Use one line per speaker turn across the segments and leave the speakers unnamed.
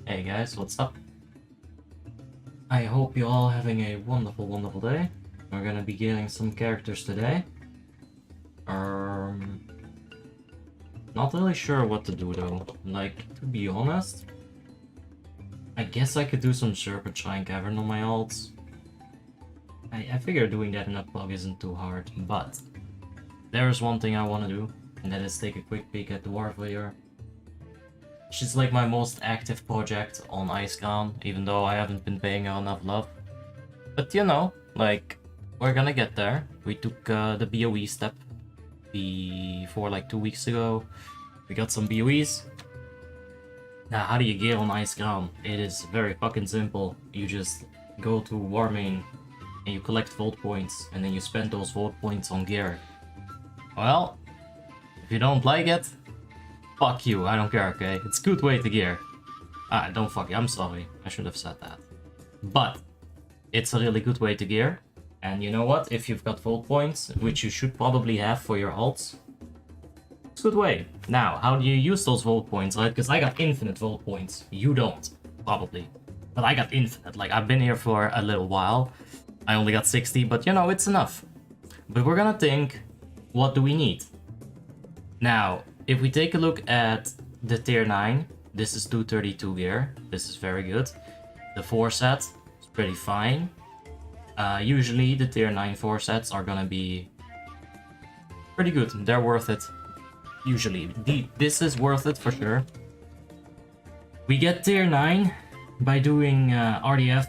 Hey guys, what's up? I hope you're all having a wonderful day. We're gonna be gearing some characters today. Not really sure what to do though. Like, to be honest, I guess I could do some Serpentine Cavern on my alts. I figure doing that in a plug isn't too hard, but there's one thing I want to do, and that is take a quick peek at Dwarf Layer. She's like my most active project on Icecrown, even though I haven't been paying her enough love. But you know, like, we're gonna get there. We took the BOE step before like 2 weeks ago. We got some BOEs. Now, how do you gear on Icecrown? It is very fucking simple. You just go to Warmanes and you collect vault points, and then you spend those vault points on gear. Well, if you don't like it, fuck you, I don't care, okay? It's a good way to gear. Don't fuck you, I'm sorry. I should have said that. But it's a really good way to gear. And you know what? If you've got vault points, which you should probably have for your alts, it's a good way. Now, how do you use those vault points, right? Because I got infinite vault points. You don't, probably. But I got infinite. Like, I've been here for a little while. I only got 60, but you know, it's enough. But we're gonna think, what do we need? Now, if we take a look at the tier 9, this is 232 gear. This is very good. The 4 set is pretty fine. Usually the tier 9 4 sets are gonna be pretty good. They're worth it. Usually. This is worth it for sure. We get tier 9 by doing RDF.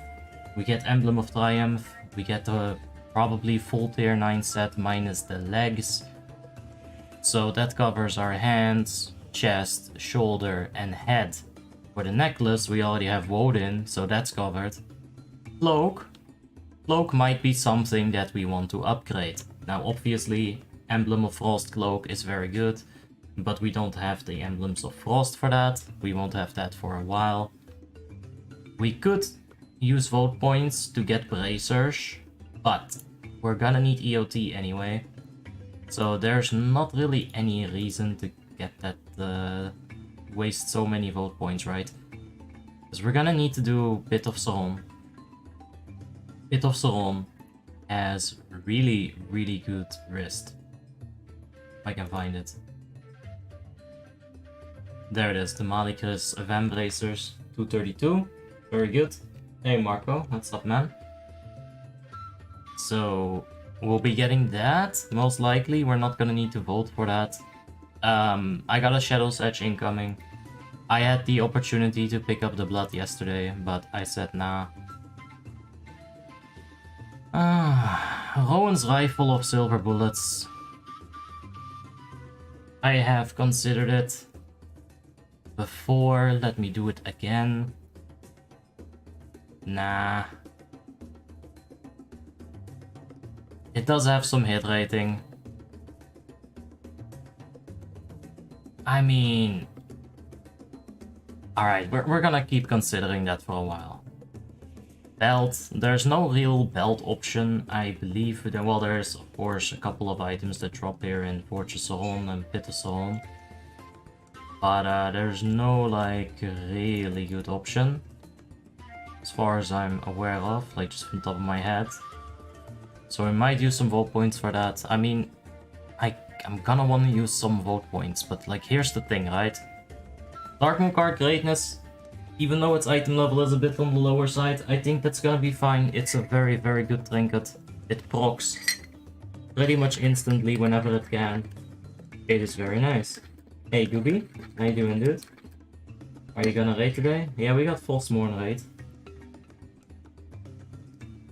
We get Emblem of Triumph. We get the probably full tier 9 set minus the legs. So that covers our hands, chest, shoulder, and head. For the necklace, we already have Woden, so that's covered. Cloak. Cloak might be something that we want to upgrade. Now, obviously, Emblem of Frost Cloak is very good, but we don't have the Emblems of Frost for that. We won't have that for a while. We could use vote points to get Bracers, but we're gonna need EOT anyway. So there's not really any reason to get that, waste so many vote points, right? Because we're gonna need to do Pit of Sauron. Pit of Sauron has really good wrist. If I can find it. There it is, the Malicus Van Bracers, 232. Very good. Hey Marco, what's up, man? So we'll be getting that, most likely. We're not gonna need to vote for that. I got a Shadow's Edge incoming. I had the opportunity to pick up the blood yesterday, but I said nah. Rowan's rifle of silver bullets. I have considered it before. Let me do it again. Nah. It does have some hit rating. I mean... Alright, we're gonna keep considering that for a while. Belt. There's no real belt option, I believe. Well, there's of course a couple of items that drop here in Fortress Sauron and Pit of Sauron. But there's no like really good option. As far as I'm aware of, like just from the top of my head. So we might use some vote points for that. I mean, I'm gonna want to use some vote points, but like here's the thing, right? Darkmoon card greatness, even though its item level is a bit on the lower side, I think that's gonna be fine. It's a very good trinket. It procs pretty much instantly whenever it can. It is very nice. Hey Gooby, how you doing, dude? Are you gonna raid today? Yeah, we got Frostmourne raid.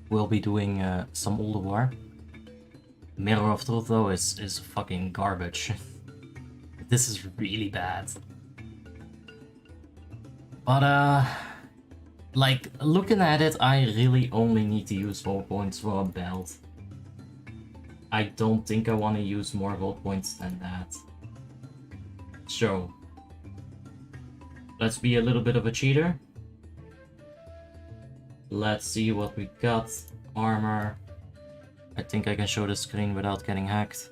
We'll be doing some Older War. Mirror of Truth though is fucking garbage. This is really bad. But like looking at it, I really only need to use vote points for a belt. I don't think I want to use more vote points than that. So let's be a little bit of a cheater. Let's see what we got. Armor. I think I can show the screen without getting hacked.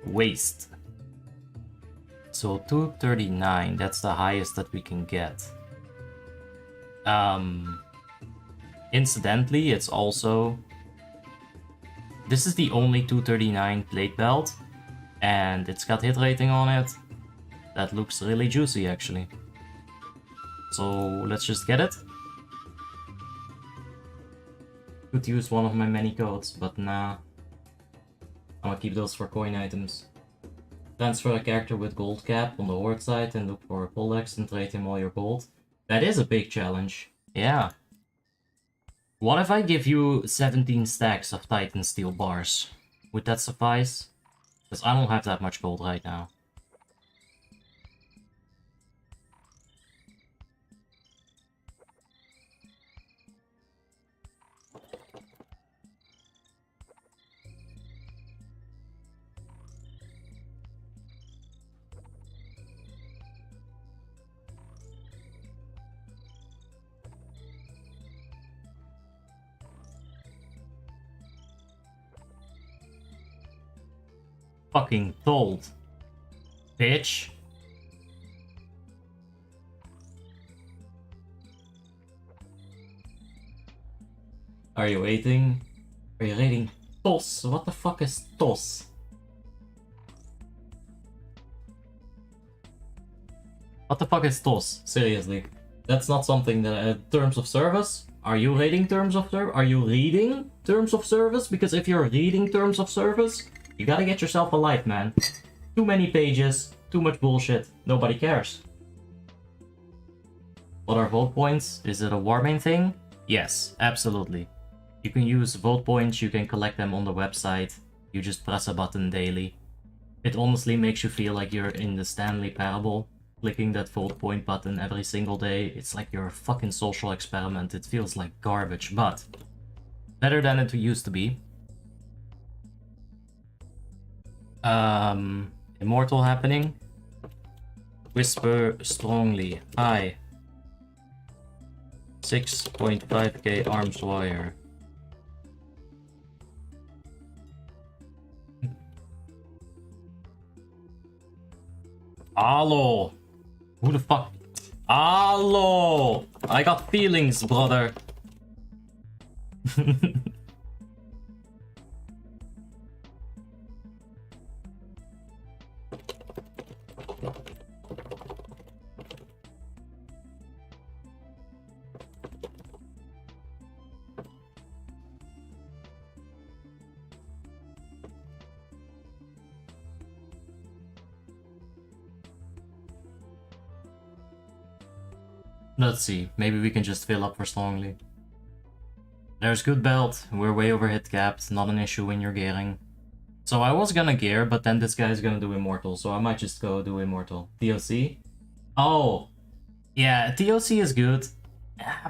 Waste. So 239, that's the highest that we can get. Incidentally, it's also... This is the only 239 plate belt, and it's got hit rating on it. That looks really juicy, actually. So let's just get it. Could use one of my many codes, but nah. I'm gonna keep those for coin items. Transfer a character with gold cap on the horde side and look for a Polex and trade him all your gold. That is a big challenge. Yeah. What if I give you 17 stacks of Titan steel bars? Would that suffice? Because I don't have that much gold right now. Fucking told. Bitch. Are you waiting? Are you rating TOS? What the fuck is TOS? What the fuck is TOS? Seriously. That's not something that... terms of service? Are you rating terms of service? Are you reading terms of service? Because if you're reading terms of service, you gotta get yourself a life, man. Too many pages, too much bullshit, nobody cares. What are vote points? Is it a Warmane thing? Yes, absolutely. You can use vote points, you can collect them on the website. You just press a button daily. It honestly makes you feel like you're in the Stanley Parable. Clicking that vote point button every single day. It's like you're a fucking social experiment. It feels like garbage, but better than it used to be. Immortal happening. Whisper strongly. Hi. 6.5k arms wire. Hello. Who the fuck? Hello. I got feelings, brother. Let's see, maybe we can just fill up for strongly. There's good belt, we're way over hit capped, not an issue when you're gearing. So I was gonna gear, but then this guy's gonna do Immortal, so I might just go do Immortal. TOC? Oh! Yeah, TOC is good,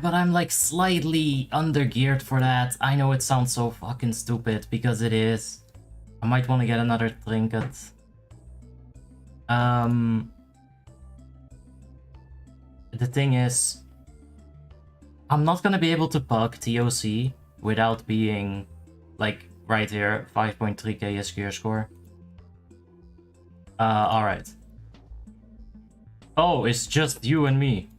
but I'm like slightly under-geared for that. I know it sounds so fucking stupid, because it is. I might want to get another trinket. The thing is, I'm not gonna be able to bug TOC without being, like, right here, 5.3k is gear score. Alright. Oh, it's just you and me.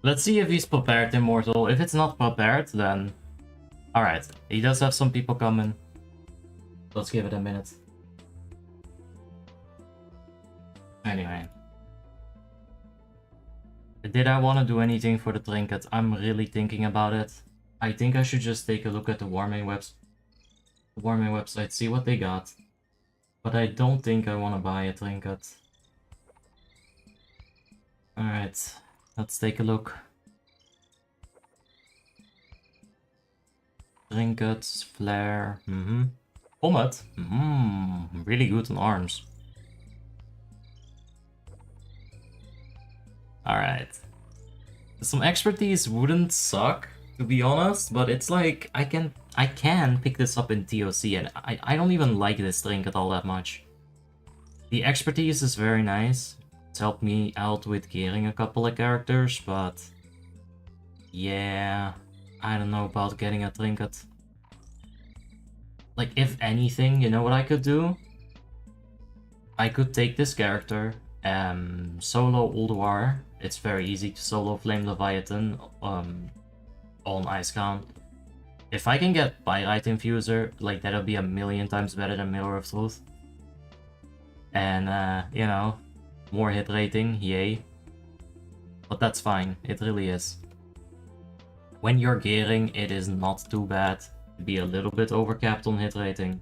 Let's see if he's prepared, Immortal. If it's not prepared, then... Alright, he does have some people coming. Let's give it a minute. Anyway. Did I want to do anything for the trinket? I'm really thinking about it. I think I should just take a look at the Warmane website, see what they got. But I don't think I want to buy a trinket. Alright. Let's take a look. Trinkets, flare, Comet, really good on arms. Alright. Some expertise wouldn't suck, to be honest, but it's like, I can pick this up in TOC, and I don't even like this trinket all that much. The expertise is very nice. It's helped me out with gearing a couple of characters, but yeah, I don't know about getting a trinket. Like, if anything, you know what I could do? I could take this character, solo Ulduar. It's very easy to solo Flame Leviathan on Icecrown. If I can get Pyrite Infuser, like, that'll be a million times better than Mirror of Truth. And, you know, more hit rating, yay. But that's fine, it really is. When you're gearing, it is not too bad to be a little bit overcapped on hit rating.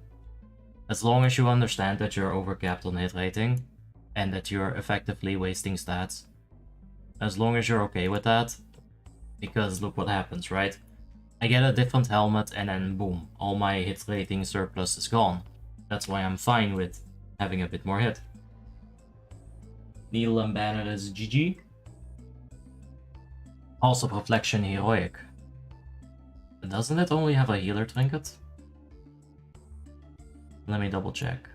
As long as you understand that you're overcapped on hit rating, and that you're effectively wasting stats. As long as you're okay with that, because look what happens, right? I get a different helmet and then boom, all my hit rating surplus is gone. That's why I'm fine with having a bit more hit. Needle and Banner is GG. Also Reflection Heroic. Doesn't it only have a healer trinket? Let me double check.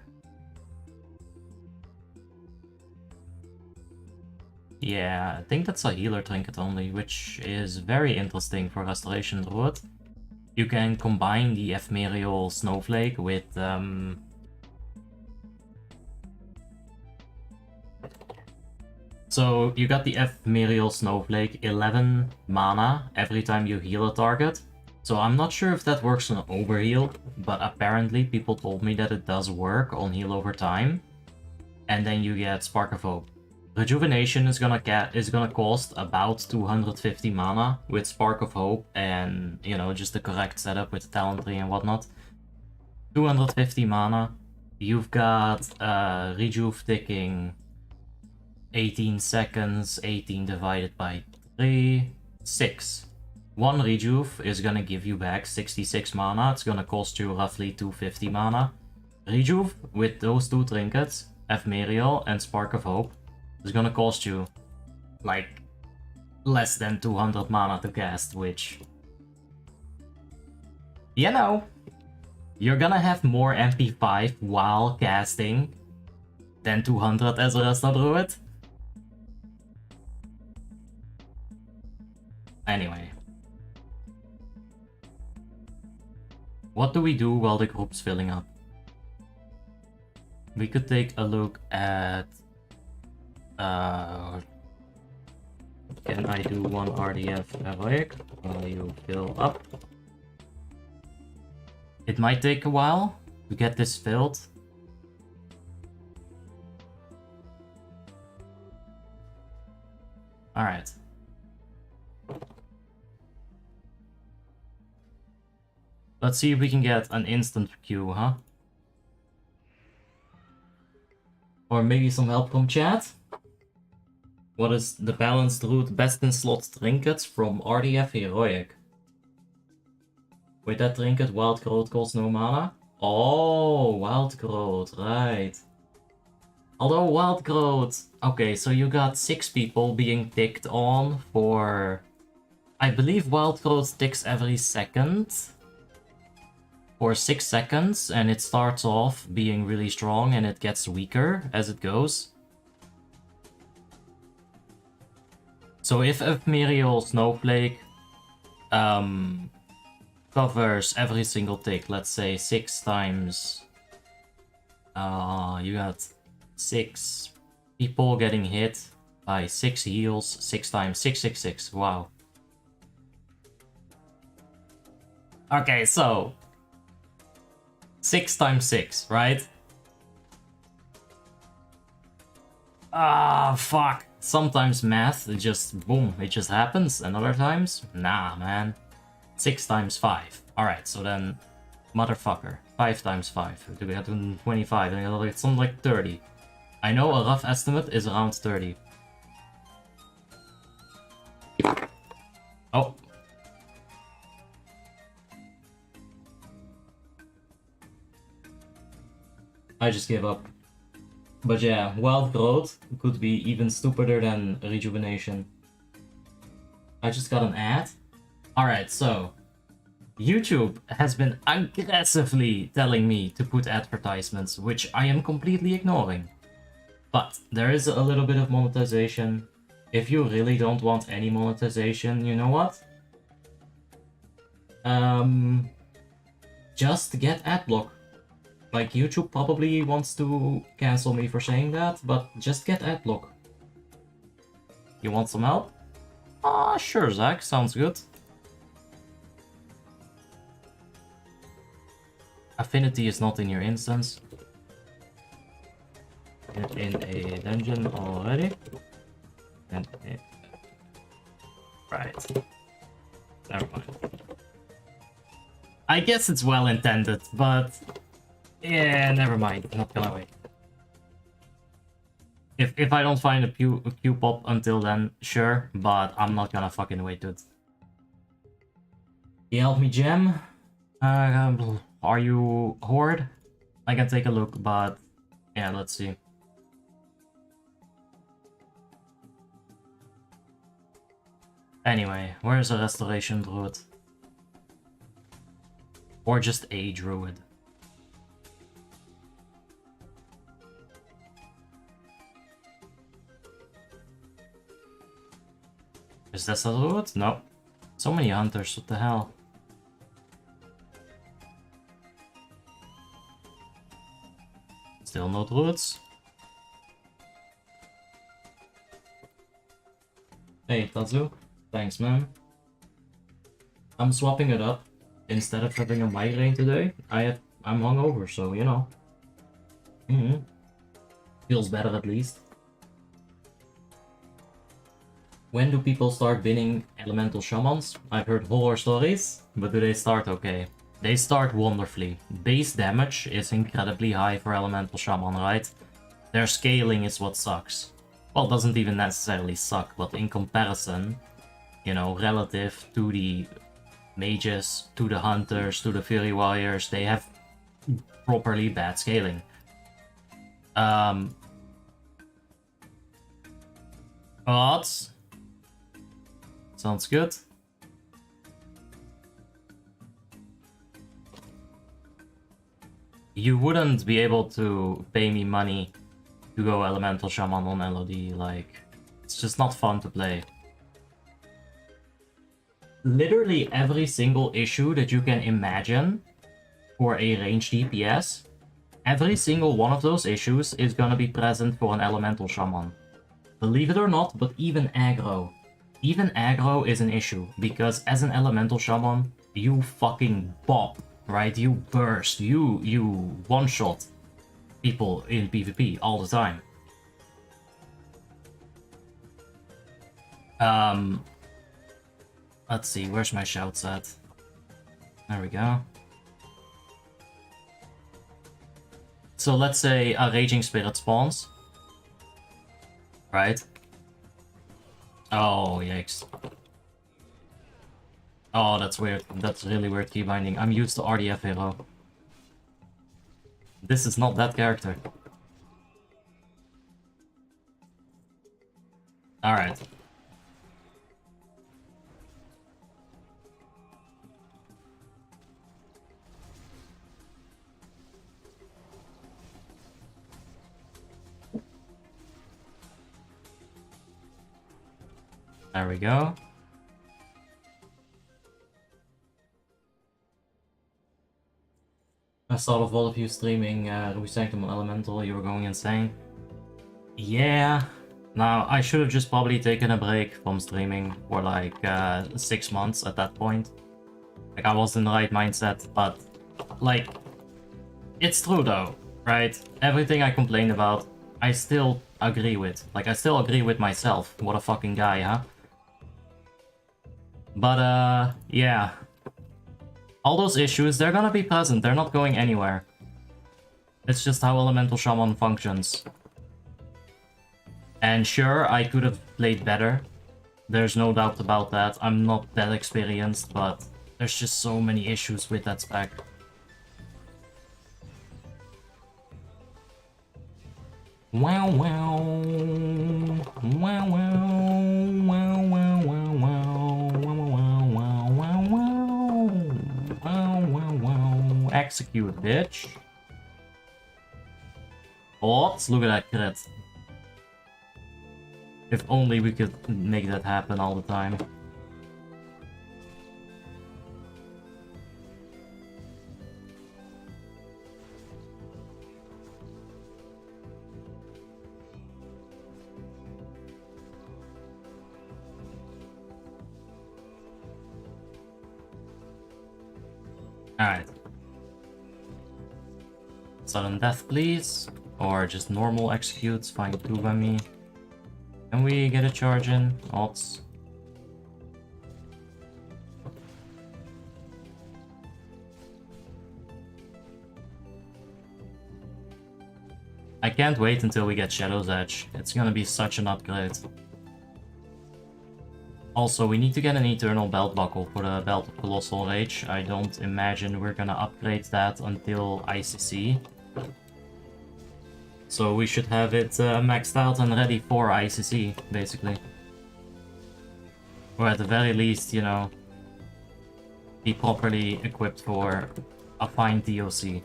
Yeah, I think that's a healer trinket only, which is very interesting for Restoration Druid. You can combine the Ephemeral Snowflake with So you got the Ephemeral Snowflake, 11 mana every time you heal a target. So I'm not sure if that works on overheal, but apparently people told me that it does work on heal over time. And then you get Spark of Hope. Rejuvenation is gonna cost about 250 mana with Spark of Hope and, you know, just the correct setup with the talent tree and whatnot. 250 mana. You've got Rejuve ticking 18 seconds, 18 divided by 3, 6. One Rejuve is gonna give you back 66 mana. It's gonna cost you roughly 250 mana. Rejuve with those two trinkets, Ephemeral and Spark of Hope, is gonna cost you like less than 200 mana to cast, which, you know, you're gonna have more MP5 while casting than 200 as a Resto Druid. Anyway. What do we do while the group's filling up? We could take a look at... can I do one RDF heroic while you fill up? It might take a while to get this filled. Alright. Let's see if we can get an instant queue, huh? Or maybe some help from chat? What is the balanced route best in slot trinkets from RDF Heroic? With that trinket, Wild Growth costs no mana? Oh, Wild Growth, right. Although Wild Growth... Okay, so you got 6 people being ticked on for... I believe Wild Growth ticks every second. For 6 seconds, and it starts off being really strong and it gets weaker as it goes. So if Ephemeral Snowflake covers every single tick, let's say 6 times, you got 6 people getting hit by 6 heals, 6 times 666, wow. Okay, so 6 times 6, right? Ah, fuck. Sometimes math, it just, boom, it just happens. And other times, nah, man. 6 times 5. Alright, so then, motherfucker. 5 times 5. Do we have 25? And it's something like 30. I know a rough estimate is around 30. Oh. I just gave up. But yeah, Wild Growth could be even stupider than Rejuvenation. I just got an ad. Alright, so YouTube has been aggressively telling me to put advertisements, which I am completely ignoring. But there is a little bit of monetization. If you really don't want any monetization, you know what? Just get adblock. Like, YouTube probably wants to cancel me for saying that, but just get adblock. You want some help? Ah, sure, Zach, sounds good. Affinity is not in your instance. In a dungeon already. And right. Never mind. I guess it's well intended, but yeah, never mind. Not gonna wait. If I don't find a Q pop until then, sure, but I'm not gonna fucking wait, dude. You help me, Gem? Are you Horde? I can take a look, but yeah, let's see. Anyway, where's a restoration druid? Or just a druid? Is this a druid? No. So many hunters, what the hell? Still no druids? Hey, Tazu. Thanks, man. I'm swapping it up. Instead of having a migraine today, I'm hungover, so you know. Feels better at least. When do people start binning elemental shamans? I've heard horror stories, but do they start okay? They start wonderfully. Base damage is incredibly high for elemental shaman, right? Their scaling is what sucks. Well, it doesn't even necessarily suck, but in comparison, you know, relative to the mages, to the hunters, to the fury warriors, they have properly bad scaling. But sounds good. You wouldn't be able to pay me money to go elemental shaman on LOD, like, it's just not fun to play. Literally every single issue that you can imagine for a ranged DPS, every single one of those issues is gonna be present for an elemental shaman. Believe it or not, but even aggro. Even aggro is an issue, because as an elemental shaman, you fucking bop, right? You burst, you one-shot people in PvP all the time. Let's see, where's my shouts at? There we go. So let's say a Raging Spirit spawns. Right? Oh, yikes. Oh, that's weird. That's really weird key binding. I'm used to RDF hero. This is not that character. Alright. There we go. I saw of all of you streaming Ruby Sanctum on Elemental, you were going insane. Yeah. Now, I should have just probably taken a break from streaming for like 6 months at that point. Like, I was in the right mindset, but like, it's true though, right? Everything I complained about, I still agree with. Like, I still agree with myself. What a fucking guy, huh? But yeah. All those issues, they're gonna be present, they're not going anywhere. It's just how Elemental Shaman functions. And sure, I could have played better. There's no doubt about that. I'm not that experienced, but there's just so many issues with that spec. Wow wow. Wow wow. Wow wow wow wow. Wow wow wow wow. Wow wow wow. Execute, bitch. Oh, look at that crit. If only we could make that happen all the time. Alright. Sudden death, please. Or just normal executes, fine too by me. Can we get a charge in? Odds. I can't wait until we get Shadow's Edge. It's gonna be such an upgrade. Also, we need to get an Eternal Belt Buckle for the Belt of Colossal Rage. I don't imagine we're gonna upgrade that until ICC. So we should have it maxed out and ready for ICC, basically. Or at the very least, you know, be properly equipped for a fine DOC.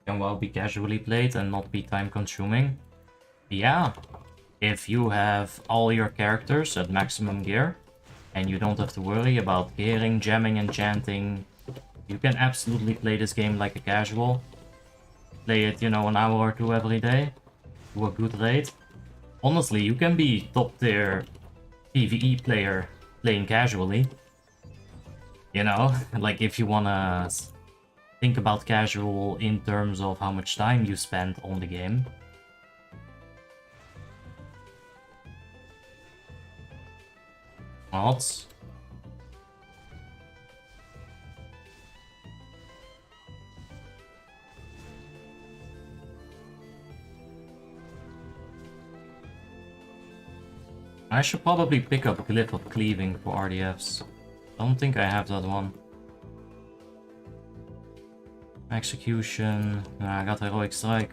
Can well be casually played and not be time consuming. Yeah, if you have all your characters at maximum gear and you don't have to worry about gearing, jamming, enchanting, you can absolutely play this game like a casual. Play it, you know, an hour or two every day, do a good rate. Honestly, you can be top tier PvE player playing casually. You know, like if you wanna think about casual in terms of how much time you spend on the game. Odds. I should probably pick up Glyph of Cleaving for RDFs. Don't think I have that one. Execution. I got Heroic Strike.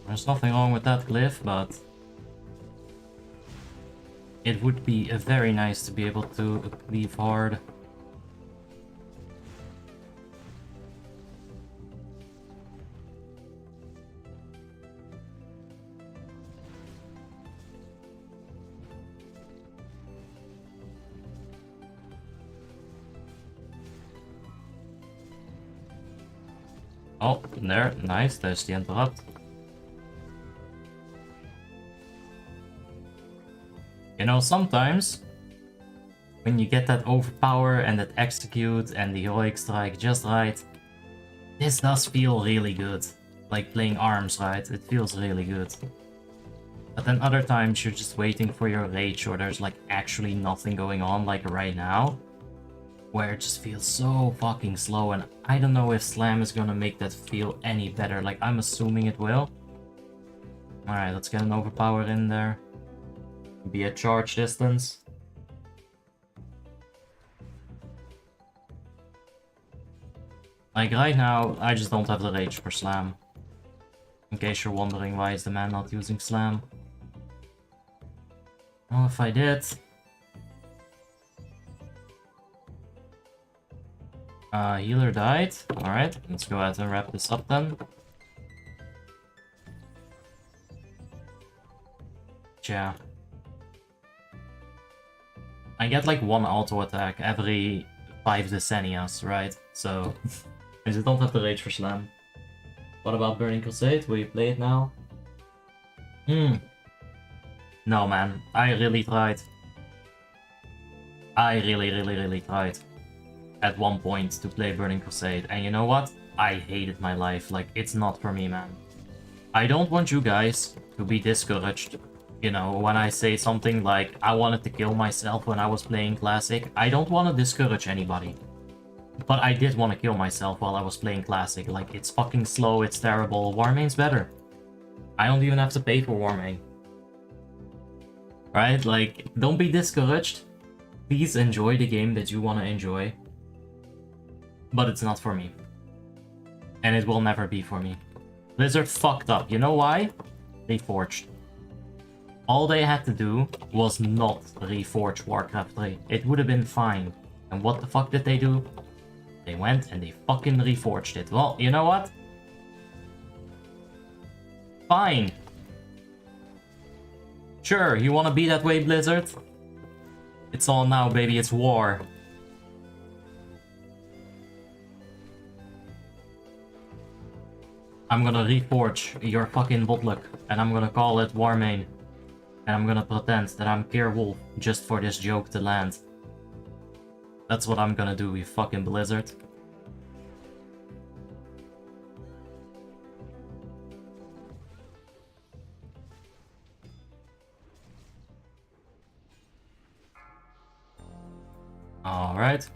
There's nothing wrong with that glyph, but it would be very nice to be able to cleave hard. Oh, there, nice, there's the interrupt. You know, sometimes when you get that overpower and that execute and the heroic strike just right, this does feel really good. Like playing arms, right? It feels really good. But then other times you're just waiting for your rage or there's like actually nothing going on, like right now. Where it just feels so fucking slow, and I don't know if Slam is gonna make that feel any better. Like, I'm assuming it will. Alright, let's get an overpower in there. Be at charge distance. Like, right now, I just don't have the rage for Slam. In case you're wondering why is the man not using Slam. Well, if I did... healer died. Alright, let's go ahead and wrap this up then. Yeah. I get like one auto attack every 5 decennias, right? So, I just don't have the rage for Slam. What about Burning Crusade? Will you play it now? No, man. I really tried. I really tried. At one point to play Burning Crusade, and you know what? I hated my life. Like, it's not for me, man. I don't want you guys to be discouraged. You know, when I say something like, I wanted to kill myself when I was playing Classic, I don't want to discourage anybody. But I did want to kill myself while I was playing Classic. Like, it's fucking slow, it's terrible. Warmane's better. I don't even have to pay for Warmane. Right? Like, don't be discouraged. Please enjoy the game that you want to enjoy. But it's not for me. And it will never be for me. Blizzard fucked up. You know why? reforged. All they had to do was not reforge Warcraft 3. It would have been fine. And what the fuck did they do? They went and they fucking reforged it. Well, you know what? Fine. Sure, you wanna be that way, Blizzard? It's all now, baby, it's war. I'm gonna reforge your fucking Botluck, and I'm gonna call it Warmane. And I'm gonna pretend that I'm Kier Wolf just for this joke to land. That's what I'm gonna do, you fucking Blizzard. Alright.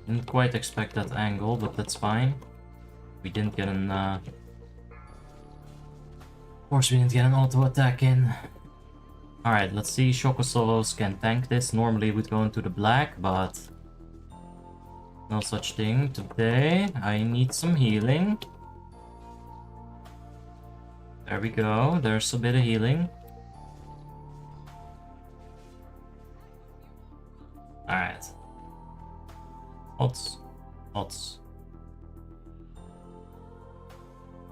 Didn't quite expect that angle, but that's fine. We didn't get an of course we didn't get an auto attack in. Alright, let's see. Shokosoros can tank this. Normally it would go into the black, but no such thing today. I need some healing. There we go. There's a bit of healing. Alright. Odds. Odds.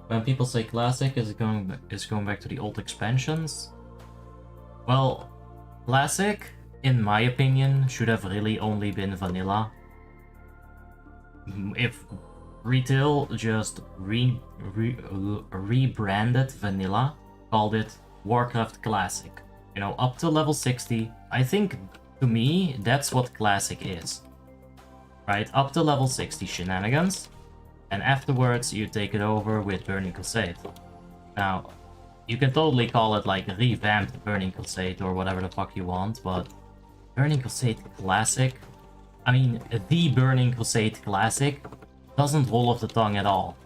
When people say classic, is it going back to the old expansions? Well, classic, in my opinion, should have really only been vanilla. If retail just rebranded vanilla, called it Warcraft Classic, you know, up to level 60, I think, to me, that's what classic is. Right, up to level 60 shenanigans, and afterwards you take it over with Burning Crusade. Now, you can totally call it like revamped Burning Crusade or whatever the fuck you want, but Burning Crusade Classic, I mean, the Burning Crusade Classic doesn't roll off the tongue at all.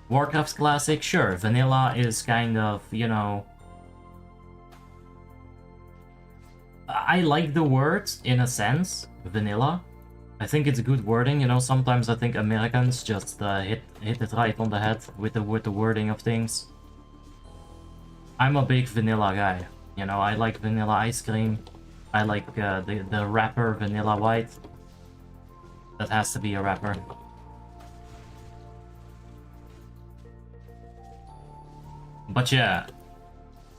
Warcraft Classic, sure, vanilla is kind of, you know... I like the word, in a sense, vanilla. I think it's good wording, you know, sometimes I think Americans just hit it right on the head with the wording of things. I'm a big vanilla guy, you know, I like vanilla ice cream. I like the wrapper Vanilla White. That has to be a wrapper. But yeah,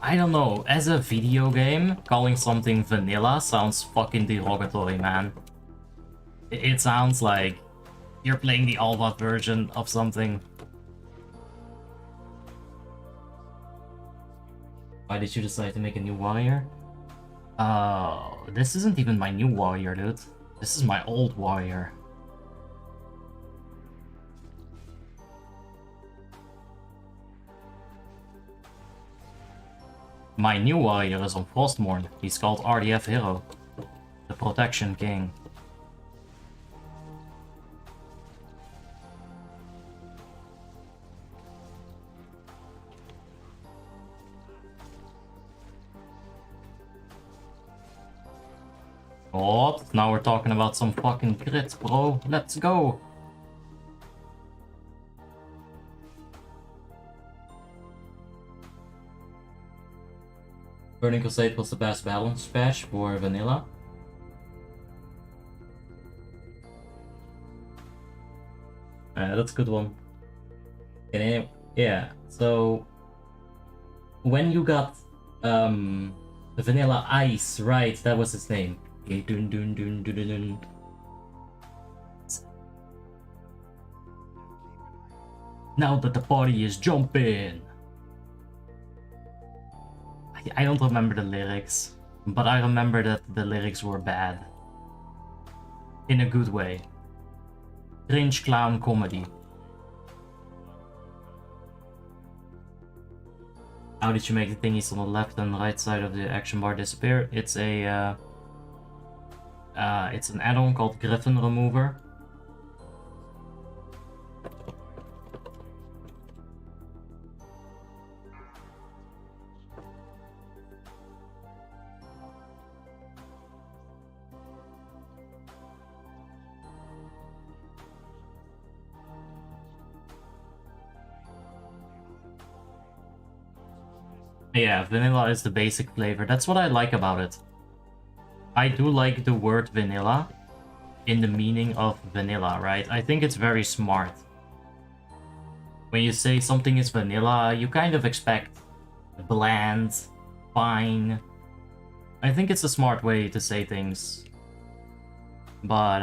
I don't know, as a video game, calling something vanilla sounds fucking derogatory, man. It sounds like you're playing the alpha version of something. Why did you decide to make a new warrior? This isn't even my new warrior, dude. This is my old warrior. My new warrior is on Frostmourne. He's called RDF Hero. The Protection King. Oh, now we're talking about some fucking crits, bro. Let's go. Burning Crusade was the best balance patch for vanilla. That's a good one. And yeah, so when you got the Vanilla Ice, right? That was his name. Dun, dun, dun, dun, dun, dun. Now that the party is jumping. I don't remember the lyrics, but I remember that the lyrics were bad. In a good way. Cringe clown comedy. How did you make the thingies on the left and right side of the action bar disappear? It's a it's an add-on called Griffin Remover. Yeah, vanilla is the basic flavor. That's what I like about it. I do like the word vanilla in the meaning of vanilla, right? I think it's very smart. When you say something is vanilla, you kind of expect bland, fine. I think it's a smart way to say things. But,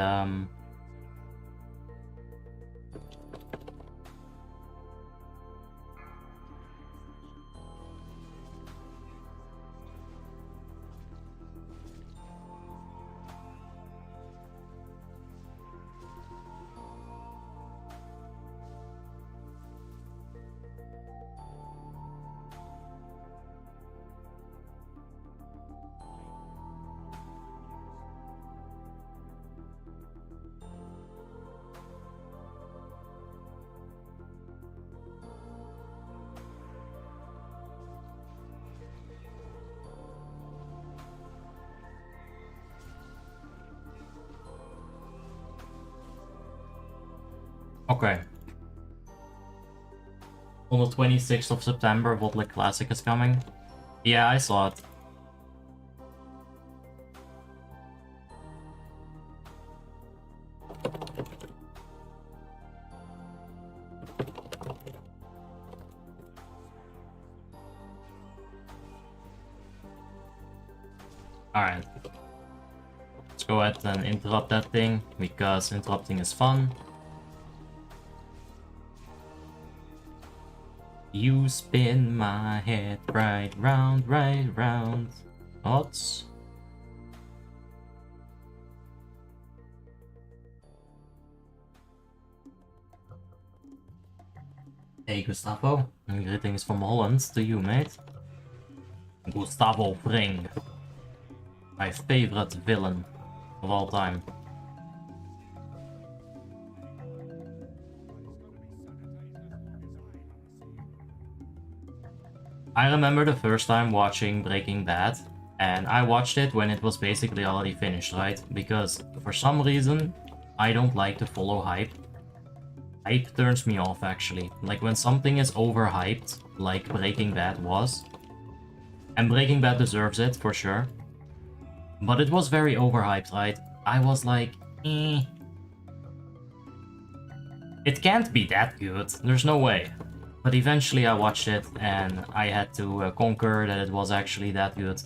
okay. On the 26th of September, Wotlick Classic is coming. Yeah, I saw it. Alright. Let's go ahead and interrupt that thing, because interrupting is fun. You spin my head right round. Thoughts? Hey Gustavo, greetings from Holland to you, mate. Gustavo Fring. My favorite villain of all time. I remember the first time watching Breaking Bad, and I watched it when it was basically already finished, right? Because for some reason, I don't like to follow hype. Hype turns me off, actually. Like when something is overhyped, like Breaking Bad was. And Breaking Bad deserves it, for sure. But it was very overhyped, right? I was like, eh. It can't be that good. There's no way. But eventually I watched it, and I had to conquer that it was actually that good.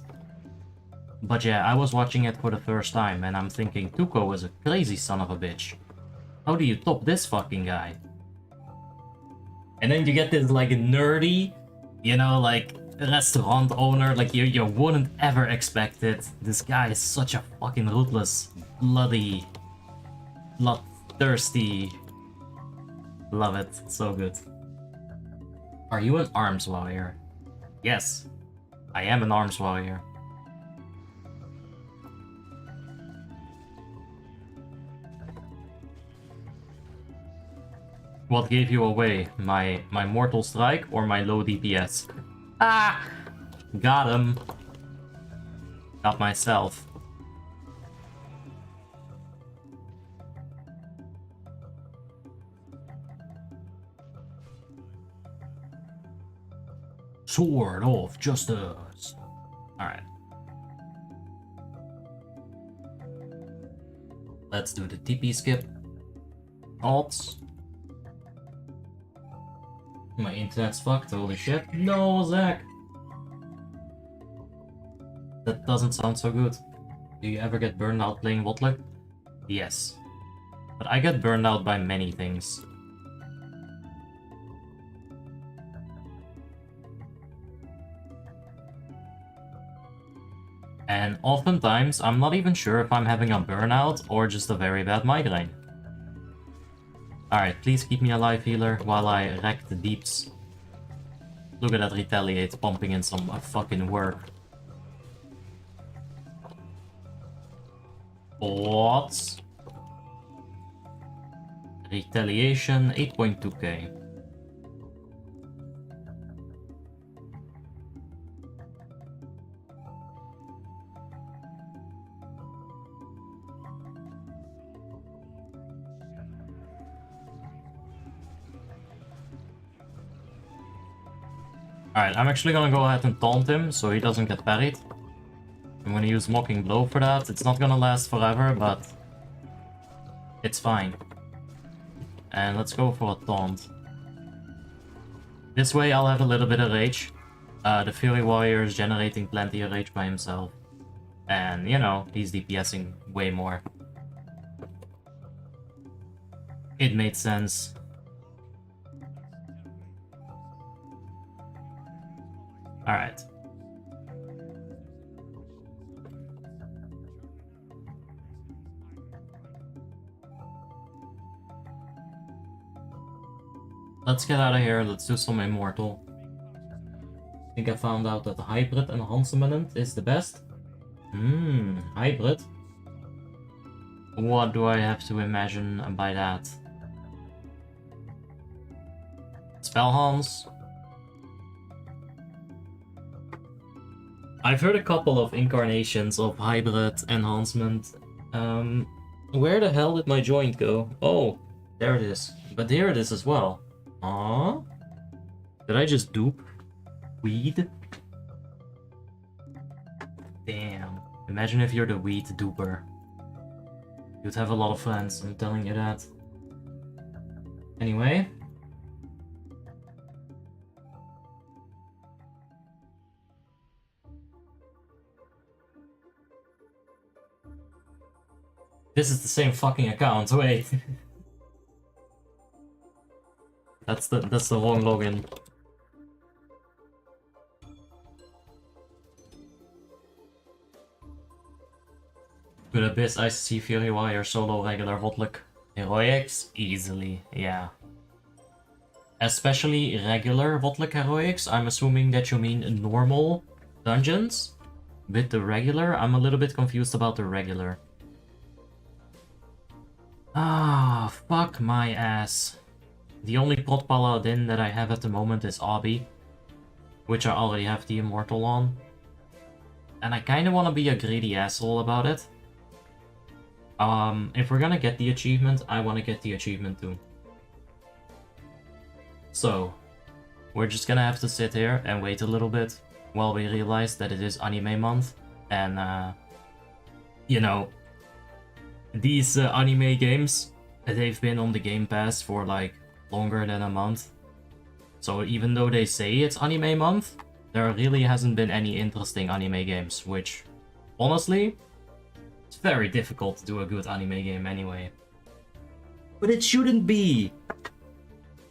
But yeah, I was watching it for the first time, and I'm thinking, Tuco is a crazy son of a bitch. How do you top this fucking guy? And then you get this, like, nerdy, you know, like, restaurant owner, like, you wouldn't ever expect it. This guy is such a fucking ruthless, bloody, bloodthirsty. Love it, so good. Are you an arms warrior? Yes, I am an arms warrior. What gave you away? My mortal strike or my low DPS? Ah! Got him. Got myself. Sword of Justice. Alright. Let's do the TP skip. Alts. My internet's fucked, holy shit. No, Zach! That doesn't sound so good. Do you ever get burned out playing Wotlick? Yes. But I get burned out by many things. And oftentimes, I'm not even sure if I'm having a burnout or just a very bad migraine. Alright, please keep me alive, healer, while I wreck the deeps. Look at that retaliate pumping in some fucking work. What? Retaliation, 8.2k. Alright, I'm actually gonna go ahead and taunt him so he doesn't get parried. I'm gonna use Mocking Blow for that. It's not gonna last forever, but it's fine. And let's go for a taunt. This way I'll have a little bit of rage. The Fury Warrior is generating plenty of rage by himself. And, you know, he's DPSing way more. It made sense. Alright. Let's get out of here, let's do some Immortal. I think I found out that the Hybrid Enhancement is the best. Hybrid? What do I have to imagine by that? Spellhands? I've heard a couple of incarnations of Hybrid Enhancement. Where the hell did my joint go? Oh, there it is. But there it is as well. Aww. Did I just dupe weed? Damn. Imagine if you're the weed duper. You'd have a lot of friends, I'm telling you that. Anyway. This is the same fucking account, wait. That's the wrong login. Good Abyss, ICC, Fury Warrior, Solo, regular, Hotluck. Heroics? Easily, yeah. Especially regular Hotluck Heroics. I'm assuming that you mean normal dungeons. With the regular, I'm a little bit confused about the regular. Ah, fuck my ass. The only pot Paladin that I have at the moment is Obby, which I already have the Immortal on. And I kinda wanna be a greedy asshole about it. If we're gonna get the achievement, I wanna get the achievement too. So, we're just gonna have to sit here and wait a little bit while we realize that it is anime month. And, you know, these anime games, they've been on the Game Pass for like longer than a month. So even though they say it's anime month, there really hasn't been any interesting anime games, which honestly, it's very difficult to do a good anime game anyway. But it shouldn't be!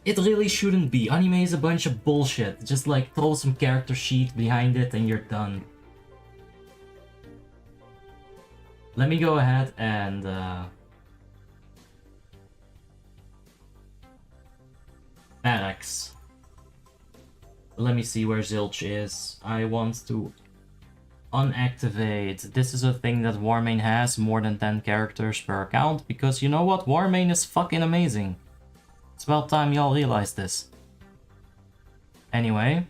It really shouldn't be. Anime is a bunch of bullshit. Just like throw some character sheet behind it and you're done. Let me go ahead and barracks. Let me see where Zilch is. I want to unactivate. This is a thing that Warmane has, more than 10 characters per account, because you know what? Warmane is fucking amazing. It's about time y'all realize this. Anyway,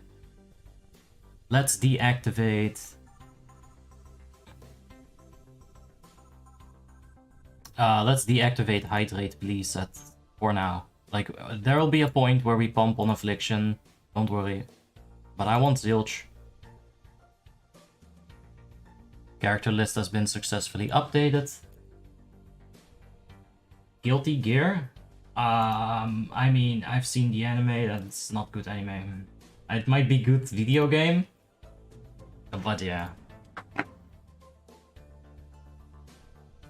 let's deactivate. Let's deactivate Hydrate, please, for now. Like, there will be a point where we pump on Affliction, don't worry. But I want Zilch. Character list has been successfully updated. Guilty Gear? I mean, I've seen the anime, that's not good anime. It might be good video game, but yeah.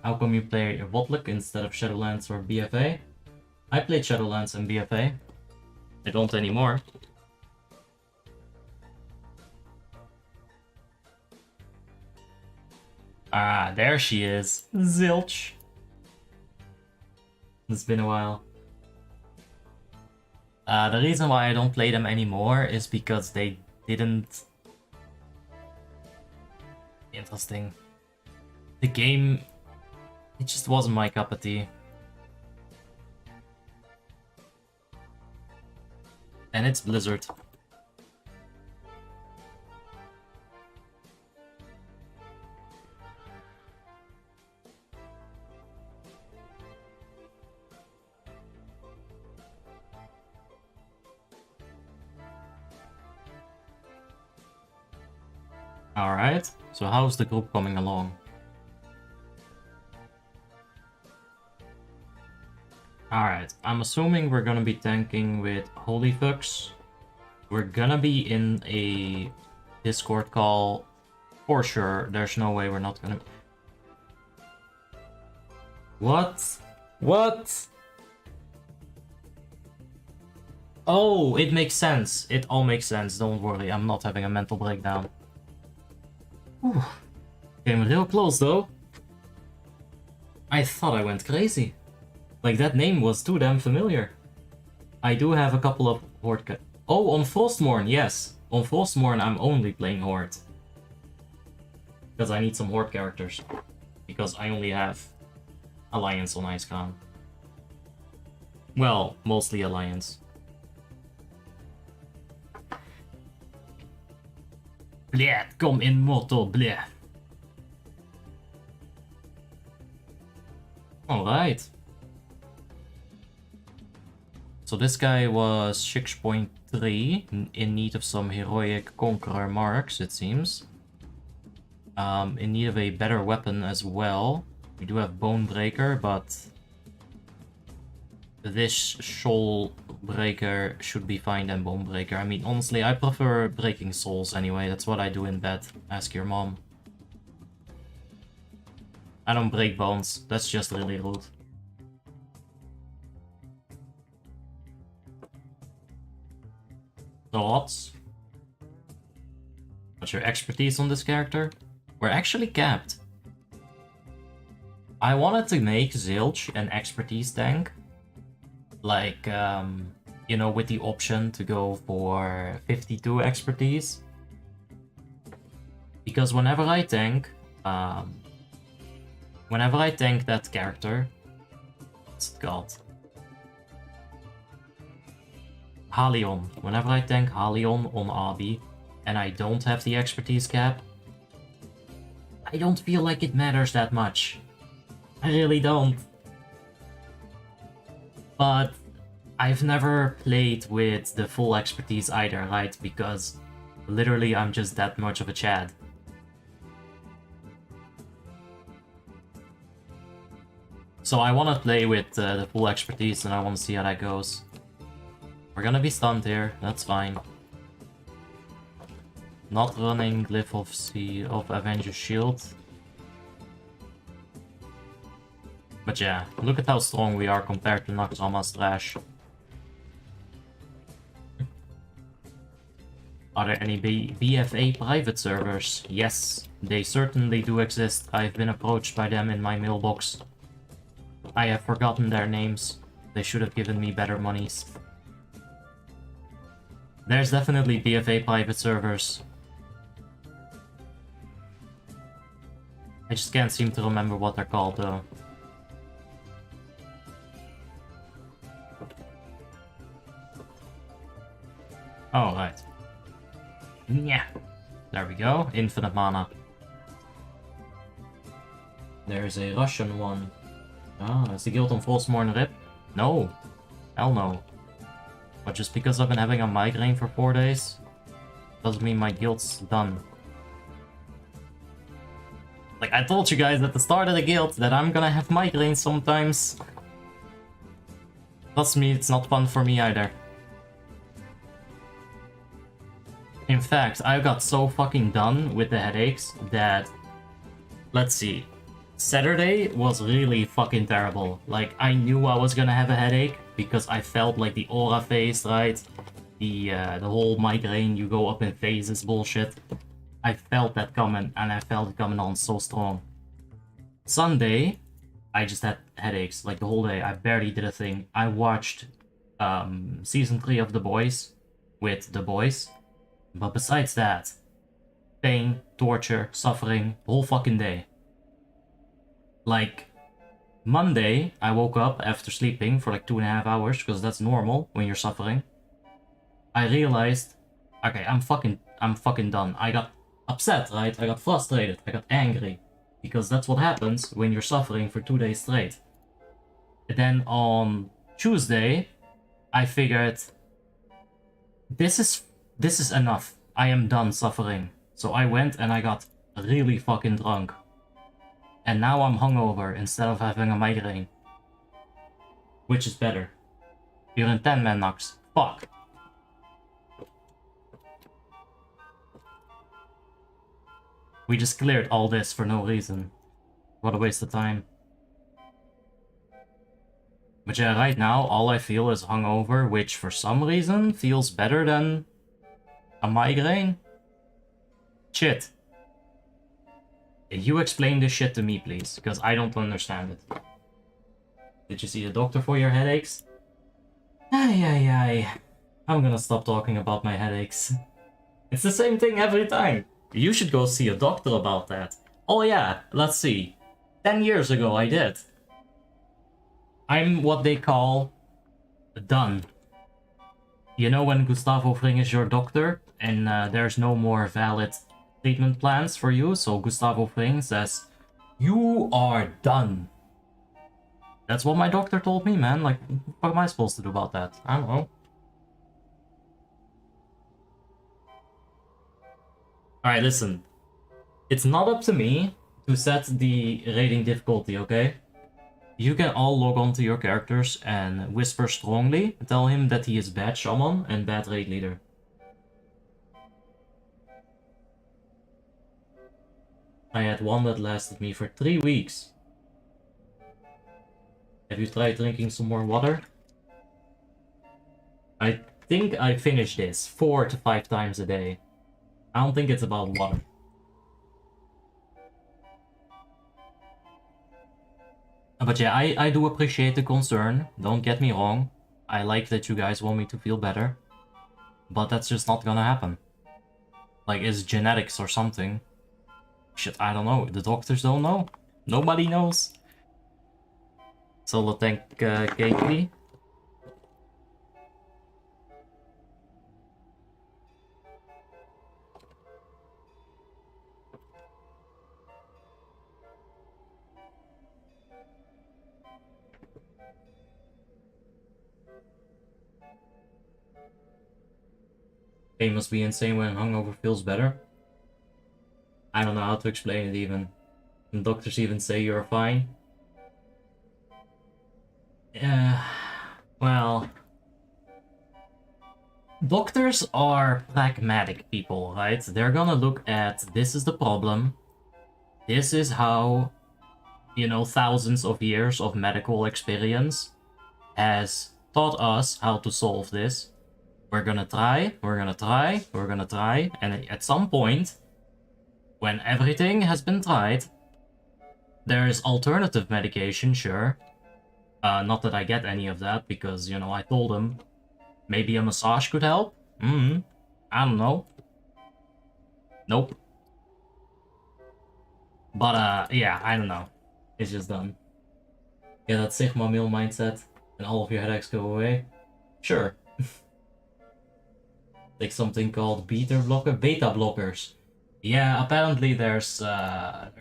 How come you play Wotlick instead of Shadowlands or BFA? I played Shadowlands and BFA. I don't anymore. Ah, there she is. Zilch. It's been a while. The reason why I don't play them anymore is because they didn't... Interesting. The game... It just wasn't my cup of tea. And it's Blizzard. Alright, so how's the group coming along? Alright, I'm assuming we're gonna be tanking with Holy Fucks. We're gonna be in a Discord call for sure. There's no way we're not gonna... What? What? Oh, it makes sense. It all makes sense. Don't worry, I'm not having a mental breakdown. Whew. Came real close though. I thought I went crazy. Like, that name was too damn familiar. I do have a couple of Horde... Oh, on Frostmourne, yes. On Frostmourne, I'm only playing Horde. Because I need some Horde characters. Because I only have Alliance on Icecrown. Well, mostly Alliance. Bleh, kom Immortal, bleh. Alright. So this guy was 6.3, in need of some heroic conqueror marks, it seems. In need of a better weapon as well. We do have Bonebreaker, but this Shoal Breaker should be fine than Bonebreaker. I mean, honestly, I prefer breaking souls anyway. That's what I do in bed. Ask your mom. I don't break bones. That's just really rude. Thoughts? What's your expertise on this character? We're actually capped. I wanted to make Zilch an expertise tank. Like, you know, with the option to go for 52 expertise. Because whenever I tank that character, what's it called? Halion. Whenever I tank Halion on Abi, and I don't have the expertise cap, I don't feel like it matters that much. I really don't. But I've never played with the full expertise either, right? Because literally I'm just that much of a Chad. So I want to play with the full expertise and I want to see how that goes. We're gonna be stunned here, that's fine. Not running Glyph of Avenger's Shield. But yeah, look at how strong we are compared to Naxxramas trash. Are there any BFA private servers? Yes, they certainly do exist. I've been approached by them in my mailbox. I have forgotten their names. They should have given me better monies. There's definitely BFA private servers. I just can't seem to remember what they're called though. Oh, right. Yeah. There we go. Infinite mana. There's a Russian one. Ah, is the guild on Frostmourne RIP? No. Hell no. But just because I've been having a migraine for 4 days, doesn't mean my guild's done. Like, I told you guys at the start of the guild that I'm gonna have migraines sometimes. Trust me, it's not fun for me either. In fact, I got so fucking done with the headaches that... Let's see. Saturday was really fucking terrible. Like, I knew I was gonna have a headache because I felt like the aura phase, right? The whole migraine, you go up in phases bullshit. I felt that coming, and I felt it coming on so strong. Sunday, I just had headaches, like the whole day. I barely did a thing. I watched season 3 of The Boys with The Boys. But besides that, pain, torture, suffering, the whole fucking day. Like, Monday, I woke up after sleeping for like 2.5 hours, because that's normal when you're suffering. I realized, okay, I'm fucking done. I got upset, right? I got frustrated, I got angry. Because that's what happens when you're suffering for 2 days straight. And then on Tuesday, I figured, this is enough. I am done suffering. So I went and I got really fucking drunk. And now I'm hungover instead of having a migraine. Which is better? You're in 10-man Nax. Fuck. We just cleared all this for no reason. What a waste of time. But yeah, right now, all I feel is hungover, which for some reason feels better than a migraine. Shit. You explain this shit to me, please, because I don't understand it. Did you see a doctor for your headaches? Ay, ay, ay. I'm gonna stop talking about my headaches. It's the same thing every time. You should go see a doctor about that. Oh yeah, let's see. 10 years ago I did. I'm what they call done. You know when Gustavo Fring is your doctor and there's no more valid treatment plans for you, so Gustavo Fring says, you are done. That's what my doctor told me, man. Like, what am I supposed to do about that? I don't know. Alright, listen. It's not up to me to set the rating difficulty, okay? You can all log on to your characters and whisper strongly, tell him that he is bad shaman and bad raid leader. I had one that lasted me for 3 weeks. Have you tried drinking some more water? I think I finish this 4 to 5 times a day. I don't think it's about water. But yeah, I do appreciate the concern, don't get me wrong. I like that you guys want me to feel better. But that's just not gonna happen. Like, it's genetics or something. Shit, I don't know. The doctors don't know. Nobody knows. Solo tank KP. Pain must be insane when hungover feels better. I don't know how to explain it even. And doctors even say you're fine. Well... Doctors are pragmatic people, right? They're gonna look at, this is the problem. This is how, you know, thousands of years of medical experience has taught us how to solve this. We're gonna try, we're gonna try, we're gonna try, and at some point, when everything has been tried, there is alternative medication, sure. Not that I get any of that, because, you know, I told them, maybe a massage could help? I don't know. Nope. But, yeah, I don't know. It's just done. Yeah, that Sigma meal mindset, and all of your headaches go away. Sure. Like something called beta blockers. Yeah, apparently there's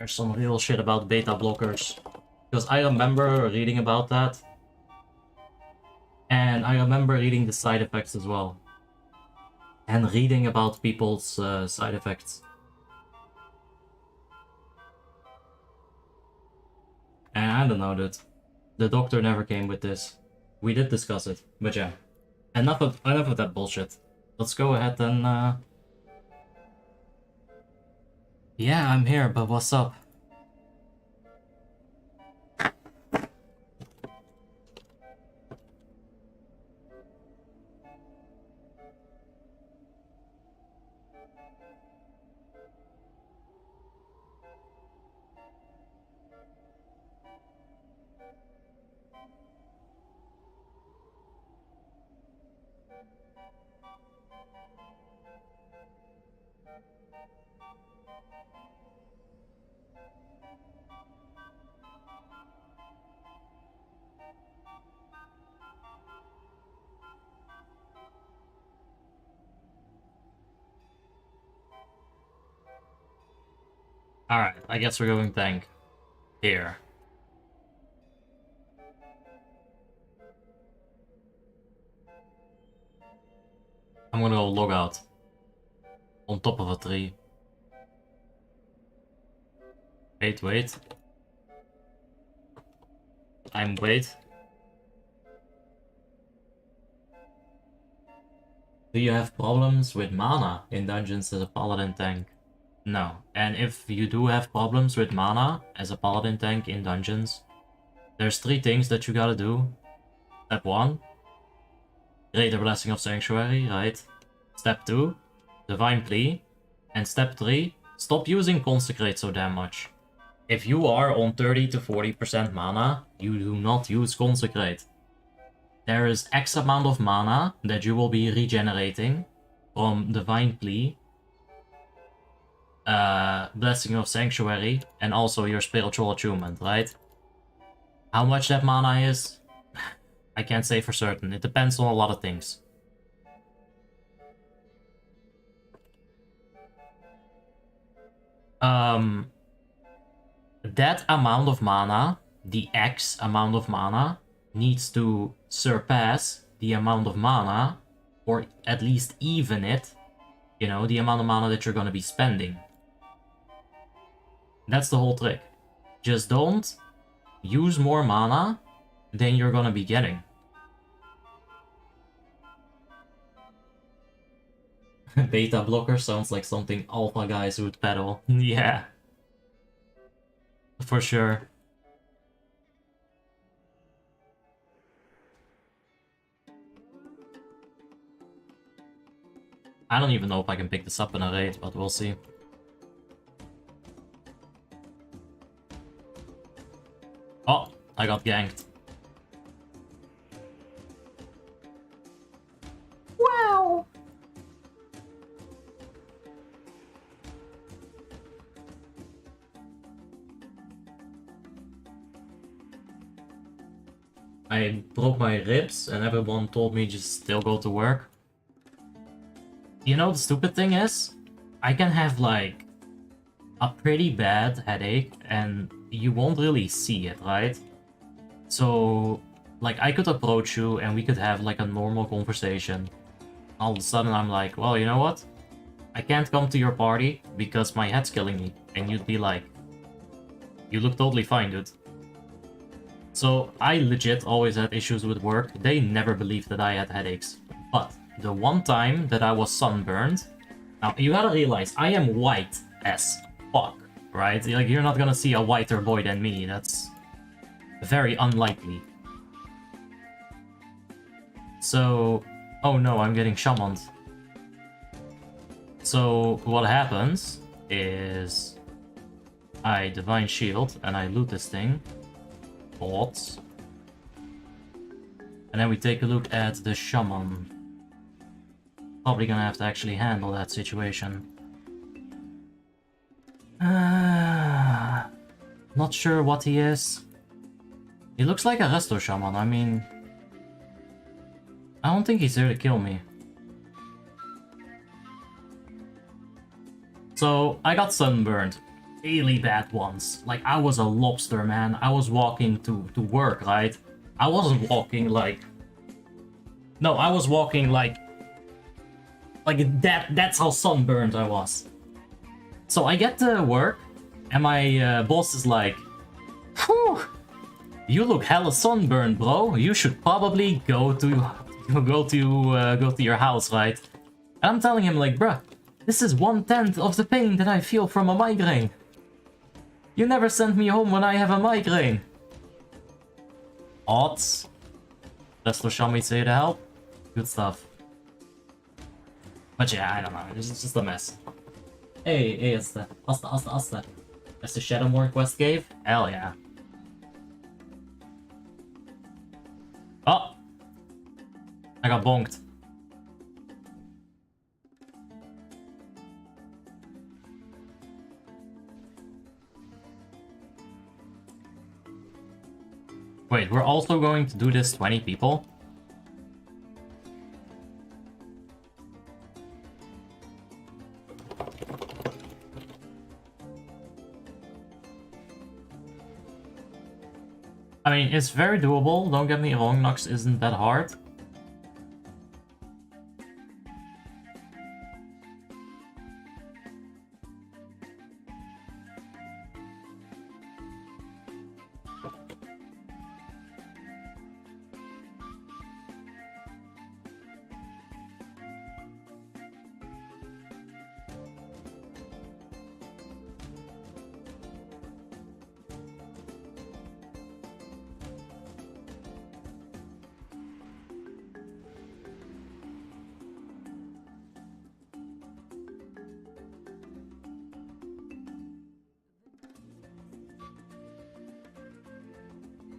some real shit about beta blockers. Because I remember reading about that. And I remember reading the side effects as well. And reading about people's side effects. And I don't know, dude. The doctor never came with this. We did discuss it, but yeah. Enough of that bullshit. Let's go ahead and yeah, I'm here, but what's up? Alright, I guess we're going tank. Here. I'm gonna go log out. On top of a tree. Wait. Wait. Do you have problems with mana in dungeons as a paladin tank? No. And if you do have problems with mana as a paladin tank in dungeons, there's 3 things that you gotta do. Step 1, Greater Blessing of Sanctuary, right? Step 2, Divine Plea. And step 3, stop using Consecrate so damn much. If you are on 30 to 40% mana, you do not use Consecrate. There is X amount of mana that you will be regenerating from Divine Plea, Blessing of Sanctuary, and also your Spiritual Attunement, right? How much that mana is, I can't say for certain. It depends on a lot of things. That amount of mana, the X amount of mana, needs to surpass the amount of mana, or at least even it, you know, the amount of mana that you're gonna be spending. That's the whole trick. Just don't use more mana than you're gonna be getting. Beta blocker sounds like something alpha guys would peddle. Yeah. For sure. I don't even know if I can pick this up in a raid, but we'll see. Oh, I got ganked. Wow! I broke my ribs and everyone told me just still go to work. You know, the stupid thing is, I can have like a pretty bad headache and you won't really see it, right? So, like, I could approach you and we could have like a normal conversation. All of a sudden I'm like, well, you know what? I can't come to your party because my head's killing me. And you'd be like, you look totally fine, dude. So I legit always had issues with work. They never believed that I had headaches. But the one time that I was sunburned... Now, you gotta realize, I am white as fuck, right? Like, you're not gonna see a whiter boy than me. That's very unlikely. So... Oh no, I'm getting shammaned. So, what happens is... I Divine Shield, and I loot this thing. Bots. And then we take a look at the shaman. Probably gonna have to actually handle that situation. Not sure what he is. He looks like a resto shaman, I mean... I don't think he's here to kill me. So, I got sunburned. Really bad once. Like, I was a lobster, man. I was walking to work, right? I wasn't walking like... No, I was walking like that's how sunburned I was. So I get to work, and my boss is like, "Whew, you look hella sunburned, bro. You should probably go to your house, right?" And I'm telling him like, "Bruh, this is 1/10 of the pain that I feel from a migraine. You never send me home when I have a migraine." Odds. That's what Shami say to help. Good stuff. But yeah, I don't know. It's just a mess. Hey, Asta. That's the Shadowmourne quest gave? Hell yeah. Oh! I got bonked. Wait, we're also going to do this 20 people? I mean, it's very doable, don't get me wrong, Nox isn't that hard.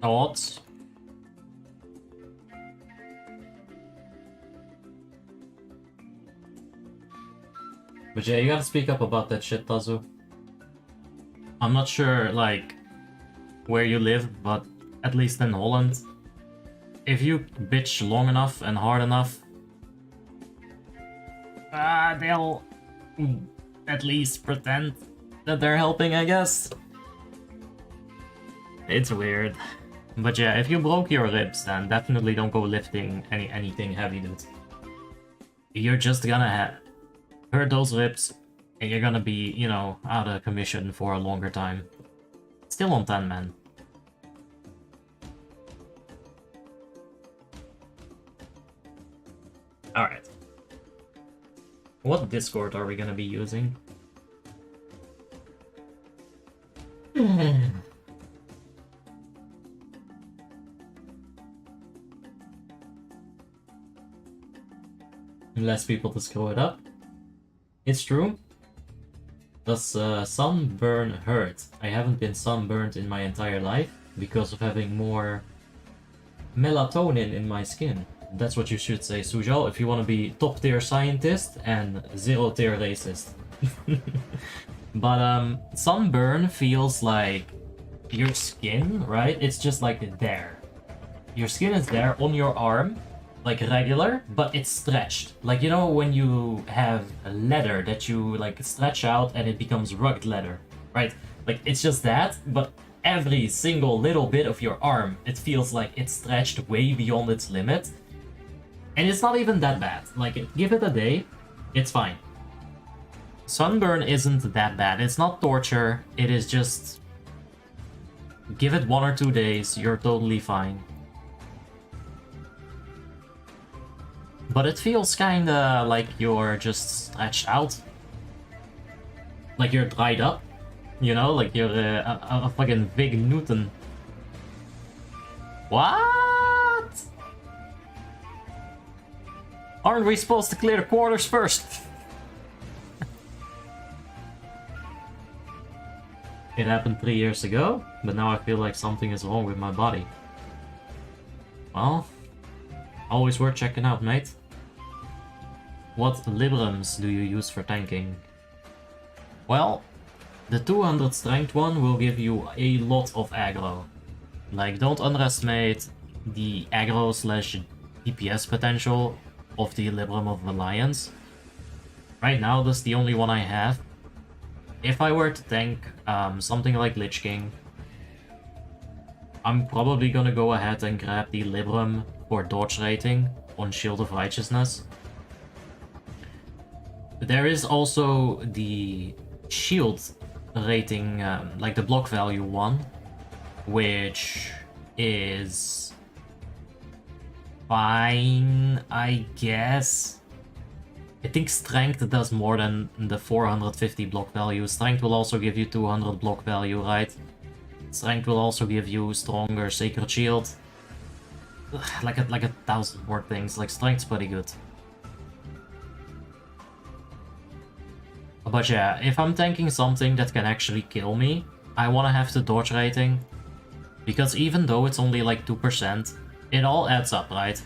Thoughts? But yeah, you gotta speak up about that shit, Tazu. I'm not sure, like, where you live, but at least in Holland, if you bitch long enough and hard enough, they'll at least pretend that they're helping, I guess. It's weird. But yeah, if you broke your ribs, then definitely don't go lifting anything heavy, dude. You're just gonna hurt those ribs, and you're gonna be, you know, out of commission for a longer time. Still on 10, man. Alright. What Discord are we gonna be using? Less people to screw it up. It's true. Does sunburn hurt? I haven't been sunburned in my entire life because of having more melatonin in my skin. That's what you should say, Sujal, if you want to be top tier scientist and 0 tier racist. But sunburn feels like your skin, right? It's just like there. Your skin is there on your arm, like regular, but it's stretched. Like, you know, when you have a leather that you like stretch out and it becomes rugged leather, right? Like, it's just that, but every single little bit of your arm, it feels like it's stretched way beyond its limit. And it's not even that bad. Like, give it a day, it's fine. Sunburn isn't that bad. It's not torture. It is just... give it 1 or 2 days, you're totally fine. But it feels kinda like you're just stretched out. Like you're dried up. You know, like you're a fucking Big Newton. What? Aren't we supposed to clear the quarters first? It happened 3 years ago, but now I feel like something is wrong with my body. Well, always worth checking out, mate. What Librams do you use for tanking? Well, the 200 strength one will give you a lot of aggro. Like, don't underestimate the aggro slash DPS potential of the Libram of Alliance. Right now, that's the only one I have. If I were to tank something like Lich King, I'm probably gonna go ahead and grab the Libram for dodge rating on Shield of Righteousness. There is also the shield rating, like the block value one, which is fine, I guess. I think strength does more than the 450 block value. Strength will also give you 200 block value, right? Strength will also give you stronger sacred shield. Like a 1,000 more things. Like, strength's pretty good. But yeah, if I'm tanking something that can actually kill me, I want to have the dodge rating. Because even though it's only like 2%, it all adds up, right?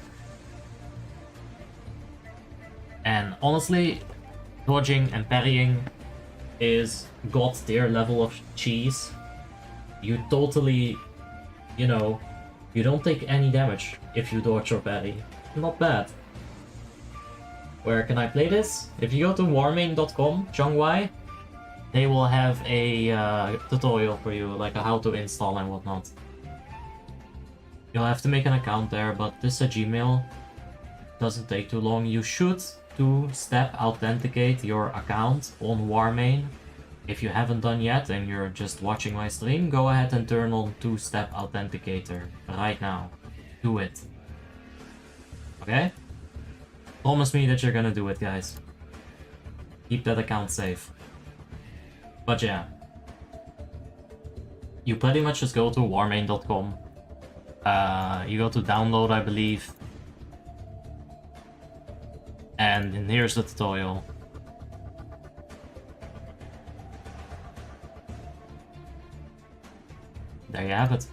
And honestly, dodging and parrying is god tier level of cheese. You totally, you know, you don't take any damage if you dodge or parry. Not bad. Where can I play this? If you go to warmane.com, Chongwai, they will have a tutorial for you, like how to install and whatnot. You'll have to make an account there, but this is a Gmail. Doesn't take too long. You should two-step authenticate your account on Warmane. If you haven't done yet and you're just watching my stream, go ahead and turn on two-step authenticator right now. Do it. Okay? Promise me that you're gonna do it, guys. Keep that account safe. But yeah. You pretty much just go to warmane.com. You go to download, I believe. And here's the tutorial. There you have it.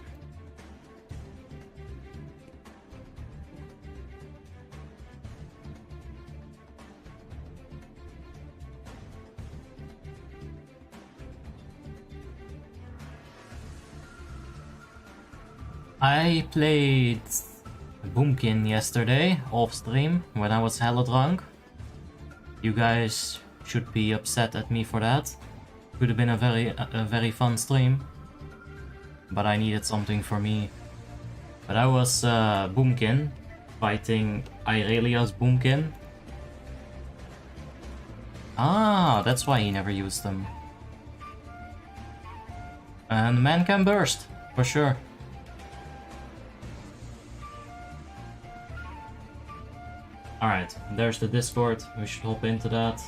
I played Boomkin yesterday off stream when I was hella drunk. You guys should be upset at me for that. Could have been a very fun stream, but I needed something for me. But I was Boomkin fighting Aurelia's Boomkin. Ah, that's why he never used them. And man can burst, for sure. Alright, there's the Discord. We should hop into that.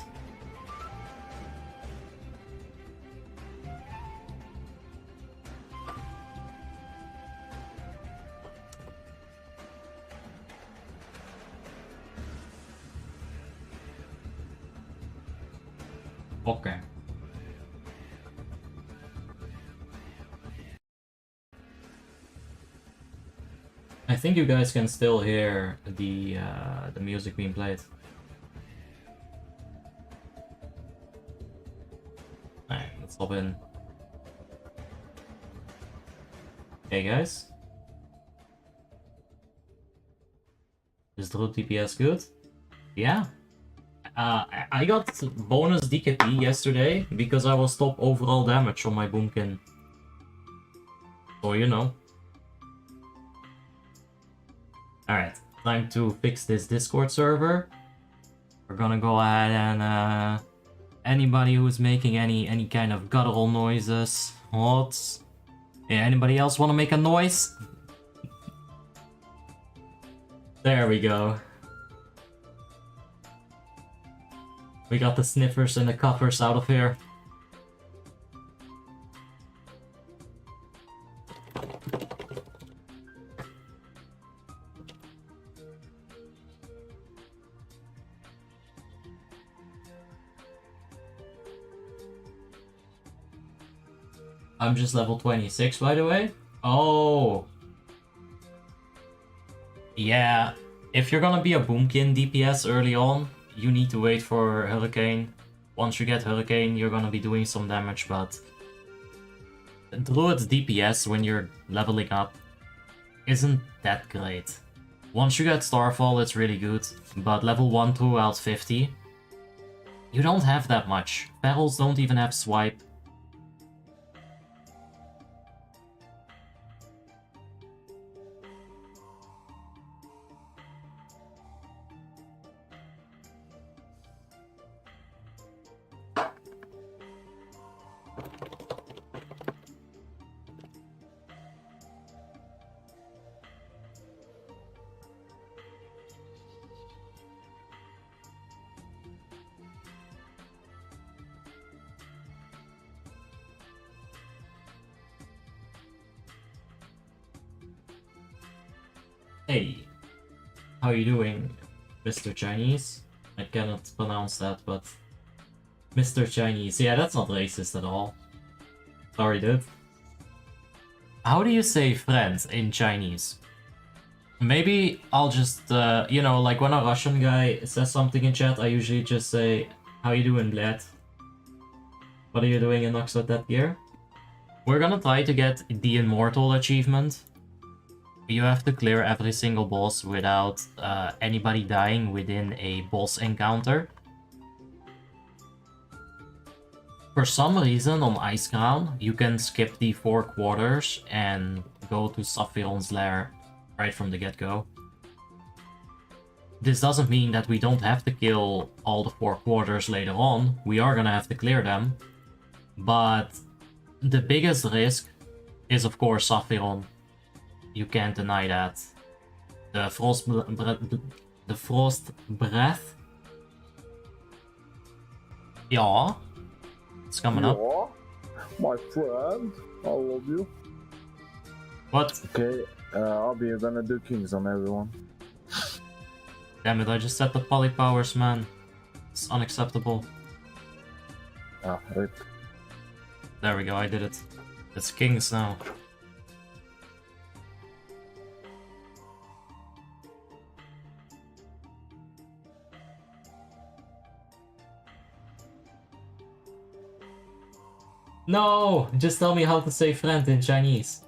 Okay. I think you guys can still hear the music being played. Alright, let's hop in. Hey guys. Is the root DPS good? Yeah. I got bonus DKP yesterday because I was top overall damage on my Boomkin. So you know. Alright, time to fix this Discord server. We're gonna go ahead and anybody who's making any kind of guttural noises, what? Yeah, anybody else wanna make a noise? There we go. We got the sniffers and the cuffers out of here. I'm just level 26, by the way. Oh. Yeah, if you're gonna be a Boomkin DPS early on, you need to wait for Hurricane. Once you get Hurricane, you're gonna be doing some damage, but Druid's DPS when you're leveling up isn't that great. Once you get Starfall, it's really good, but level 1 throughout 50, you don't have that much. Ferals don't even have Swipe. Hey, how you doing, Mr. Chinese? I cannot pronounce that, but Mr. Chinese. Yeah, that's not racist at all. Sorry, dude. How do you say friend in Chinese? Maybe I'll just, you know, like when a Russian guy says something in chat, I usually just say, how you doing, blad? What are you doing in Naxxramas that year? We're gonna try to get the Immortal achievement. You have to clear every single boss without anybody dying within a boss encounter. For some reason on Icecrown, you can skip the 4 quarters and go to Sapphiron's lair right from the get-go. This doesn't mean that we don't have to kill all the 4 quarters later on. We are gonna have to clear them. But the biggest risk is of course Sapphiron. You can't deny that. The frost breath. Yeah, it's coming up.
My friend, I love you.
What?
Okay, Abby, you're gonna do kings on everyone.
Damn it! I just set the poly powers, man. It's unacceptable.
Ah, wait.
There we go. I did it. It's kings now. No! Just tell me how to say friend in Chinese.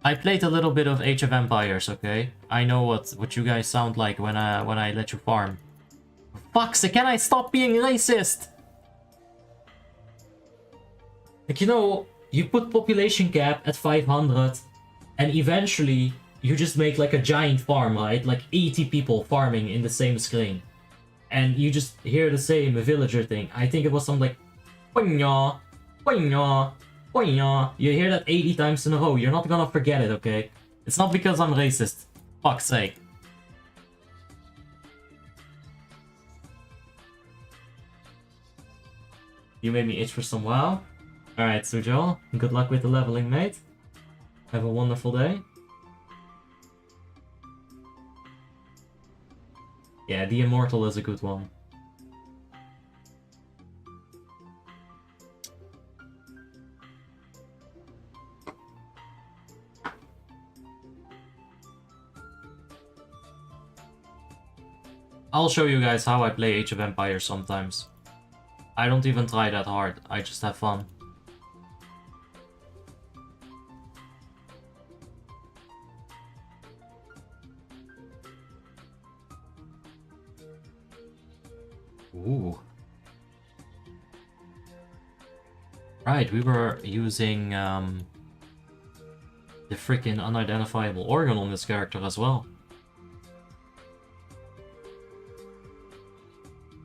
I played a little bit of Age of Empires, okay? I know what you guys sound like when I let you farm. For fuck's sake, can I stop being racist? Like, you know, you put population cap at 500, and eventually you just make like a giant farm, right? Like 80 people farming in the same screen. And you just hear the same villager thing. I think it was something like, "Poinya, poinya, poinya." You hear that 80 times in a row. You're not gonna forget it, okay? It's not because I'm racist. Fuck's sake. You made me itch for some WoW. Alright, Sujo. Good luck with the leveling, mate. Have a wonderful day. Yeah, the Immortal is a good one. I'll show you guys how I play Age of Empires sometimes. I don't even try that hard, I just have fun. Ooh. Right, we were using the freaking unidentifiable organ on this character as well.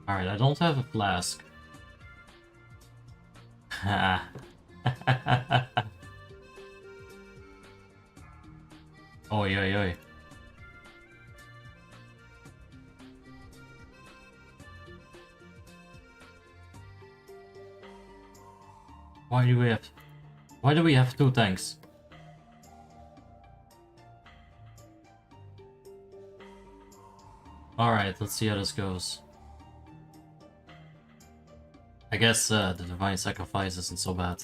Alright, I don't have a flask. Oi, oi, oi. Why do we have two tanks? Alright, let's see how this goes. I guess the Divine Sacrifice isn't so bad.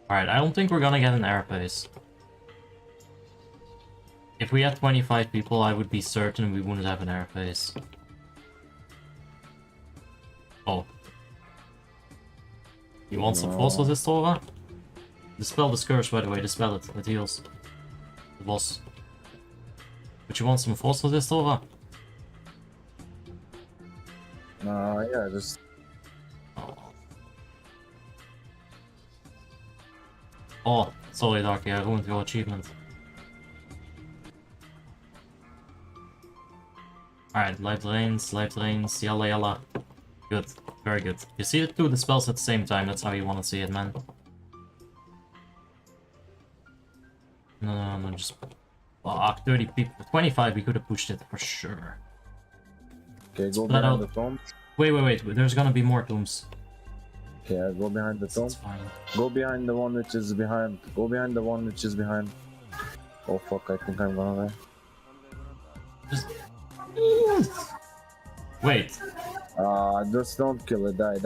Alright, I don't think we're gonna get an airpace. If we had 25 people, I would be certain we wouldn't have an airpace. Oh. You want some force for this, Tora? Dispel the Scourge, by the way, dispel it. It heals. The boss. But you want some force resist over?
Yeah, just...
Oh, sorry Darky, I ruined your achievement. Alright, life drains, yalla yalla. Good, very good. You see the two dispels at the same time, that's how you want to see it, man. No, just... Fuck, 30 people, 25 we could have pushed it for sure.
Okay, go behind the tombs.
Wait, there's gonna be more tombs.
Okay, go behind the tomb.
Fine.
Go behind the one which is behind. Go behind the one which is behind. Oh fuck, I think I'm gonna die.
Just... Wait.
Just don't kill it. Die.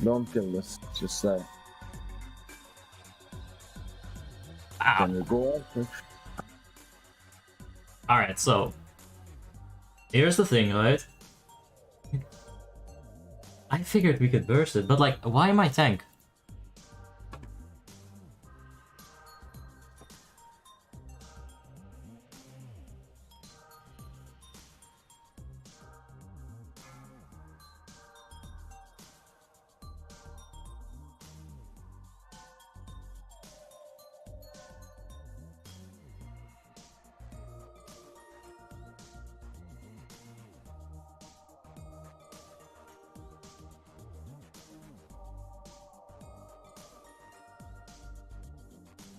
Don't kill this. Just die.
Ow.
Can you go on?
Alright, so... Here's the thing, right? I figured we could burst it, but like, why my tank?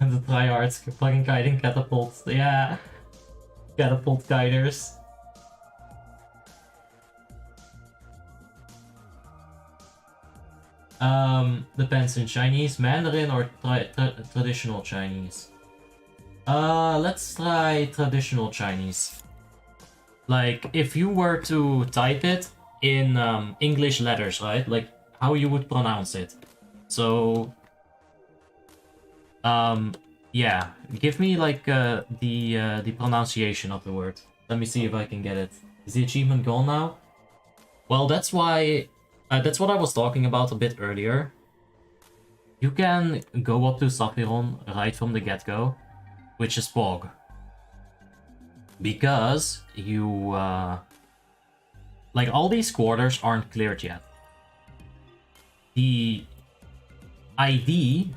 And the tryhards fucking guiding catapults. Yeah. Catapult guiders. Depends in Chinese, Mandarin, or traditional Chinese. Let's try traditional Chinese. Like, if you were to type it in English letters, right? Like, how you would pronounce it. So... yeah, give me like the pronunciation of the word. Let me see if I can get it. Is the achievement gone now? Well, that's why... that's what I was talking about a bit earlier. You can go up to Saphiron right from the get-go, which is Pog. Because you... like, all these quarters aren't cleared yet. The ID...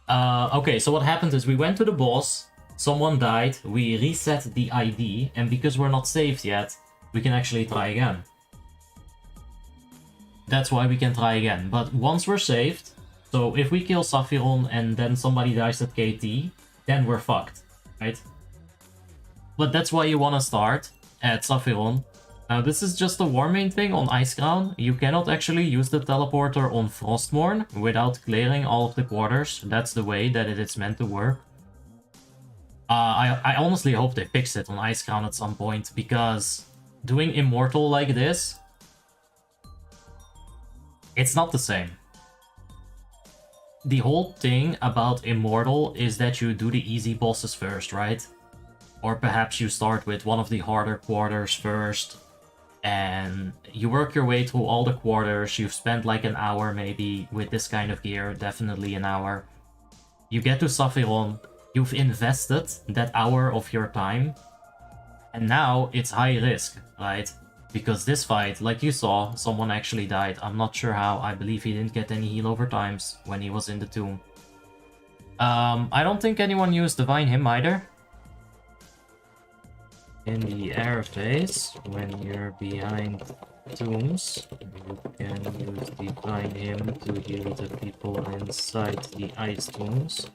okay, so what happened is we went to the boss, someone died, we reset the ID, and because we're not saved yet, we can actually try again. That's why we can try again. But once we're saved, so if we kill Saphiron and then somebody dies at KT, then we're fucked, right? But that's why you want to start at Saphiron. This is just a Warmane thing on Icecrown. You cannot actually use the teleporter on Frostmourne without clearing all of the quarters. That's the way that it is meant to work. I honestly hope they fix it on Icecrown at some point, because doing Immortal like this, it's not the same. The whole thing about Immortal is that you do the easy bosses first, right? Or perhaps you start with one of the harder quarters first, and you work your way through all the quarters. You've spent like an hour maybe with this kind of gear, definitely an hour. You get to Saphiron, you've invested that hour of your time, and now it's high risk, right? Because this fight, like you saw, someone actually died. I'm not sure how. I believe he didn't get any heal over times when he was in the tomb. I don't think anyone used Divine Hymn either. In the air phase, when you're behind tombs, you can use Divine Hymn to heal the people inside the ice tombs.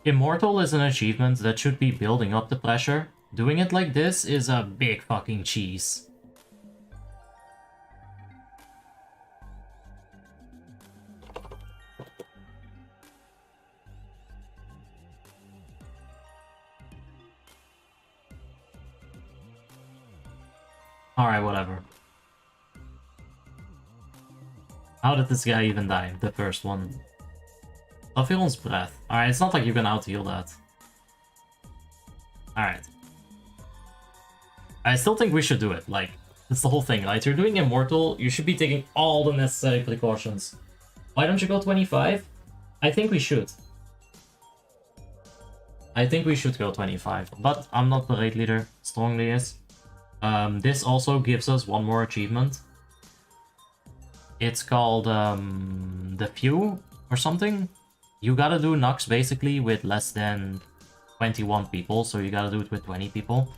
Immortal is an achievement that should be building up the pressure. Doing it like this is a big fucking cheese. Alright, whatever. How did this guy even die? The first one. Saphiron's breath. Alright, it's not like you can out-heal that. Alright. I still think we should do it. Like, that's the whole thing, right? You're doing Immortal, you should be taking all the necessary precautions. Why don't you go 25? I think we should. I think we should go 25, but I'm not the raid leader. Strongly is. This also gives us one more achievement. It's called the Few or something. You gotta do Nox basically with less than 21 people, so you gotta do it with 20 people.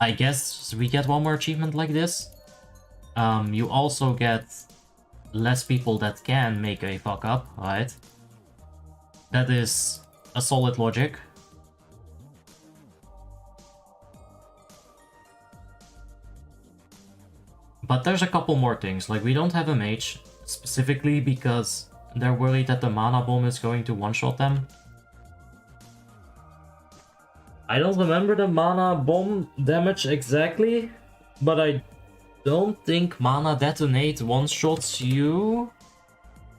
I guess we get one more achievement like this. You also get less people that can make a fuck up, right? That is a solid logic. But there's a couple more things, like we don't have a mage, specifically because they're worried that the mana bomb is going to one-shot them. I don't remember the mana bomb damage exactly, but I don't think mana detonate one-shots you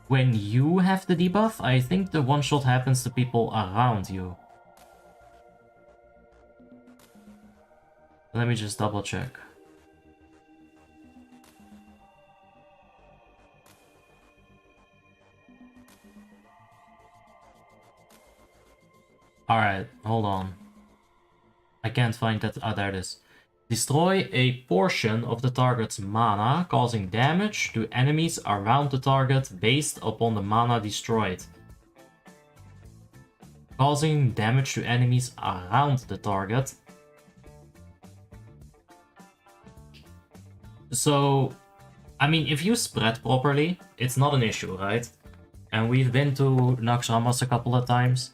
when you have the debuff. I think the one-shot happens to people around you. Let me just double check. Alright, hold on. I can't find that. Ah, there it is. Destroy a portion of the target's mana, causing damage to enemies around the target based upon the mana destroyed. Causing damage to enemies around the target. So, I mean, if you spread properly, it's not an issue, right? And we've been to Naxxramas a couple of times.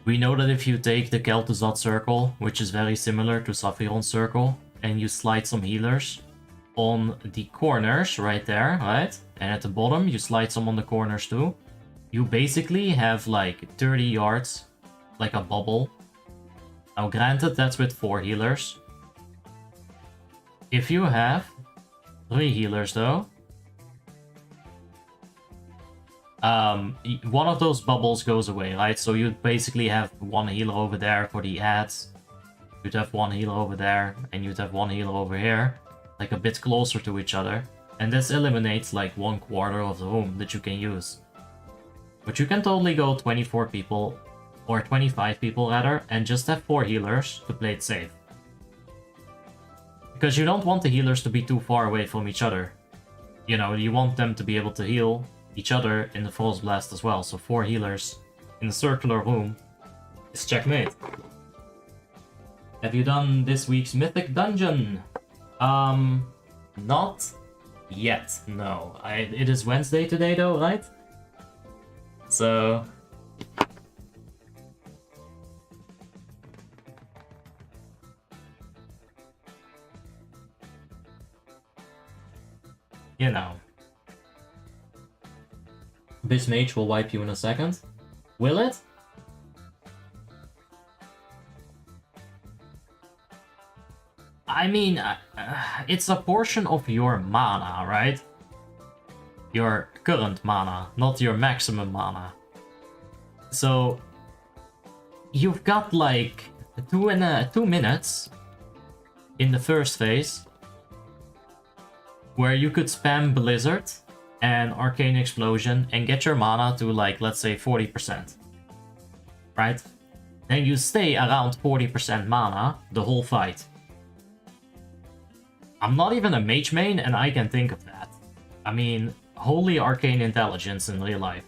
We know that if you take the Kel'Thuzad circle, which is very similar to Saphiron's circle, and you slide some healers on the corners right there, right? And at the bottom, you slide some on the corners too. You basically have like 30 yards, like a bubble. Now granted, that's with 4 healers. If you have 3 healers though, one of those bubbles goes away, right? So you'd basically have one healer over there for the ads. You'd have one healer over there, and you'd have one healer over here, like a bit closer to each other. And this eliminates like 1/4 of the room that you can use. But you can totally go 24 people, or 25 people rather, and just have 4 healers to play it safe. Because you don't want the healers to be too far away from each other. You know, you want them to be able to heal each other in the Frost Blast as well. So 4 healers in a circular room is checkmate. Have you done this week's Mythic Dungeon? Not yet, no. It is Wednesday today though, right? So... you know. This mage will wipe you in a second. Will it? I mean, it's a portion of your mana, right? Your current mana, not your maximum mana. So, you've got like 2 minutes in the first phase where you could spam Blizzard and Arcane Explosion and get your mana to like, let's say 40%. Right? Then you stay around 40% mana the whole fight. I'm not even a mage main and I can think of that. I mean, holy arcane intelligence in real life.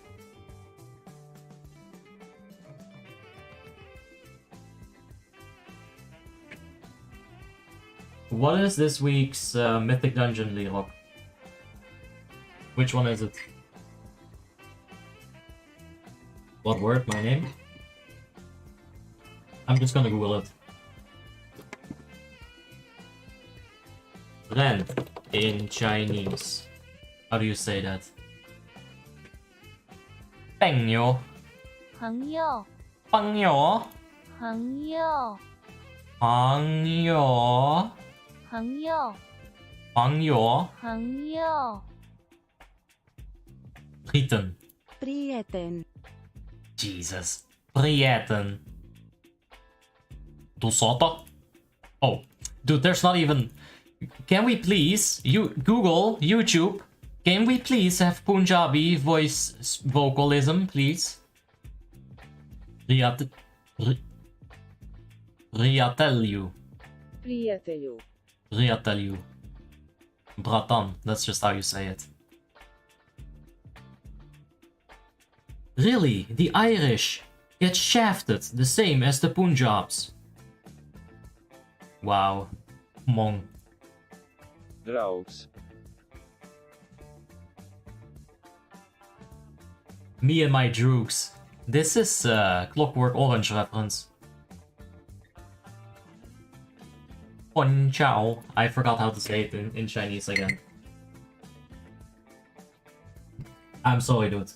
What is this week's Mythic Dungeon, Lerock? Which one is it? What word? My name? I'm just gonna Google it. Ren in Chinese. How do you say that? 朋友
朋友
朋友
朋友
朋友
朋友
朋友
朋友
Prieten.
Prieten.
Jesus. Prieten. Dosata? Oh, dude, there's not even... Can we please, Google, YouTube, can we please have Punjabi voice vocalism, please? Riatelu. Riatelu. Bratan, that's just how you say it. Really, the Irish get shafted the same as the Punjabs. Wow. Mong.
Drugs.
Me and my droogs. This is Clockwork Orange reference. Pon Chao. I forgot how to say it in Chinese again. I'm sorry, dude.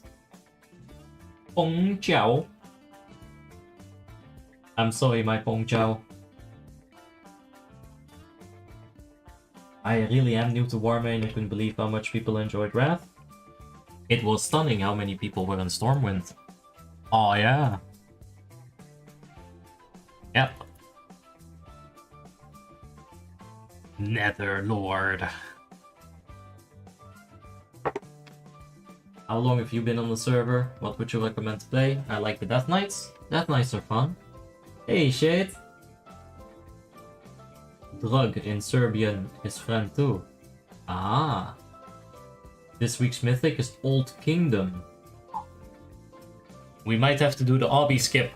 Pong Chao. I'm sorry, my Pong Chao. I really am new to Warmane. I couldn't believe how much people enjoyed Wrath. It was stunning how many people were in Stormwind. Oh yeah. Yep. Netherlord. How long have you been on the server? What would you recommend to play? I like the Death Knights. Death Knights are fun. Hey, shit. Drug in Serbian is friend too. Ah. This week's Mythic is Old Kingdom. We might have to do the obby skip.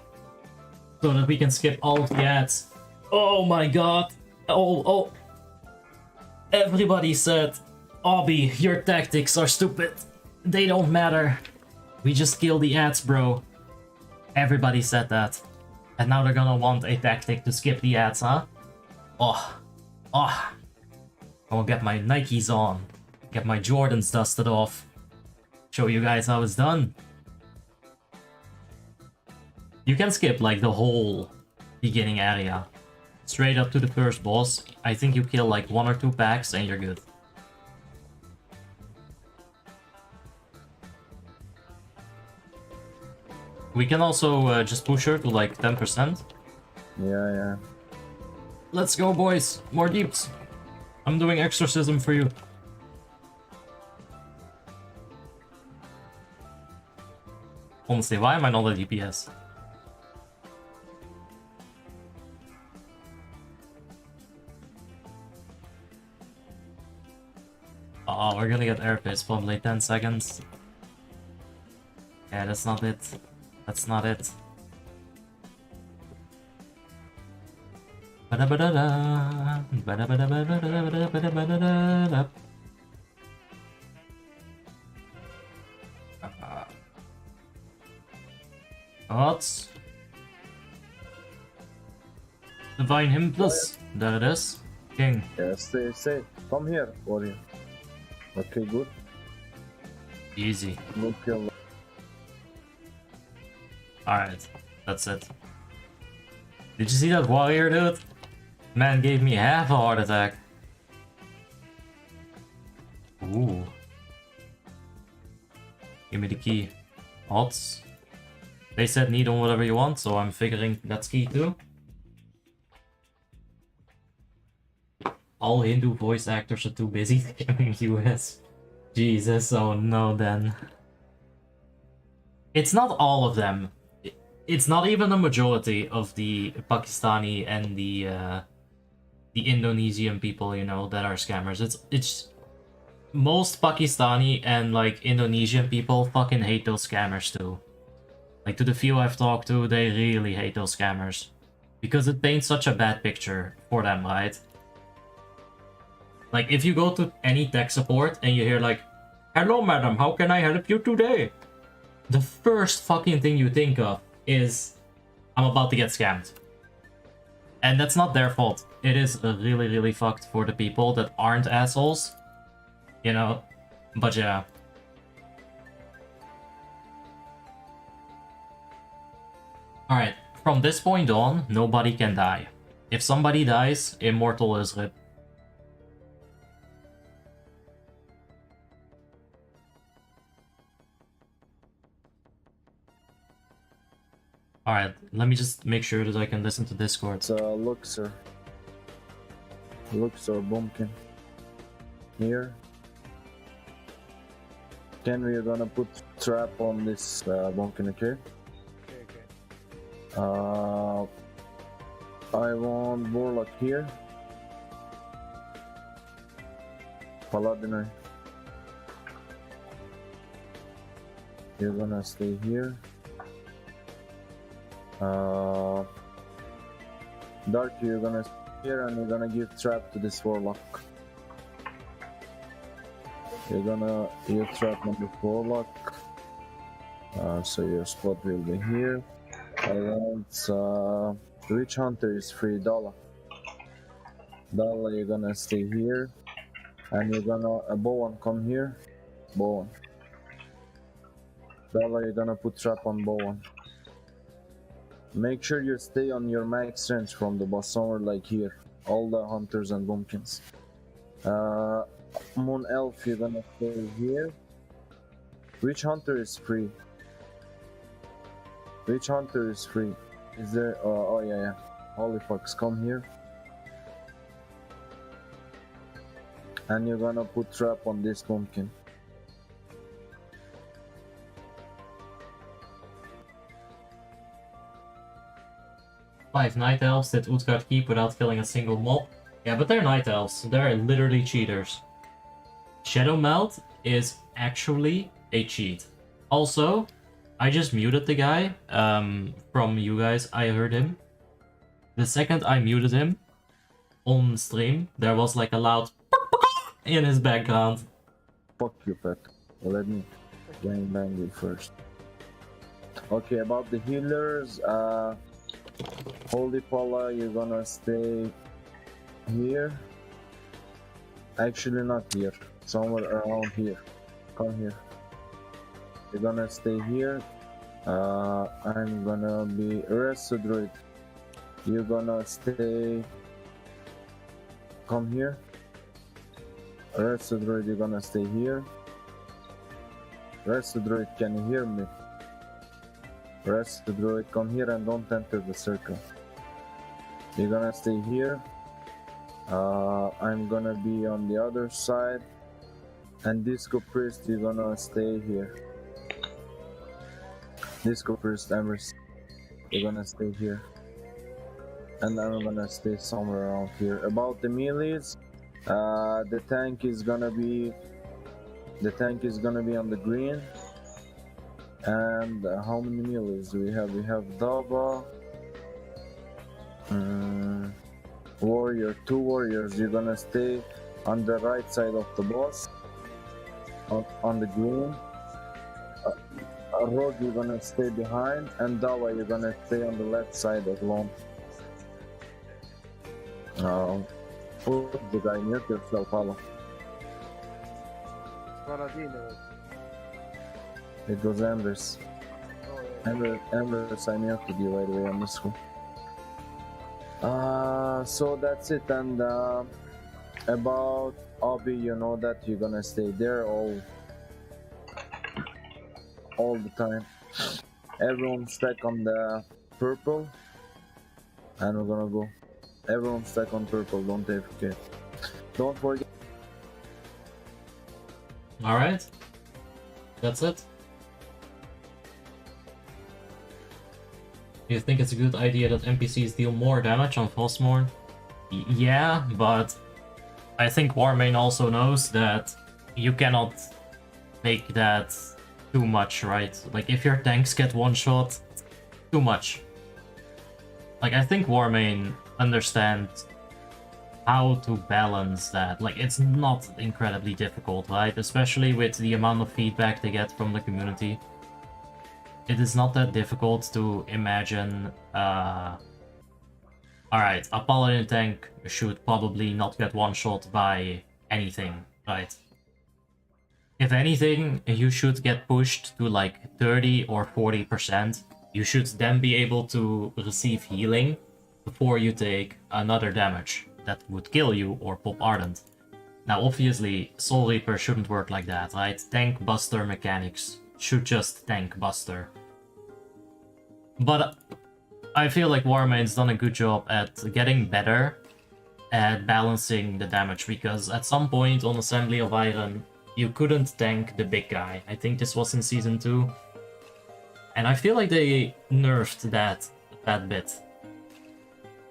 So that we can skip all of the ads. Oh my god. Oh. Everybody said, obby, your tactics are stupid. They don't matter. We just kill the ads, bro. Everybody said that. And now they're gonna want a tactic to skip the ads, huh? Oh. I will get my Nikes on. Get my Jordans dusted off. Show you guys how it's done. You can skip like the whole beginning area. Straight up to the first boss. I think you kill like 1 or 2 packs and you're good. We can also just push her to like 10%.
Yeah.
Let's go, boys. More deeps. I'm doing exorcism for you. Honestly, why am I not a DPS? Oh, we're gonna get airface probably 10 seconds. Yeah, that's not it. That's not it. Ba-da-ba-da-da. Ba-da-ba-da-ba-da-ba-da-ba-da-ba-da-ba-da. Odds. Divine Hymn Plus. There it is. King.
Yeah, stay. Come here, warrior. Okay, good.
Easy.
Good kill.
Alright. That's it. Did you see that warrior, dude? Man gave me half a heart attack. Ooh. Give me the key. Odds. They said need on whatever you want, so I'm figuring that's key too. All Hindu voice actors are too busy scamming US. Jesus, oh no then. It's not all of them. It's not even a majority of the Pakistani and the Indonesian people, you know, that are scammers. It's most Pakistani and like Indonesian people fucking hate those scammers too. Like, to the few I've talked to, they really hate those scammers. Because it paints such a bad picture for them, right? Like, if you go to any tech support and you hear like, "Hello madam, how can I help you today?" The first fucking thing you think of is, I'm about to get scammed. And that's not their fault. It is really, really fucked for the people that aren't assholes. You know? But yeah. Alright, from this point on, nobody can die. If somebody dies, Immortal is RIP. Alright, let me just make sure that I can listen to Discord.
It's Luxor. Luxor Bumpkin. Here. Ken, we're gonna put trap on this Bumpkin, okay? I want Warlock here. Paladin. You're gonna stay here. Dark, you're gonna stay here and you're gonna give trap to this Warlock. You're gonna give trap on this Warlock. So your spot will be here. I want Witch Hunter is free. Dala, you're gonna stay here, and you're gonna Bowen, come here. Bowen. Dala, you're gonna put trap on Bowen. Make sure you stay on your max range from the boss, somewhere like here. All the hunters and bumpkins. Moon Elf, you're gonna stay here. Witch Hunter is free. Witch Hunter is free. Is there? Oh yeah. Holy fucks, come here. And you're gonna put trap on this pumpkin.
Five Night Elves did Utgard keep without killing a single mob. Yeah, but they're Night Elves. They're literally cheaters. Shadow Melt is actually a cheat. Also, I just muted the guy from you guys. I heard him. The second I muted him on stream, there was like a loud in his background.
Fuck you, Pet. Let me gangbang you first. Okay, about the healers, Holy Paula, you're gonna stay here. Actually, not here. Somewhere around here. Come here. You're gonna stay here. I'm gonna be Druid. You're gonna stay. Come here. Druid, you're gonna stay here. Druid, can you hear me? Rest the druid, come here and don't enter the circle. You're gonna stay here. I'm gonna be on the other side. And Disco Priest, you're gonna stay here. Disco Priest, Emrys, you're gonna stay here. And I'm gonna stay somewhere around here. About the melees, the tank is gonna be on the green. And how many melees do we have? We have Dava, warrior, 2 warriors. You're gonna stay on the right side of the boss, on the green. A rogue, you're gonna stay behind, and Dava, you're gonna stay on the left side alone. Who's the guy? Mute yourself, Allah.
Paladin.
It was Embers. Embers, I muted you right away on this one. So that's it. And about Obi, you know that you're gonna stay there all the time. Everyone stack on the purple, and we're gonna go. Everyone stack on purple. Don't forget. Don't forget.
All right. That's it. Do you think it's a good idea that NPCs deal more damage on Frostmourne? Yeah, but I think Warmane also knows that you cannot make that too much, right? Like, if your tanks get one shot, too much. Like, I think Warmane understands how to balance that. Like, it's not incredibly difficult, right? Especially with the amount of feedback they get from the community. It is not that difficult to imagine, alright, a Paladin tank should probably not get one-shot by anything, right? If anything, you should get pushed to like 30 or 40%. You should then be able to receive healing before you take another damage that would kill you or pop Ardent. Now obviously, Soul Reaper shouldn't work like that, right? Tank Buster mechanics should just tank Buster. But I feel like Warmane's done a good job at getting better at balancing the damage, because at some point on Assembly of Iron, you couldn't tank the big guy. I think this was in Season 2. And I feel like they nerfed that bit.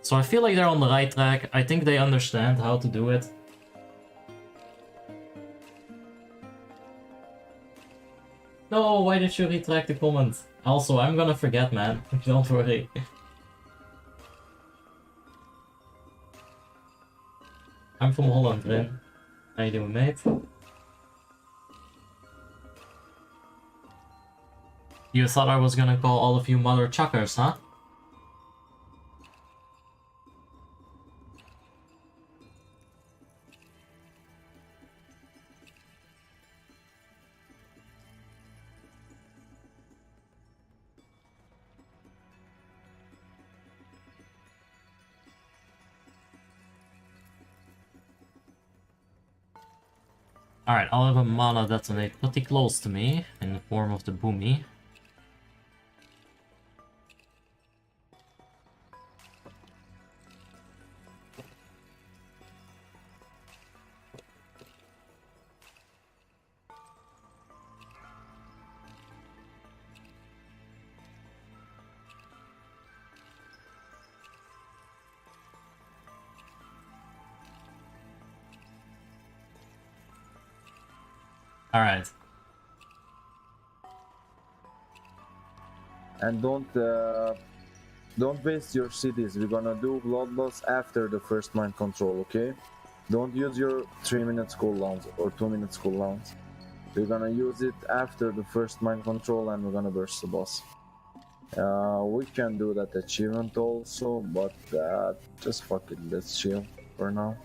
So I feel like they're on the right track. I think they understand how to do it. No, why did you retract the comment? Also, I'm gonna forget, man. Don't worry. I'm from Holland, Rin. How you doing, mate? You thought I was gonna call all of you mother chuckers, huh? Alright, I'll have a mana detonate pretty close to me in the form of the Boomy. Alright.
And don't waste your cities. We're gonna do Bloodlust after the first mind control, okay? Don't use your 3-minute cooldowns or 2-minute cooldowns. We're gonna use it after the first mind control, and we're gonna burst the boss. We can do that achievement also, but just fuck it, let's chill for now.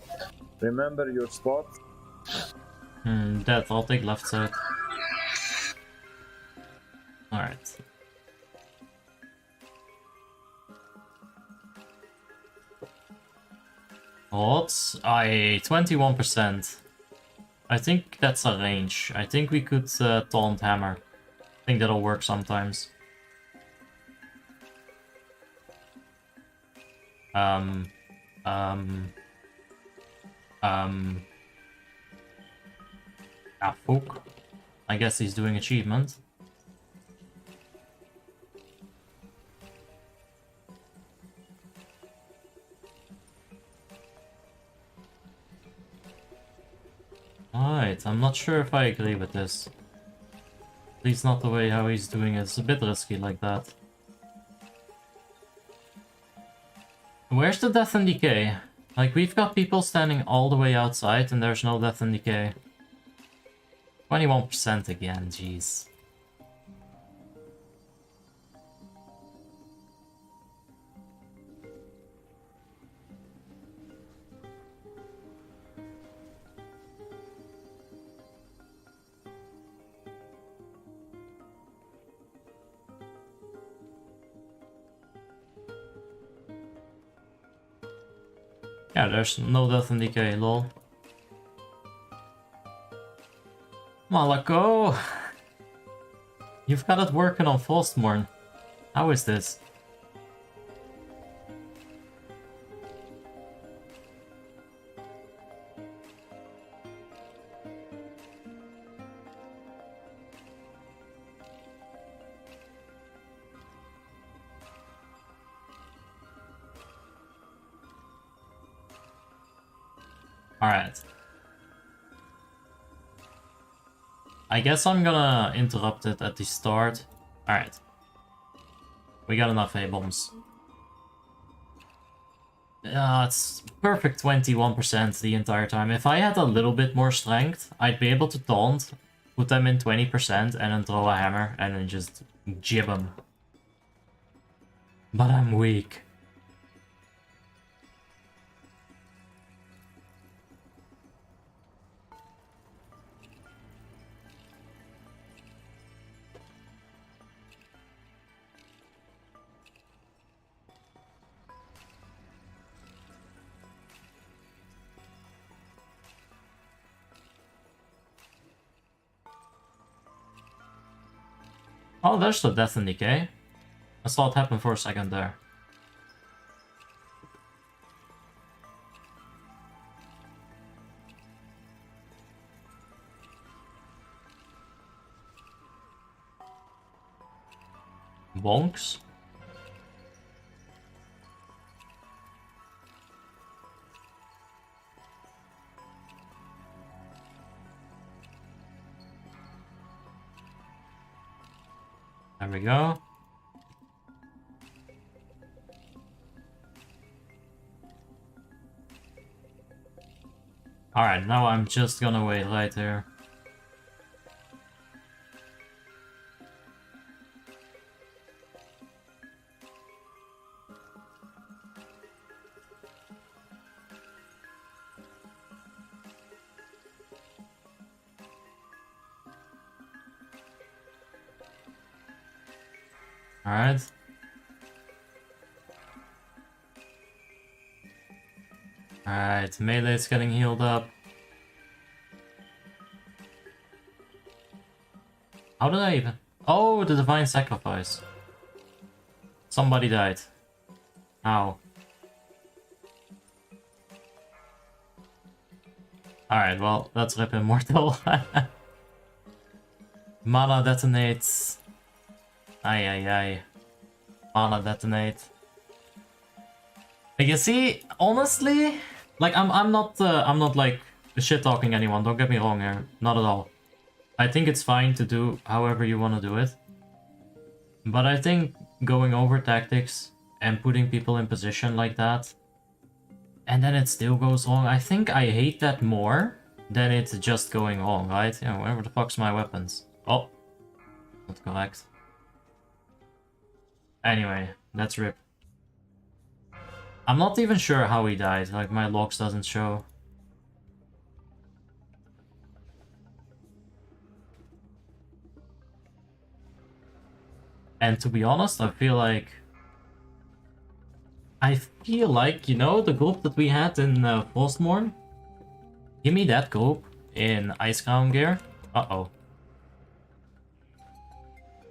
Remember your spot.
Death, I'll take left side. Alright. What? 21%. I think that's a range. I think we could taunt hammer. I think that'll work sometimes. Um, um, um, fuck. I guess he's doing achievement. Alright, I'm not sure if I agree with this. At least not the way how he's doing it. It's a bit risky like that. Where's the death and decay? Like, we've got people standing all the way outside and there's no death and decay. 21% again, jeez. Yeah, there's no death and decay, lol. Malako! You've got it working on Frostmourne. How is this? Alright. I guess I'm gonna interrupt it at the start. Alright. We got enough A-bombs. It's perfect 21% the entire time. If I had a little bit more strength, I'd be able to taunt, put them in 20% and then throw a hammer and then just jib them. But I'm weak. Oh, there's the death and decay. I saw it happen for a second there. Bonks. There we go. Alright, now I'm just gonna wait right here. Alright. Alright, melee's getting healed up. How did I even... Oh, the Divine Sacrifice. Somebody died. How? Alright, well, let's rip Immortal. Mana detonates. Ay ay ay. Mana detonate. Like, you see, honestly, like I'm not like shit talking anyone. Don't get me wrong here, not at all. I think it's fine to do however you want to do it, but I think going over tactics and putting people in position like that, and then it still goes wrong. I think I hate that more than it's just going wrong, right? Yeah, where the fuck's my weapons? Oh, not correct. Anyway, let's rip. I'm not even sure how he died, like my logs doesn't show. And to be honest, I feel like, you know, the group that we had in Frostmourne? Give me that group in Icecrown Gear. Uh-oh.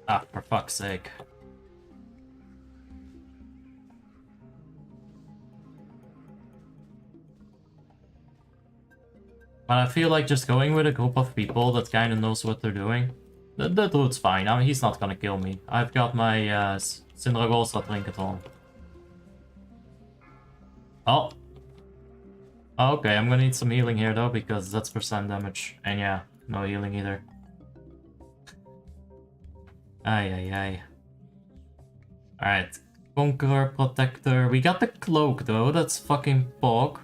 Ah, for fuck's sake. But I feel like just going with a group of people that kind of knows what they're doing. The dude's fine. I mean, he's not gonna kill me. I've got my Syndragosa trinket on. Oh. Okay, I'm gonna need some healing here though, because that's percent damage. And yeah, no healing either. Ay, ay, ay. Alright. Conqueror, Protector. We got the cloak though, that's fucking pog.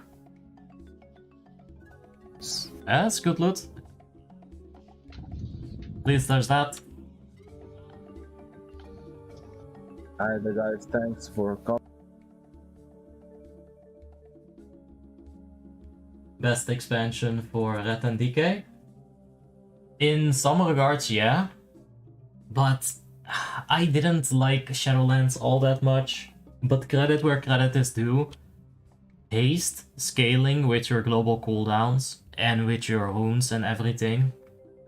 That's good loot. At least there's that.
Alright, guys, thanks for coming.
Best expansion for Red and DK? In some regards, yeah. But I didn't like Shadowlands all that much. But credit where credit is due. Haste, scaling with your global cooldowns, and with your runes and everything.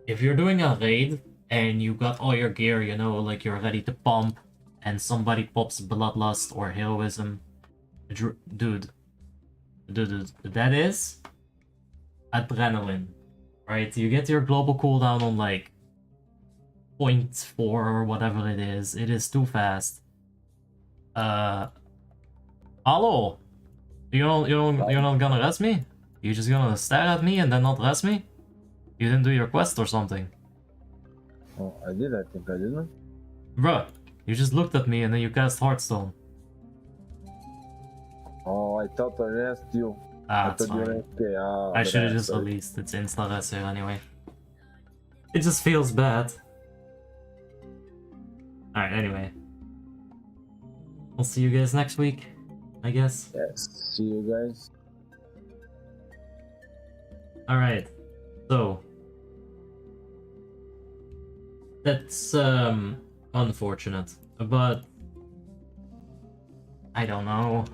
If you're doing a raid, and you got all your gear, you know, like you're ready to pump, and somebody pops Bloodlust or Heroism. Dude, that is adrenaline, right? You get your global cooldown on like 0.4 or whatever it is. It is too fast. Hello? You're not gonna rest me? You just gonna stare at me and then not rest me? You didn't do your quest or something?
Oh, I did, I think I didn't.
Bruh, you just looked at me and then you cast Hearthstone.
Oh, I thought I rest you.
Ah,
I
it's
thought you
fine.
were okay.
I should have just released. It's insta rest here anyway. It just feels bad. Alright, anyway. I'll see you guys next week, I guess.
Yes, see you guys.
Alright, so that's unfortunate, but I don't know.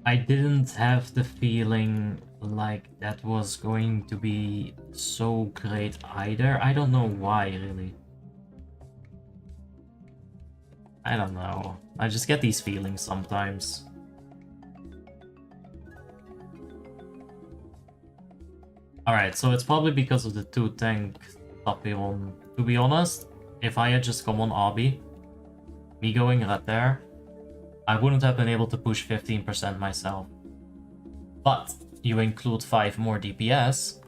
I didn't have the feeling like that was going to be so great either. I don't know why, really. I don't know. I just get these feelings sometimes. Alright, so it's probably because of the 2-tank top one. To be honest, if I had just come on Obby, me going right there, I wouldn't have been able to push 15% myself. But you include 5 more DPS,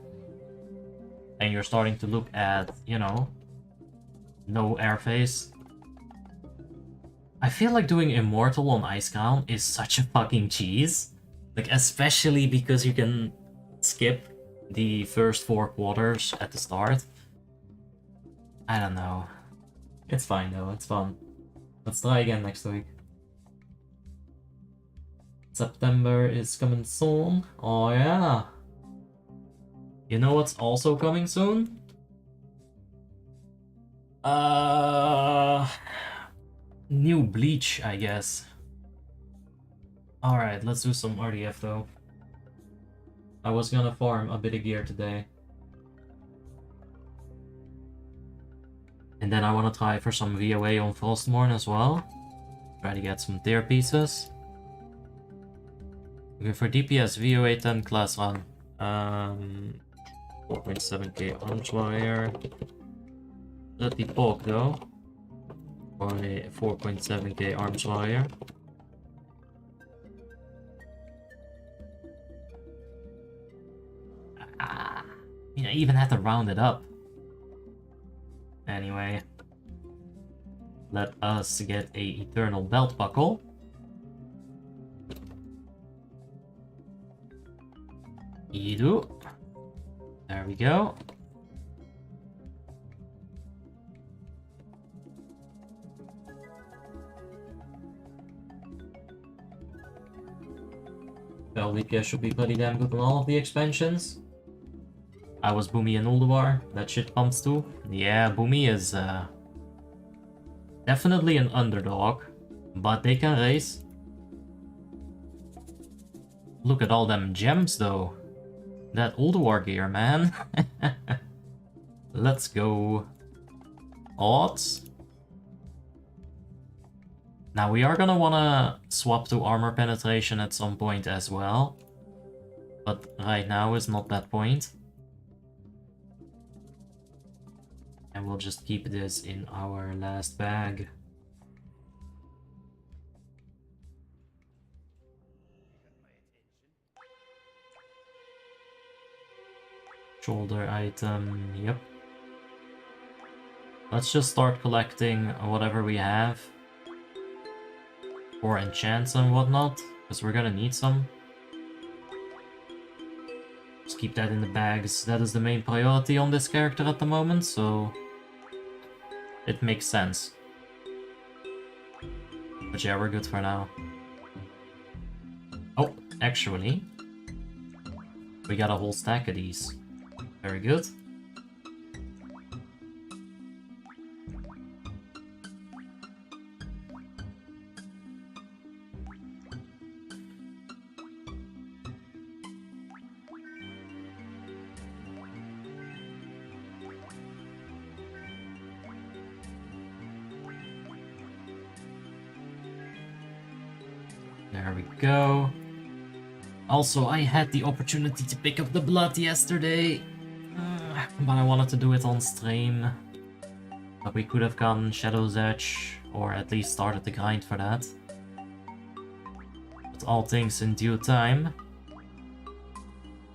and you're starting to look at, you know, no airface. I feel like doing Immortal on Icecrown is such a fucking cheese. Like, especially because you can skip the first 4 quarters at the start. I don't know. It's fine though, it's fun. Let's try again next week. September is coming soon. Oh yeah. You know what's also coming soon? New Bleach, I guess. Alright, let's do some RDF though. I was gonna farm a bit of gear today. And then I wanna try for some VOA on Frostmourne as well. Try to get some tier pieces. Okay, for DPS, VOA 10 class run. 4.7k arms warrior. 30 poke though. For a 4.7k arms warrior. You know, I even had to round it up. Anyway. Let us get a eternal belt buckle. Edu. There we go. Velvika should be pretty damn good on all of the expansions. I was Boomy and Ulduar. That shit pumps too. Yeah, Boomy is definitely an underdog, but they can race. Look at all them gems though. That Ulduar gear, man. Let's go. Odds. Now we are gonna wanna swap to armor penetration at some point as well. But right now is not that point. And we'll just keep this in our last bag. Shoulder item, yep. Let's just start collecting whatever we have. For enchants and whatnot, because we're gonna need some. Just keep that in the bags. That is the main priority on this character at the moment, so it makes sense. But yeah, we're good for now. Oh, actually, we got a whole stack of these. Very good. There we go. Also, I had the opportunity to pick up the blood yesterday, but I wanted to do it on stream. But we could have gone Shadow's Edge, or at least started the grind for that. But all things in due time.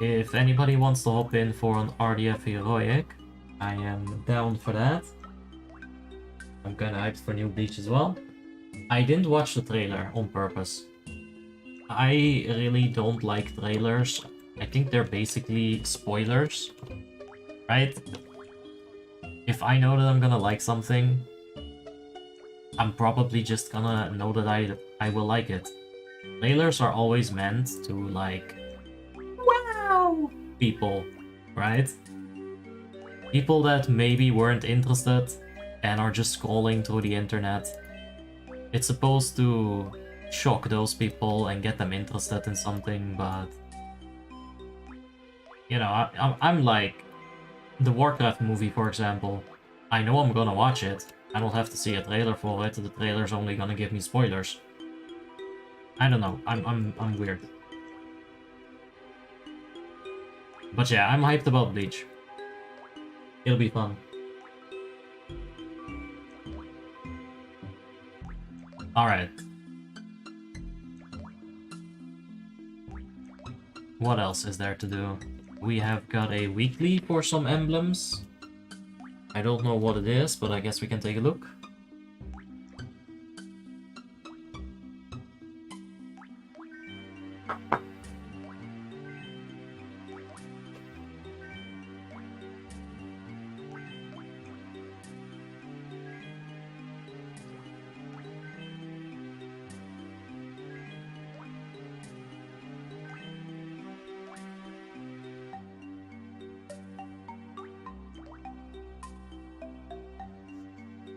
If anybody wants to hop in for an RDF Heroic, I am down for that. I'm kinda hyped for New Bleach as well. I didn't watch the trailer on purpose. I really don't like trailers. I think they're basically spoilers, right? If I know that I'm gonna like something, I'm probably just gonna know that I will like it. Trailers are always meant to, like, wow people, right? People that maybe weren't interested and are just scrolling through the internet. It's supposed to shock those people and get them interested in something, but you know, I'm like the Warcraft movie, for example. I know I'm gonna watch it. I don't have to see a trailer for it. The trailer's only gonna give me spoilers. I don't know. I'm weird. But yeah, I'm hyped about Bleach. It'll be fun. Alright. What else is there to do? We have got a weekly for some emblems. I don't know what it is, but I guess we can take a look.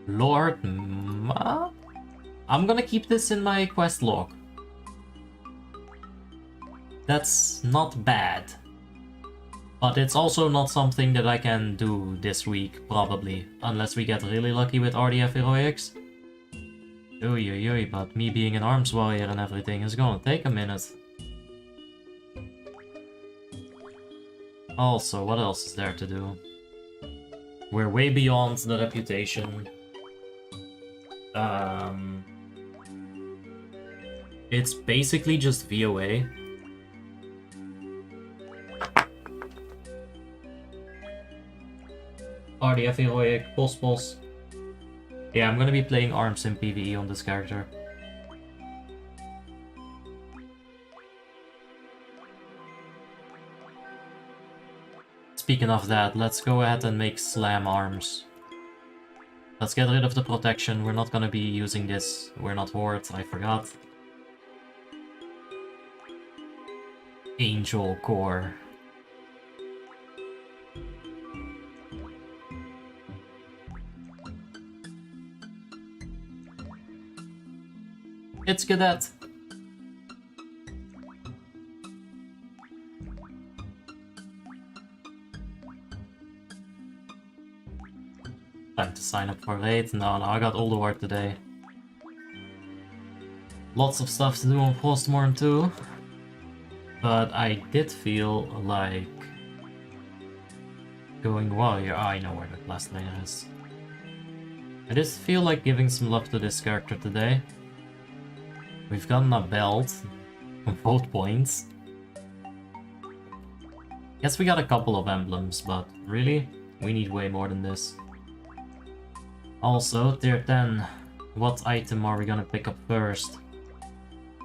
Lord Ma? I'm gonna keep this in my quest log. That's not bad. But it's also not something that I can do this week, probably. Unless we get really lucky with RDF Heroics. Oy, but me being an arms warrior and everything is gonna take a minute. Also, what else is there to do? We're way beyond the reputation. It's basically just VOA. RDF Heroic, boss. Yeah, I'm gonna be playing arms in PvE on this character. Speaking of that, let's go ahead and make slam arms. Let's get rid of the protection. We're not gonna be using this. We're not Horde, I forgot. Angel Core. It's Cadet. Time to sign up for raid. No, I got all the work today. Lots of stuff to do on Frostmourne too. But I did feel like going warrior. Oh, I know where the last layer is. I just feel like giving some love to this character today. We've gotten a belt, both points. Guess we got a couple of emblems, but really, we need way more than this. Also, tier 10, what item are we gonna pick up first?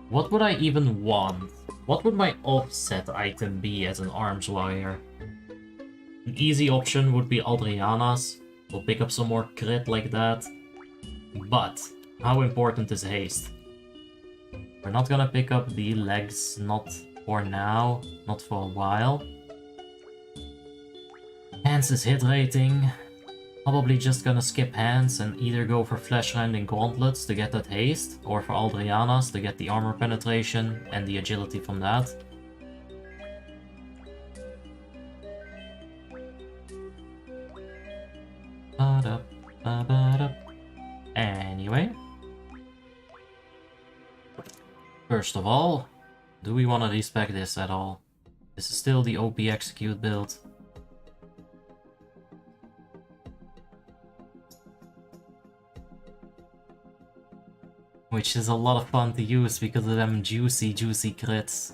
What would I even want? What would my offset item be as an arms warrior? An easy option would be Adriana's. We'll pick up some more crit like that. But, how important is haste? We're not gonna pick up the legs, not for now, not for a while. Hands is hit rating. Probably just gonna skip hands and either go for flesh rending gauntlets to get that haste, or for Adriana's to get the armor penetration and the agility from that. Anyway. First of all, do we want to respec this at all? This is still the OP execute build. Which is a lot of fun to use because of them juicy crits.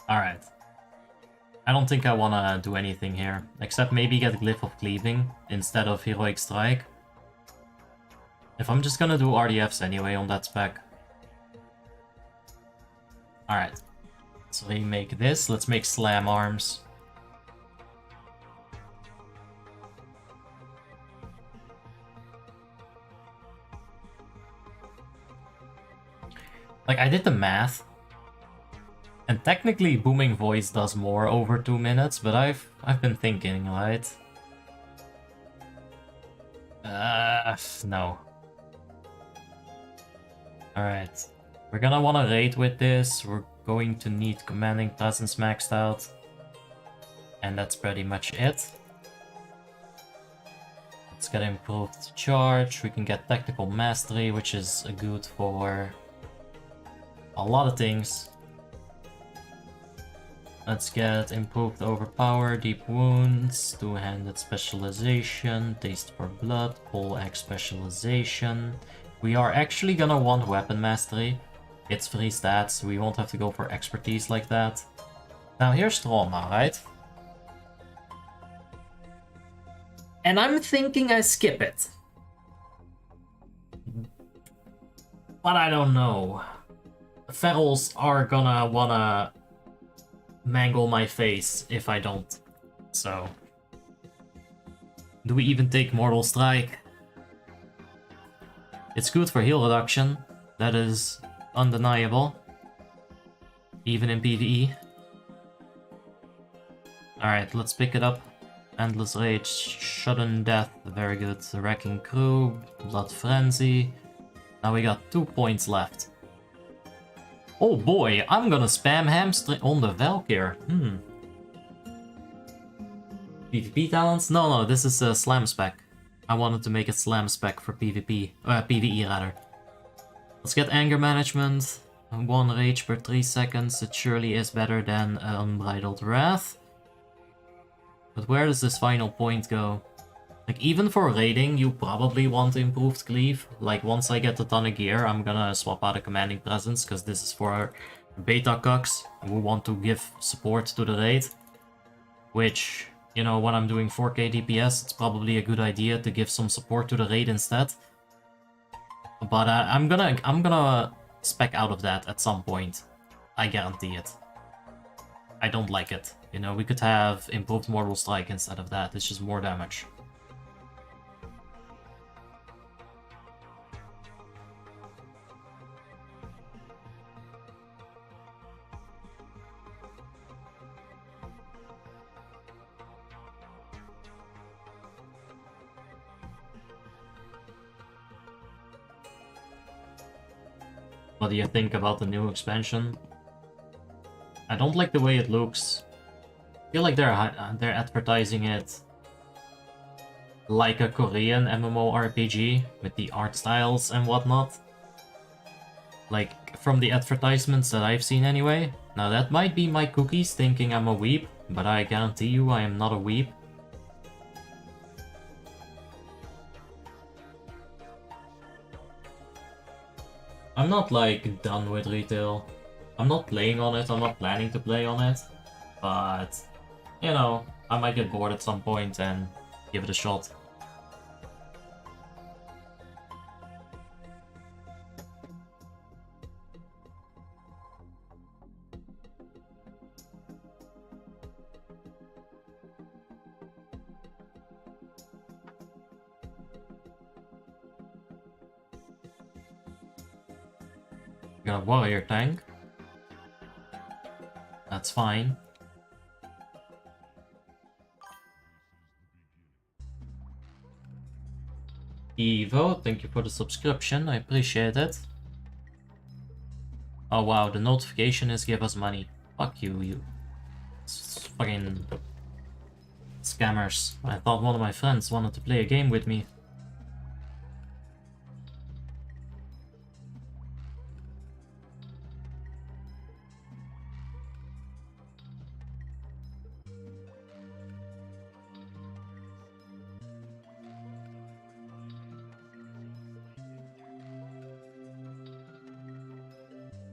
Alright. I don't think I wanna do anything here, except maybe get Glyph of Cleaving instead of Heroic Strike. If I'm just gonna do RDFs anyway on that spec. Alright. So we make this, let's make Slam Arms. Like, I did the math. And technically, Booming Voice does more over 2 minutes, but I've been thinking, right? No. Alright. We're gonna wanna raid with this. We're going to need Commanding Presence maxed out. And that's pretty much it. Let's get Improved Charge. We can get Tactical Mastery, which is good for a lot of things. Let's get Improved Overpower, Deep Wounds, Two-Handed Specialization, Taste for Blood, Pole Axe Specialization. We are actually gonna want Weapon Mastery. It's free stats, we won't have to go for Expertise like that. Now here's Trauma, right? And I'm thinking I skip it. But I don't know. Ferals are gonna wanna mangle my face if I don't. So, do we even take Mortal Strike? It's good for heal reduction, that is undeniable, even in PvE. Alright, let's pick it up. Endless Rage, Sudden Death, very good. Wrecking Crew, Blood Frenzy. Now we got 2 points left. Oh boy, I'm gonna spam hamstring on the Valkyr. PvP talents? No, this is a slam spec. I wanted to make a slam spec for PvP. PvE rather. Let's get Anger Management. 1 rage per 3 seconds. It surely is better than Unbridled Wrath. But where does this final point go? Like, even for raiding, you probably want Improved Cleave. Like, once I get a ton of gear, I'm gonna swap out a Commanding Presence, because this is for beta cucks who want to give support to the raid. Which you know, when I'm doing 4K DPS, it's probably a good idea to give some support to the raid instead. But I'm gonna spec out of that at some point. I guarantee it. I don't like it. You know, we could have improved Mortal Strike instead of that. It's just more damage. What do you think about the new expansion? I don't like the way it looks. I feel like they're advertising it like a Korean MMORPG with the art styles and whatnot. Like, from the advertisements that I've seen anyway. Now that might be my cookies thinking I'm a weeb, but I guarantee you I am not a weeb. I'm not like done with retail. I'm not playing on it, I'm not planning to play on it, but you know, I might get bored at some point and give it a shot. Got a warrior tank. That's fine. Evo, thank you for the subscription, I appreciate it. Oh wow, the notification is give us money. Fuck you, you fucking scammers. I thought one of my friends wanted to play a game with me.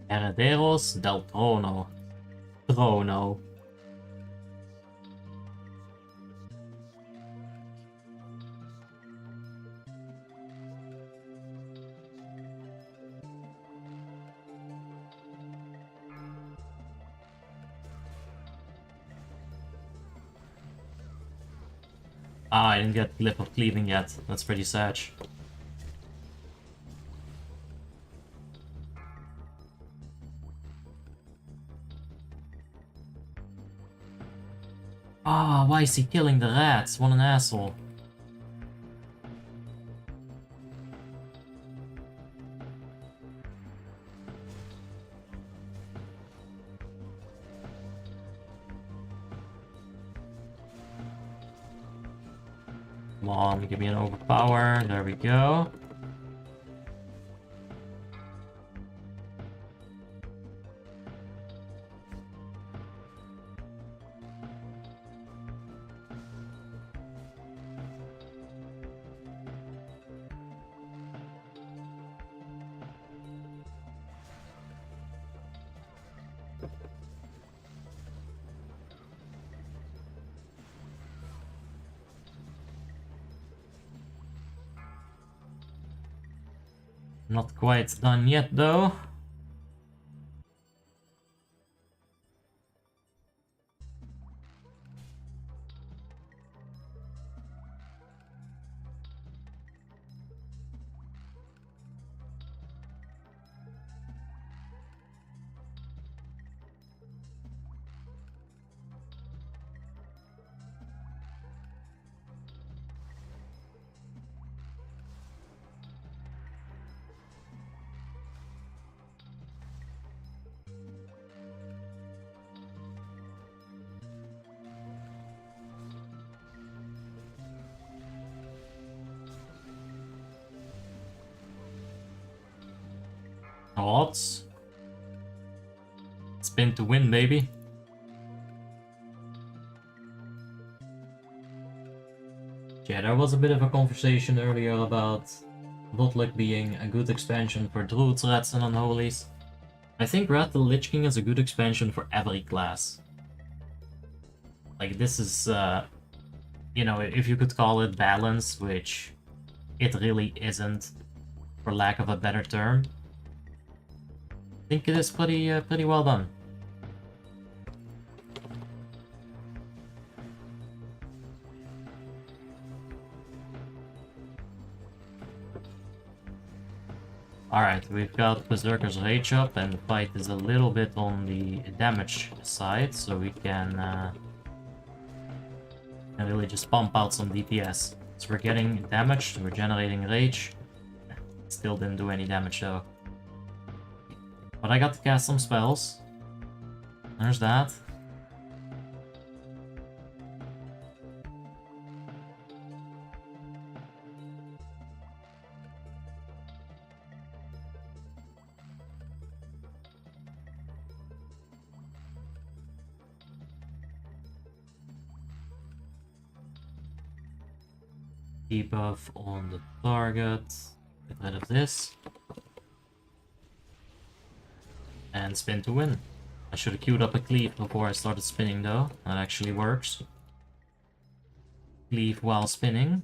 Herederos del Trono. Trono. Ah, I didn't get Glyph of Cleaving yet. That's pretty sad. Ah, why is he killing the rats? What an asshole. Come on, give me an overpower. There we go. Not quite done yet, though. Odds. Spin to win, baby. Yeah, there was a bit of a conversation earlier about Botlick being a good expansion for Druids, Rats, and Unholies. I think Wrath the Lich King is a good expansion for every class. Like, this is you know, if you could call it balance, which it really isn't, for lack of a better term. I think it is pretty well done. Alright, we've got Berserker's Rage up, and the fight is a little bit on the damage side, so we can really just pump out some DPS. So we're getting damage, we're generating Rage. Still didn't do any damage though. But I got to cast some spells. There's that. Debuff on the target. Get rid of this. And spin to win. I should have queued up a cleave before I started spinning though. That actually works. Cleave while spinning.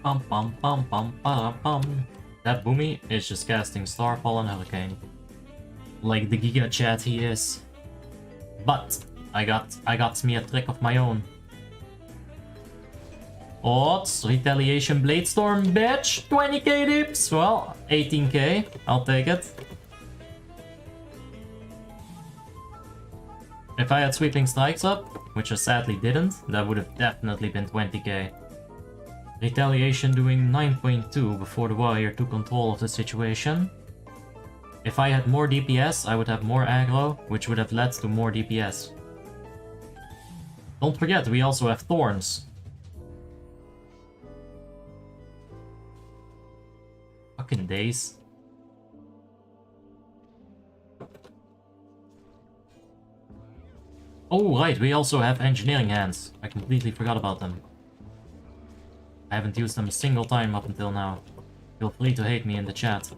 Bum bum bum bum bum bum. That Boomy is just casting Starfall and Hurricane. Like the Giga Chat he is. But I got me a trick of my own. Odds, Retaliation Bladestorm, bitch! 20k dips! Well, 18k. I'll take it. If I had Sweeping Strikes up, which I sadly didn't, that would have definitely been 20k. Retaliation doing 9.2 before the warrior took control of the situation. If I had more DPS, I would have more aggro, which would have led to more DPS. Don't forget, we also have Thorns. Fucking days. Oh right, we also have Engineering Hands. I completely forgot about them. I haven't used them a single time up until now. Feel free to hate me in the chat.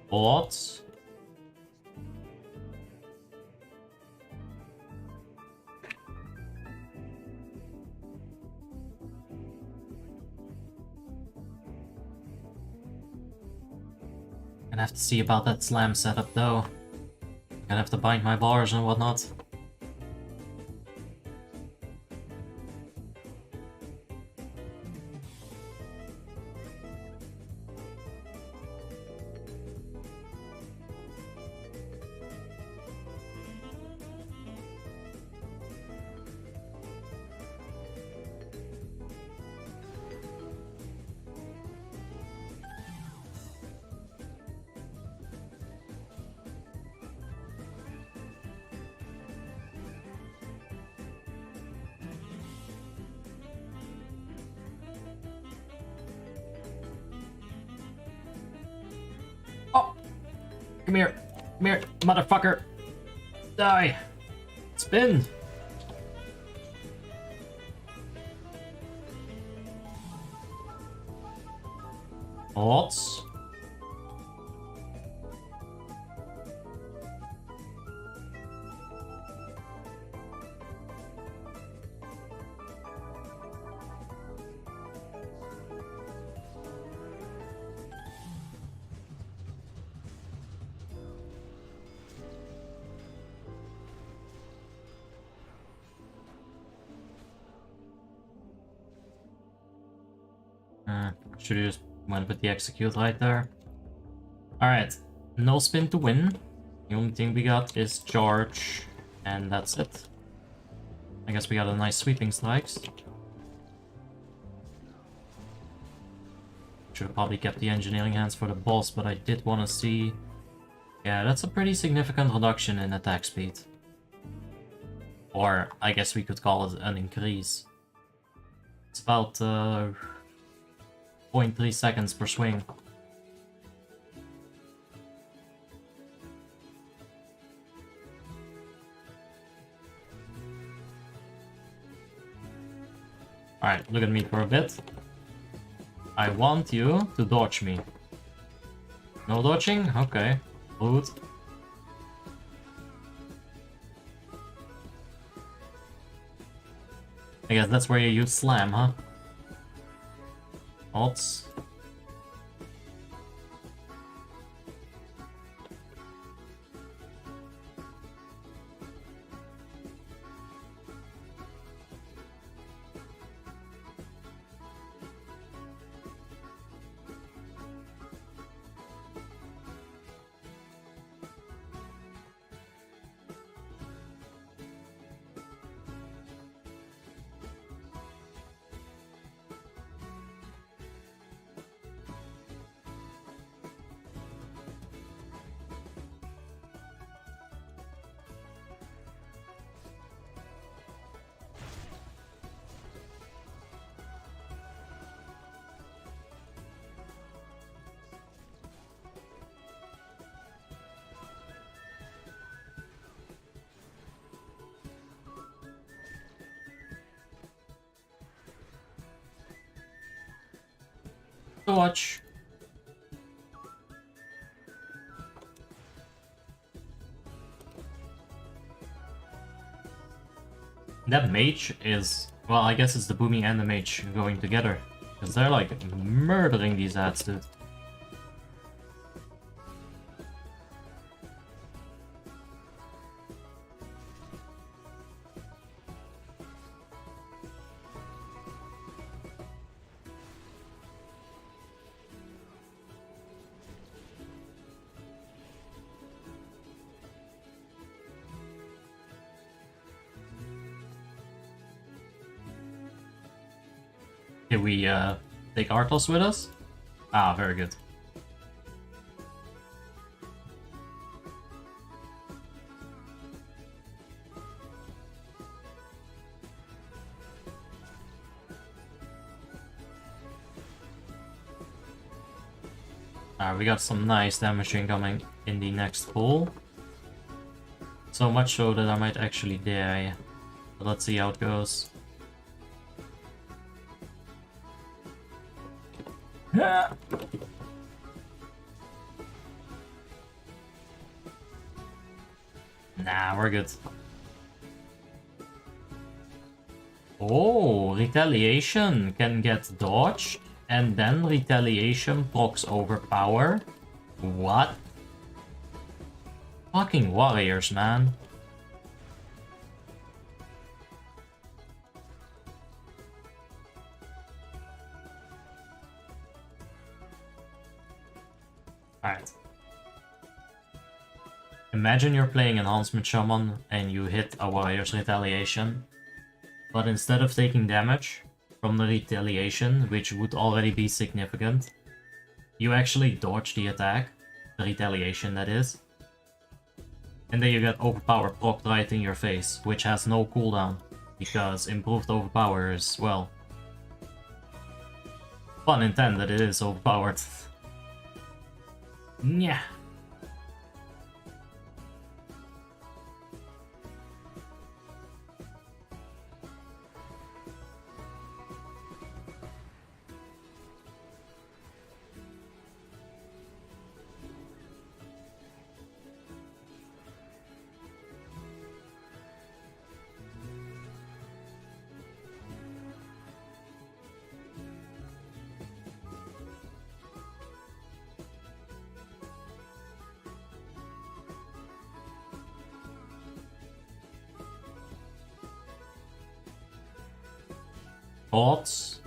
What? Gonna have to see about that slam setup though. Gonna have to bind my bars and whatnot. Come here. Come here, motherfucker. Die. Spin. Thoughts? Should have just went with the execute right there. Alright, no spin to win. The only thing we got is charge, and that's it. I guess we got a nice sweeping strikes. Should have probably kept the engineering hands for the boss, but I did want to see... Yeah, that's a pretty significant reduction in attack speed. Or, I guess we could call it an increase. It's about 0.3 seconds per swing. Alright, look at me for a bit. I want you to dodge me. No dodging? Okay. Rude. I guess that's where you use slam, huh? Odds. Dodge. That mage is... Well, I guess it's the booming and the mage going together. Because they're like murdering these ads, dude. Did we take Arthos with us? Ah, very good. We got some nice damage incoming in the next pull. So much so that I might actually die. But let's see how it goes. Nah, we're good. Oh, retaliation can get dodged, and then retaliation procs overpower. What? Fucking warriors, man. Alright. Imagine you're playing Enhancement Shaman and you hit a warrior's retaliation, but instead of taking damage from the retaliation, which would already be significant, you actually dodge the attack, the retaliation that is, and then you get overpower procced right in your face, which has no cooldown, because improved overpower is, well, pun intended, it is overpowered. Yeah. Thoughts?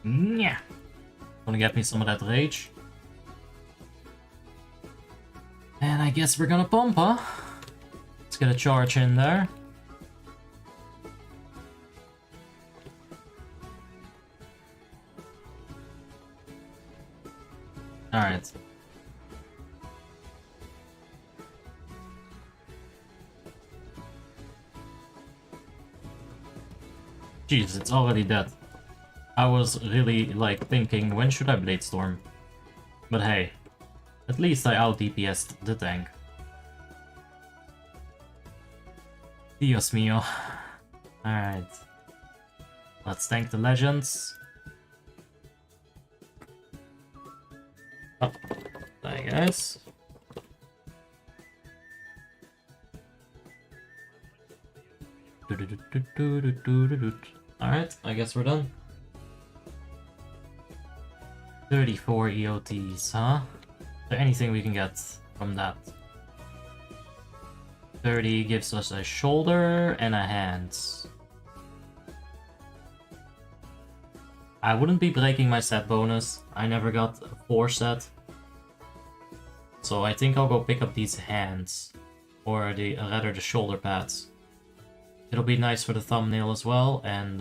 Yeah. Gonna get me some of that rage. And I guess we're gonna pump, huh? Let's get a charge in there. Alright. Jeez, it's already dead. I was really, like, thinking, when should I Blade Storm? But hey, at least I out DPS'd the tank. Dios mio. Alright. Let's thank the legends. Oh, hi guys. Alright, I guess we're done. 34 EOTs, huh? Is there anything we can get from that? 30 gives us a shoulder and a hand. I wouldn't be breaking my set bonus. I never got a 4 set. So I think I'll go pick up these hands. Or rather the shoulder pads. It'll be nice for the thumbnail as well, and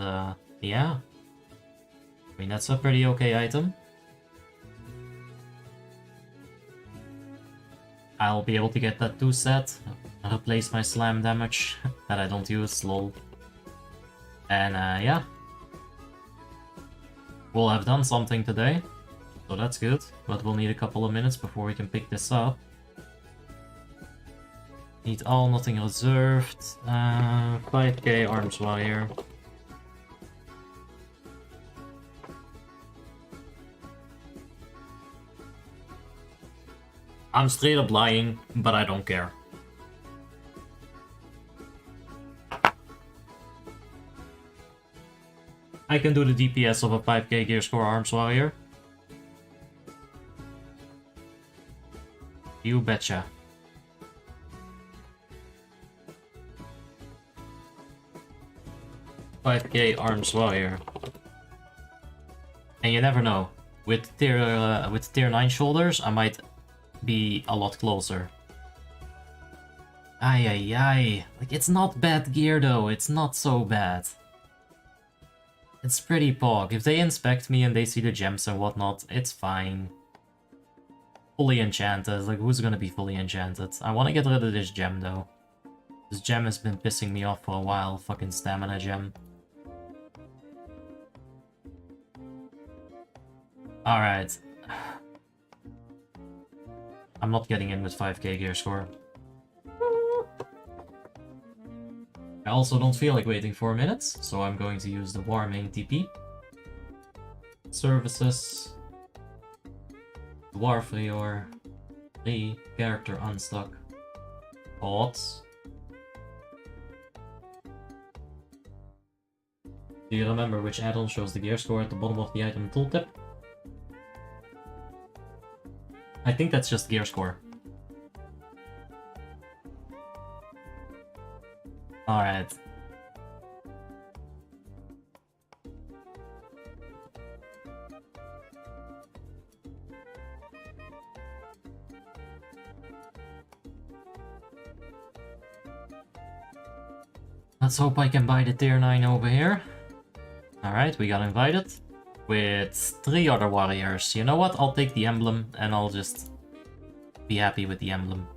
yeah. I mean, that's a pretty okay item. I'll be able to get that 2 set, replace my slam damage that I don't use, lol. And yeah. We'll have done something today, so that's good, but we'll need a couple of minutes before we can pick this up. Need all, nothing reserved. 5k arms wire. I'm straight up lying, but I don't care. I can do the DPS of a 5k gear score arms warrior. You betcha. $5k arms warrior. And you never know. With tier 9 shoulders, I might be a lot closer. Ay ay ay. Like, it's not bad gear though, it's not so bad. It's pretty pog. If they inspect me and they see the gems and whatnot, it's fine. Fully enchanted. Like, who's gonna be fully enchanted? I want to get rid of this gem though. This gem has been pissing me off for a while. Fucking stamina gem. Alright. I'm not getting in with 5k gear score. I also don't feel like waiting 4 minutes, so I'm going to use the Warmane TP. Services. Warfrior. 3. Character unstuck. Odds. Do you remember which add-on shows the gear score at the bottom of the item tooltip? I think that's just gear score. Alright. Let's hope I can buy the tier 9 over here. Alright, we got invited. With 3 other warriors. You know what? I'll take the emblem and I'll just be happy with the emblem.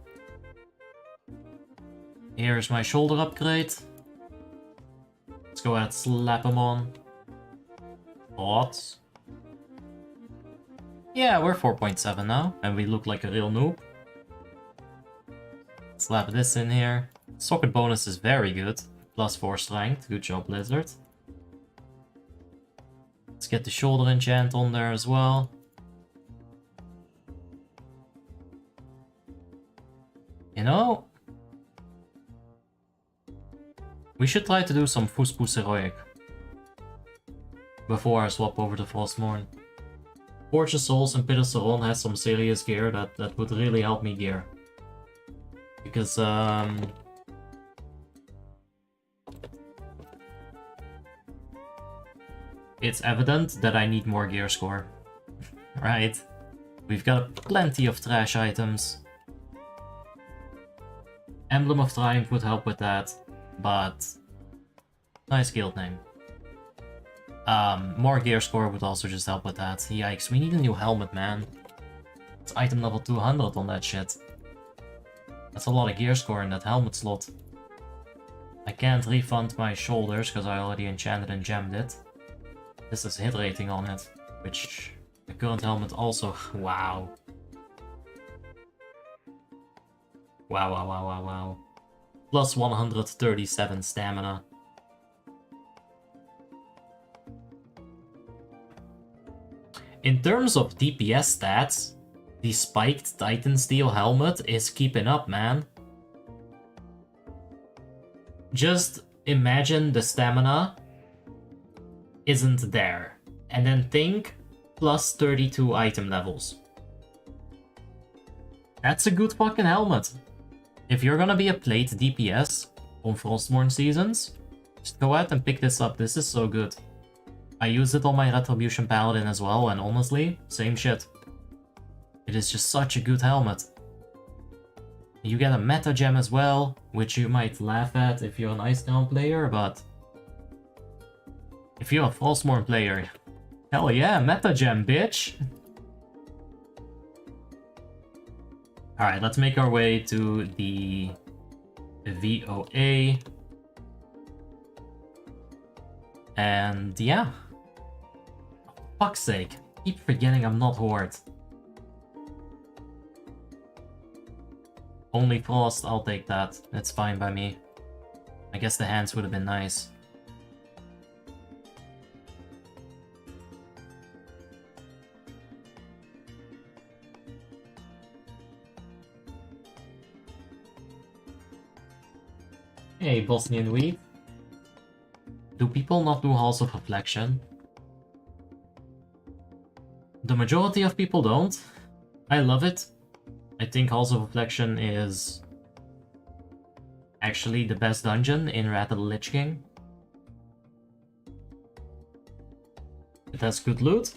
Here's my shoulder upgrade. Let's go ahead, slap him on. Thoughts? Yeah, we're 4.7 now, and we look like a real noob. Slap this in here. Socket bonus is very good. Plus 4 strength. Good job, Lizard. Let's get the shoulder enchant on there as well. You know, we should try to do some Fuspus Heroic before I swap over to Frostmourne. Forge of Souls and Pit of Saron has some serious gear that would really help me gear. Because, it's evident that I need more gear score. Right? We've got plenty of trash items. Emblem of Triumph would help with that, but nice guild name. More gear score would also just help with that. Yikes, we need a new helmet, man. It's item level 200 on that shit. That's a lot of gear score in that helmet slot. I can't refund my shoulders because I already enchanted and gemmed it. This is hit rating on it, which the current helmet also... Wow. Wow, wow, wow, wow, wow. Plus 137 stamina. In terms of DPS stats, the spiked Titan Steel helmet is keeping up, man. Just imagine the stamina isn't there. And then think plus 32 item levels. That's a good fucking helmet. If you're gonna be a plate DPS on Frostmourne seasons, just go ahead and pick this up. This is so good. I use it on my Retribution Paladin as well, and honestly, same shit. It is just such a good helmet. You get a meta gem as well, which you might laugh at if you're an Icecrown player, but if you're a Frostmourne player, hell yeah, meta gem, bitch! Alright, let's make our way to the VOA. And yeah. For fuck's sake, I keep forgetting I'm not Horde. Only Frost, I'll take that. That's fine by me. I guess the hands would have been nice. Hey, Bosnian Weed. Do people not do Halls of Reflection? The majority of people don't. I love it. I think Halls of Reflection is actually the best dungeon in Wrath of the Lich King. It has good loot.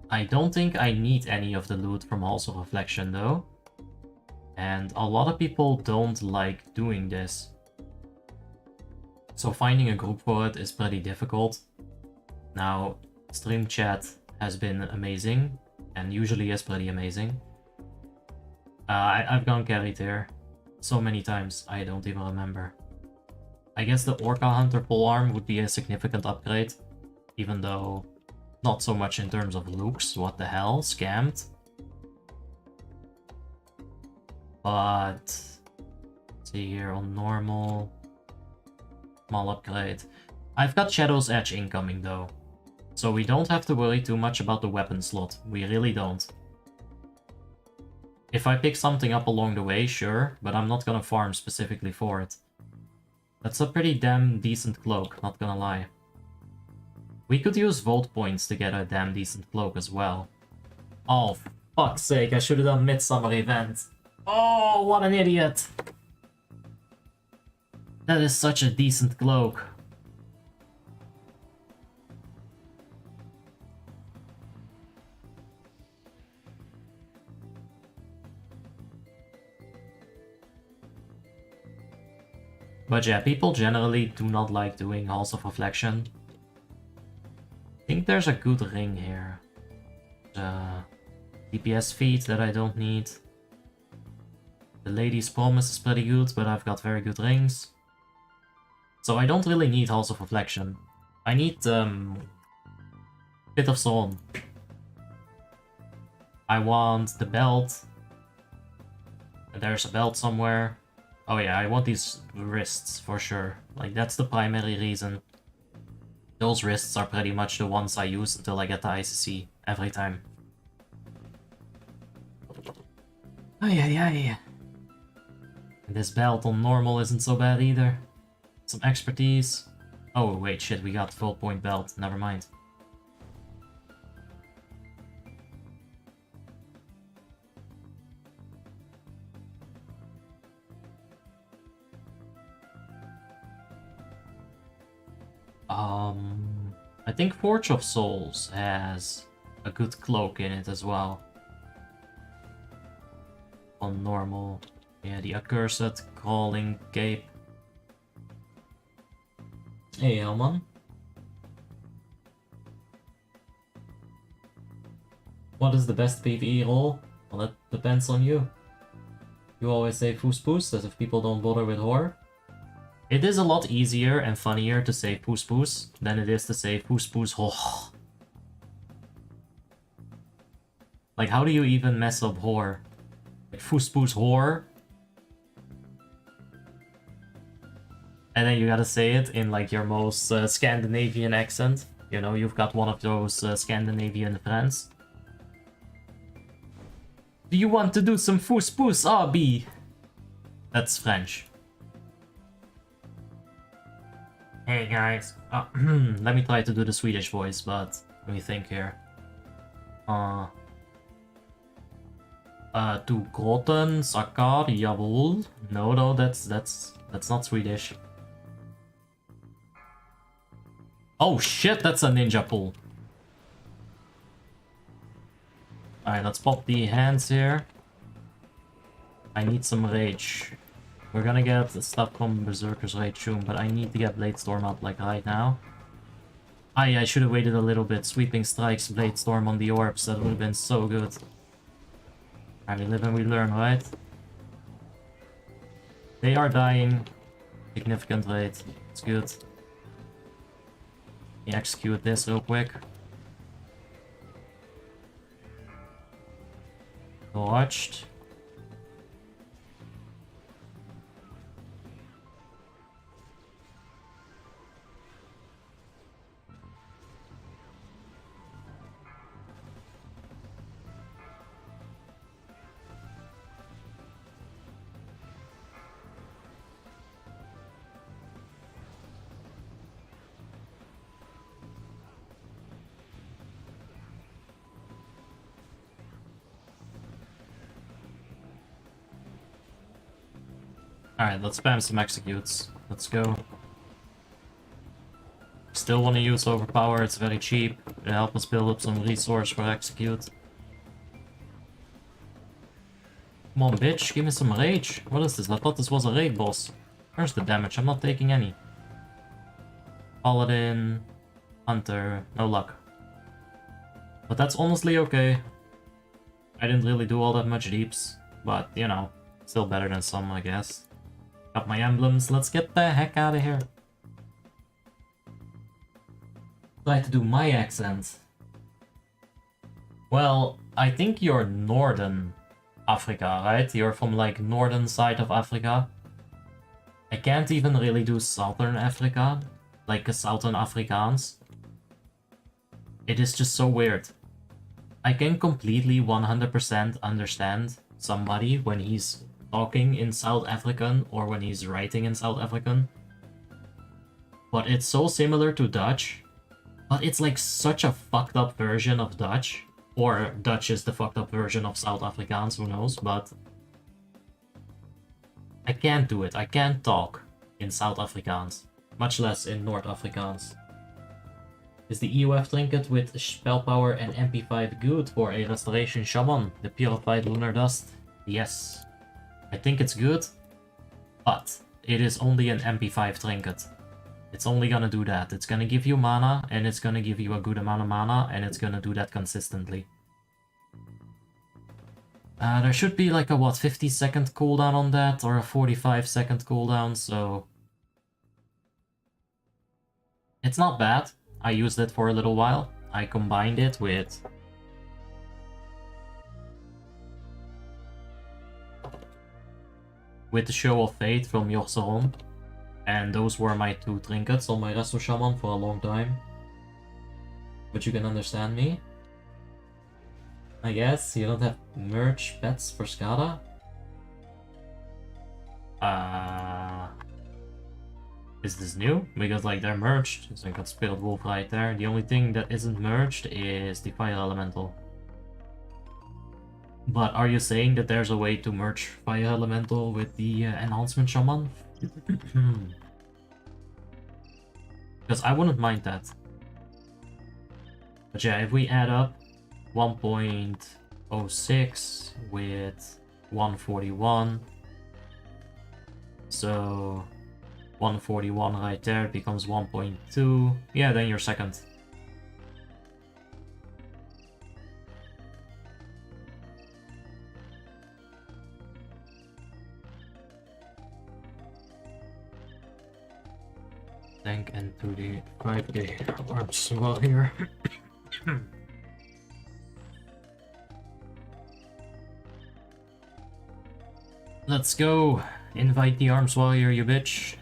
I don't think I need any of the loot from Halls of Reflection though. And a lot of people don't like doing this. So finding a group for it is pretty difficult. Now, stream chat has been amazing, and usually is pretty amazing. I've gone carried here so many times, I don't even remember. I guess the Orca Hunter polearm would be a significant upgrade, even though not so much in terms of looks, what the hell, scammed. But, let's see here on normal, small upgrade. I've got Shadow's Edge incoming though, so we don't have to worry too much about the weapon slot, we really don't. If I pick something up along the way, sure, but I'm not gonna farm specifically for it. That's a pretty damn decent cloak, not gonna lie. We could use Vault points to get a damn decent cloak as well. Oh, for fuck's sake, I should have done Midsummer Event. Oh, what an idiot! That is such a decent cloak. But yeah, people generally do not like doing Halls of Reflection. I think there's a good ring here. DPS feat that I don't need. The Lady's Promise is pretty good, but I've got very good rings. So I don't really need Halls of Reflection. I need Pit of Saron. I want the belt. There's a belt somewhere. Oh yeah, I want these wrists for sure. Like, that's the primary reason. Those wrists are pretty much the ones I use until I get the ICC every time. Ay ay ay. And this belt on normal isn't so bad either. Some expertise. Oh wait, shit, we got full point belt. Never mind. I think Forge of Souls has a good cloak in it as well. On normal. Yeah, the accursed crawling cape. Hey, Helman. What is the best PvE role? Well, that depends on you. You always say Foos Poos, as if people don't bother with horror. It is a lot easier and funnier to say Foos Poos than it is to say Foos Poos Ho. Like, how do you even mess up horror? Like, Foos Poos horror? And then you gotta say it in, like, your most Scandinavian accent. You know, you've got one of those Scandinavian friends. Do you want to do some Foos Poos, RB? That's French. Hey guys. Let me try to do the Swedish voice, but let me think here. To grotten, sakar, jawohl. No, that's not Swedish. Oh shit, that's a ninja pull. Alright, let's pop the hands here. I need some rage. We're gonna get the stuff from Berserker's Rage soon, but I need to get Bladestorm up like right now. I should have waited a little bit. Sweeping Strikes, Bladestorm on the orbs, that would have been so good. Alright, we live and we learn, right? They are dying. Significant rate. It's good. Let me execute this real quick. Watched. Alright, let's spam some executes. Let's go. Still want to use overpower, it's very cheap. It'll help us build up some resource for execute. Come on, bitch, give me some rage. What is this? I thought this was a raid boss. Where's the damage? I'm not taking any. Paladin, Hunter, no luck. But that's honestly okay. I didn't really do all that much deeps, but you know, still better than some, I guess. Got my emblems, let's get the heck out of here. Try to do my accent. Well, I think you're northern Africa, right? You're from like northern side of Africa. I can't even really do southern Africa, like a southern Afrikaans. It is just so weird. I can completely 100% understand somebody when he's talking in South African or when he's writing in South African. But it's so similar to Dutch, but it's like such a fucked up version of Dutch. Or Dutch is the fucked up version of South Afrikaans, who knows, but I can't do it. I can't talk in South Afrikaans, much less in North Afrikaans. Is the EOF trinket with spell power and MP5 good for a restoration shaman? The purified lunar dust? Yes. I think it's good, but it is only an MP5 trinket. It's only gonna do that. It's gonna give you mana, and it's gonna give you a good amount of mana, and it's gonna do that consistently. There should be like a, what, 50-second cooldown on that, or a 45-second cooldown, so... It's not bad. I used it for a little while. I combined it with... the Show of Fate from Yorseron. And those were my two trinkets on my Resto Shaman for a long time. But you can understand me. I guess you don't have merch pets for Skada. Is this new? Because like they're merged, so I got Spirit Wolf right there. The only thing that isn't merged is the Fire Elemental. But are you saying that there's a way to merge Fire Elemental with the Enhancement Shaman? Because I wouldn't mind that. But yeah, if we add up 1.06 with 141, so 141 right there becomes 1.2. Yeah, then you're second. Tank and 2D 5D arms well here. Let's go! Invite the arms warrior, you bitch.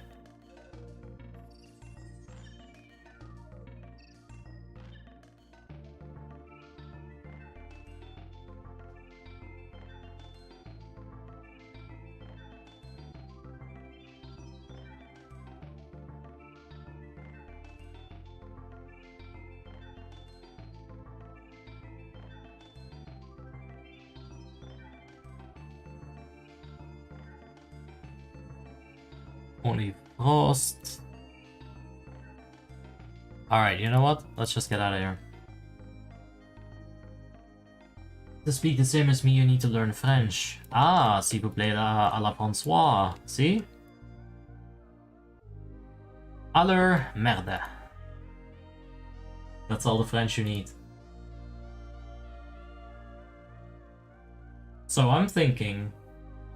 Only Frost. Alright, you know what? Let's just get out of here. To speak the same as me, you need to learn French. Ah, s'il vous plaît, à la François. See? Aller merde. That's all the French you need. So I'm thinking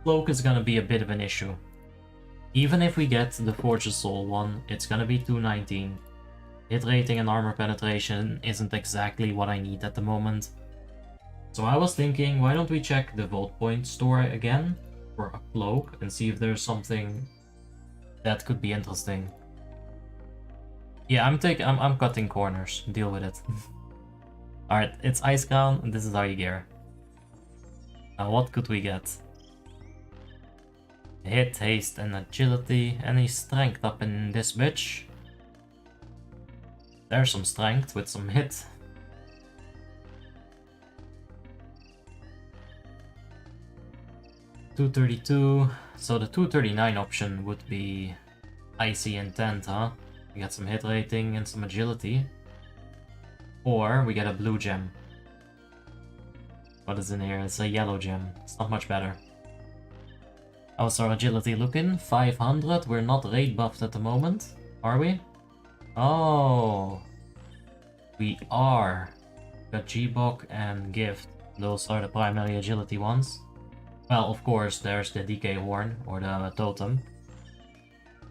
Cloak is gonna be a bit of an issue. Even if we get the Forge's Soul one, it's gonna be 219. Hit rating and armor penetration isn't exactly what I need at the moment. So I was thinking, why don't we check the Vault Point store again for a cloak and see if there's something that could be interesting. Yeah, I'm cutting corners. Deal with it. Alright, it's Icecrown, and this is how you gear. Now what could we get? Hit, haste, and agility. Any strength up in this bitch? There's some strength with some hit. $232. So the 239 option would be Icy Intent, huh? We get some hit rating and some agility. Or we get a blue gem. What is in here? It's a yellow gem. It's not much better. How's our agility looking? 500. We're not raid buffed at the moment, are we? Oh, we are. Got G-Bok and Gift. Those are the primary agility ones. Well, of course, there's the Decay Horn or the Totem.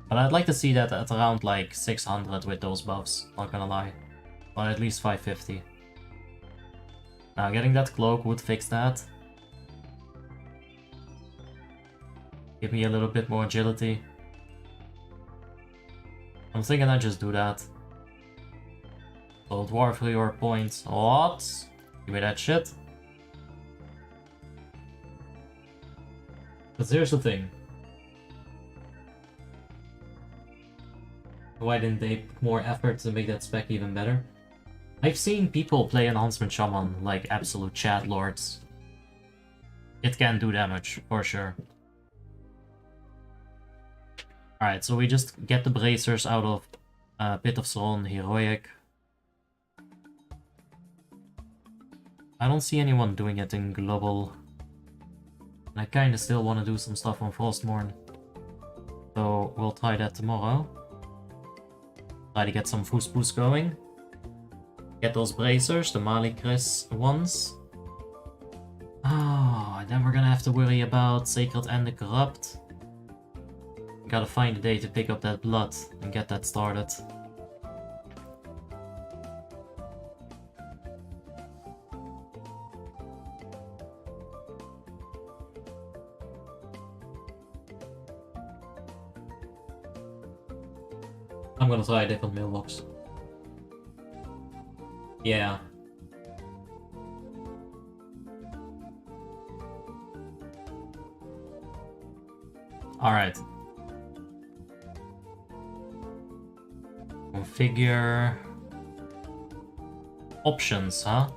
But I'd like to see that at around like 600 with those buffs, not gonna lie. Or at least 550. Now, getting that cloak would fix that. Give me a little bit more agility. I'm thinking I just do that. So dwarf for your points. What? Give me that shit. But here's the thing. Why didn't they put more effort to make that spec even better? I've seen people play Enhancement Shaman like absolute chat lords. It can do damage, for sure. Alright, so we just get the bracers out of Pit of Throne, Heroic. I don't see anyone doing it in Global. I kinda still wanna do some stuff on Frostmourne. So we'll try that tomorrow. Try to get some Foospoos going. Get those bracers, the Mali Chris ones. Oh, then we're gonna have to worry about Sacred and the Corrupt. Gotta find a day to pick up that blood and get that started. I'm gonna try a different mailbox. Yeah. Alright. Configure options, huh?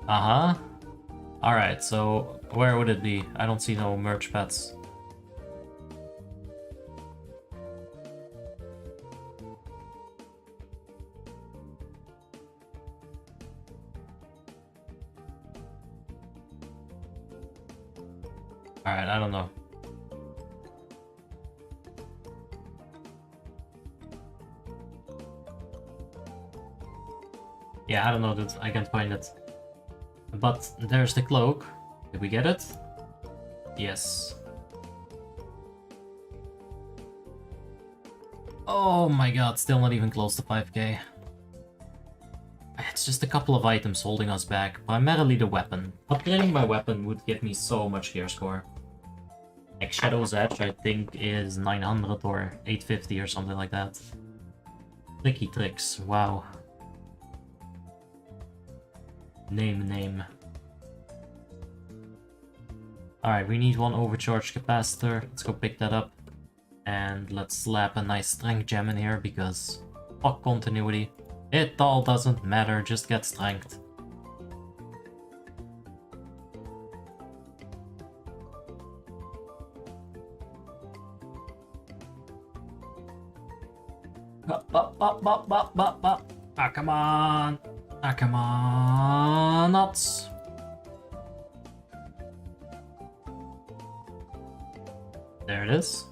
Uh-huh. Alright, so where would it be? I don't see no merge pads. Alright, I don't know. Yeah, I don't know, dude. I can't find it. But there's the cloak. Did we get it? Yes. Oh my god, still not even close to 5k. It's just a couple of items holding us back, primarily the weapon. Upgrading my weapon would give me so much gear score. Like Shadow's Edge, I think, is 900 or 850 or something like that. Tricky tricks, wow. Name. Alright, we need one overcharged capacitor. Let's go pick that up. And let's slap a nice strength gem in here because fuck continuity. It all doesn't matter, just get strength. Ah, come on! Ah, come on! Nuts! There it is.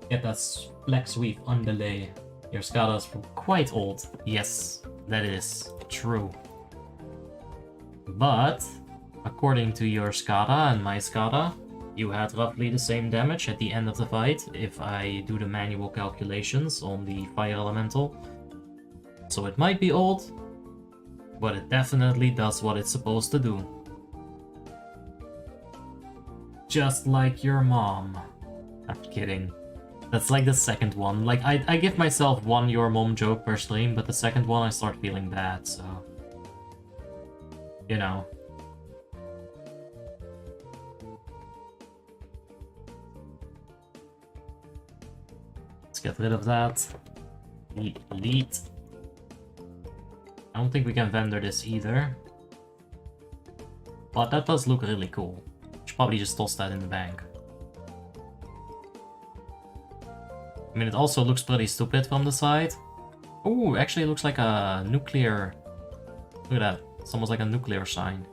Get that flex weave underlay. Your Skada's quite old. Yes, that is true. But, according to your Skada and my Skada, you had roughly the same damage at the end of the fight if I do the manual calculations on the fire elemental. So it might be old, but it definitely does what it's supposed to do. Just like your mom. I'm kidding. That's like the second one. Like, I give myself one your mom joke per stream, but the second one I start feeling bad, so... You know. Let's get rid of that. Elite. I don't think we can vendor this either. But that does look really cool. Should probably just toss that in the bank. I mean, it also looks pretty stupid from the side. Ooh, actually it looks like a nuclear... Look at that. It's almost like a nuclear sign.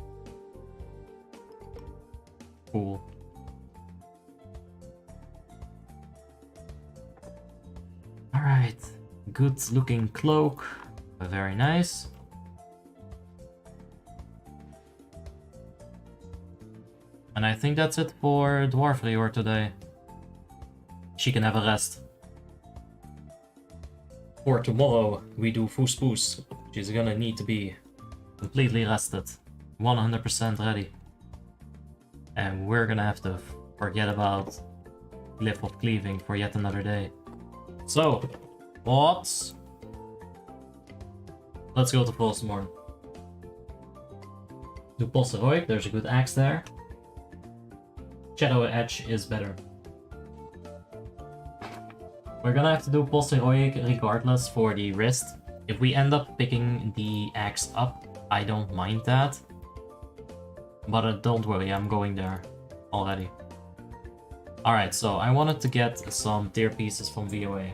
Cool. Alright. Good looking cloak. Very nice. And I think that's it for Dwarf Reor today. She can have a rest. For tomorrow, we do Foos Poos. She's gonna need to be completely rested. 100% ready. And we're gonna have to forget about Glyph of Cleaving for yet another day. So, what? Let's go to Frostmourne. Do Pulse Heroic, there's a good axe there. Shadow Edge is better. We're gonna have to do Pulse Heroic regardless for the wrist. If we end up picking the axe up, I don't mind that. But don't worry, I'm going there already. Alright, so I wanted to get some tier pieces from VOA.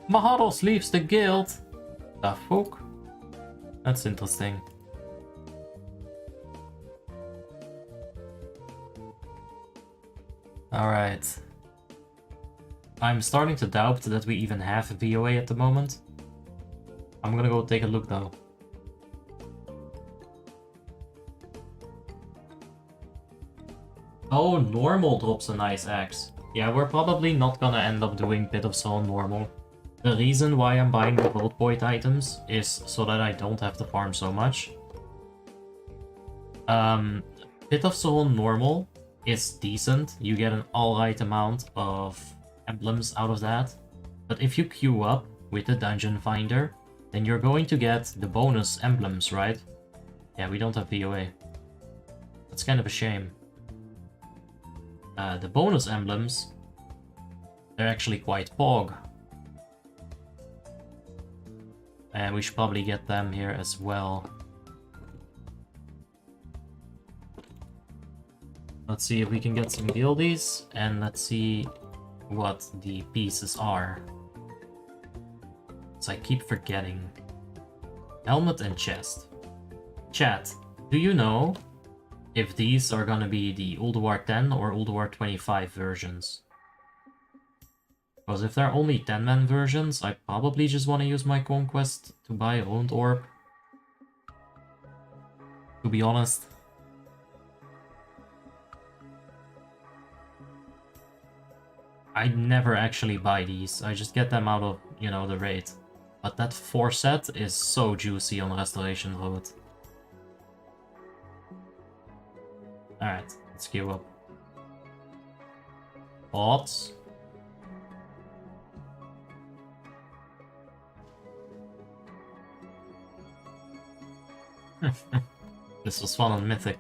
Maharos leaves the guild. The fuck? That's interesting. Alright. I'm starting to doubt that we even have VOA at the moment. I'm gonna go take a look though. Oh, normal drops a nice axe. Yeah, we're probably not gonna end up doing Pit of Soul normal. The reason why I'm buying the Vault Void items is so that I don't have to farm so much. Pit of Soul normal is decent. You get an alright amount of emblems out of that. But if you queue up with the Dungeon Finder, then you're going to get the bonus emblems, right? Yeah, we don't have VOA. That's kind of a shame. The bonus emblems, they're actually quite pog. And we should probably get them here as well. Let's see if we can get some guildies, and let's see what the pieces are. So I keep forgetting. Helmet and chest. Chat, do you know if these are gonna be the Ulduar 10 or Ulduar 25 versions? Because if they're only 10-man versions, I probably just want to use my conquest to buy a Ruined Orb. To be honest. I never actually buy these, I just get them out of, you know, the raid. But that 4 set is so juicy on Restoration Road. Alright, let's queue up. Thoughts? This was fun on Mythic.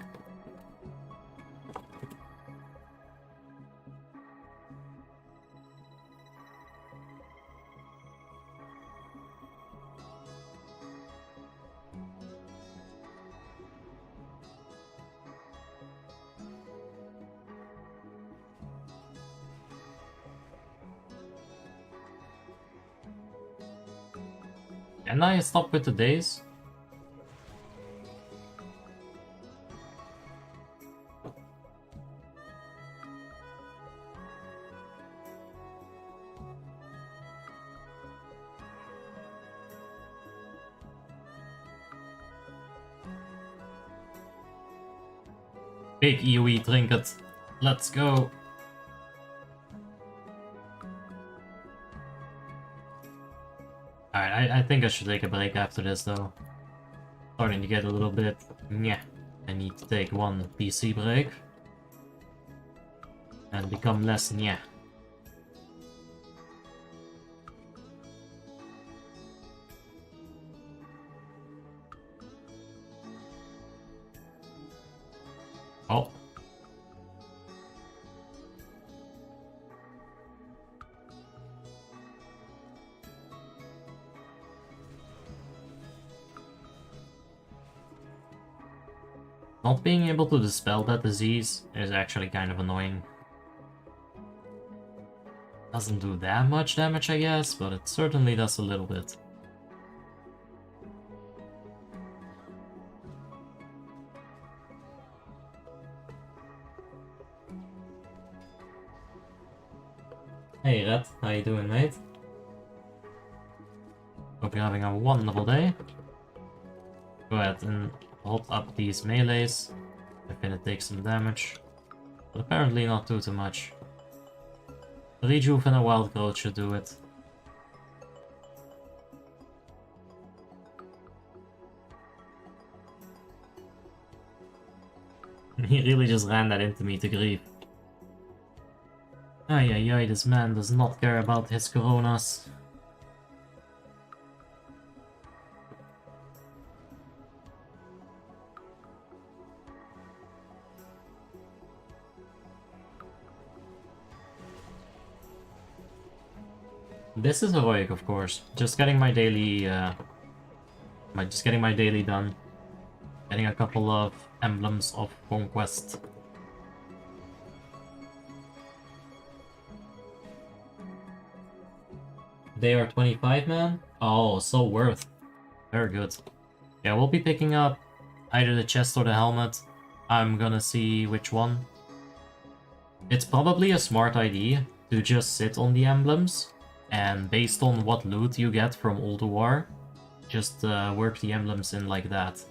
Can I stop with the days? Big EOE trinket. Let's go. Alright, I think I should take a break after this though. Starting to get a little bit... Nyeh. I need to take one PC break. And become less nyeh. Oh. Not being able to dispel that disease is actually kind of annoying. Doesn't do that much damage, I guess, but it certainly does a little bit. Hey Red, how you doing, mate? Hope you're having a wonderful day. Go ahead and hold up these melees. They're gonna take some damage, but apparently not too much. Rejuve and a wild growth should do it. He really just ran that into me to grief. Ay ay ay, this man does not care about his coronas. This is heroic, of course. Just getting my daily, just getting my daily done. Getting a couple of emblems of conquest. They are 25, man? Oh, so worth. Very good. Yeah, we'll be picking up either the chest or the helmet. I'm gonna see which one. It's probably a smart idea to just sit on the emblems, and based on what loot you get from Ulduar, just work the emblems in like that.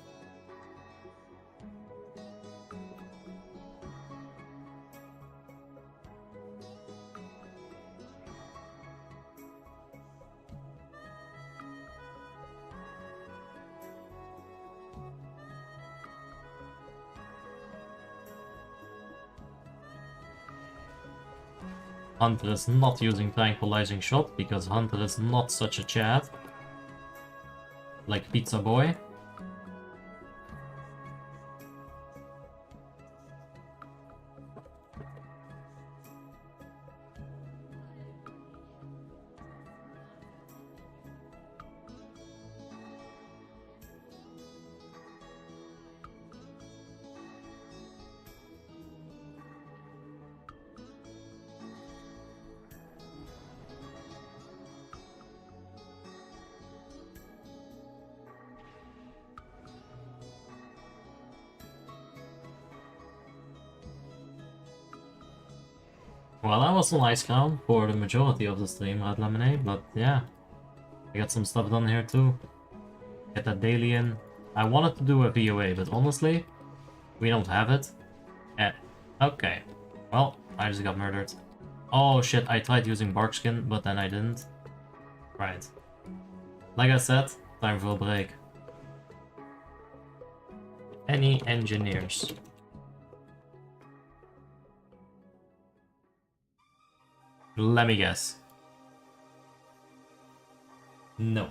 Hunter is not using Tranquilizing Shot, because Hunter is not such a Chad. Like Pizza Boy. Well, I was on Icecrown for the majority of the stream, Red Lemonade, but yeah. I got some stuff done here too. Get that daily in. I wanted to do a VOA, but honestly, we don't have it. Okay. Well, I just got murdered. Oh shit, I tried using barkskin, but then I didn't. Right. Like I said, time for a break. Any engineers? Let me guess. No.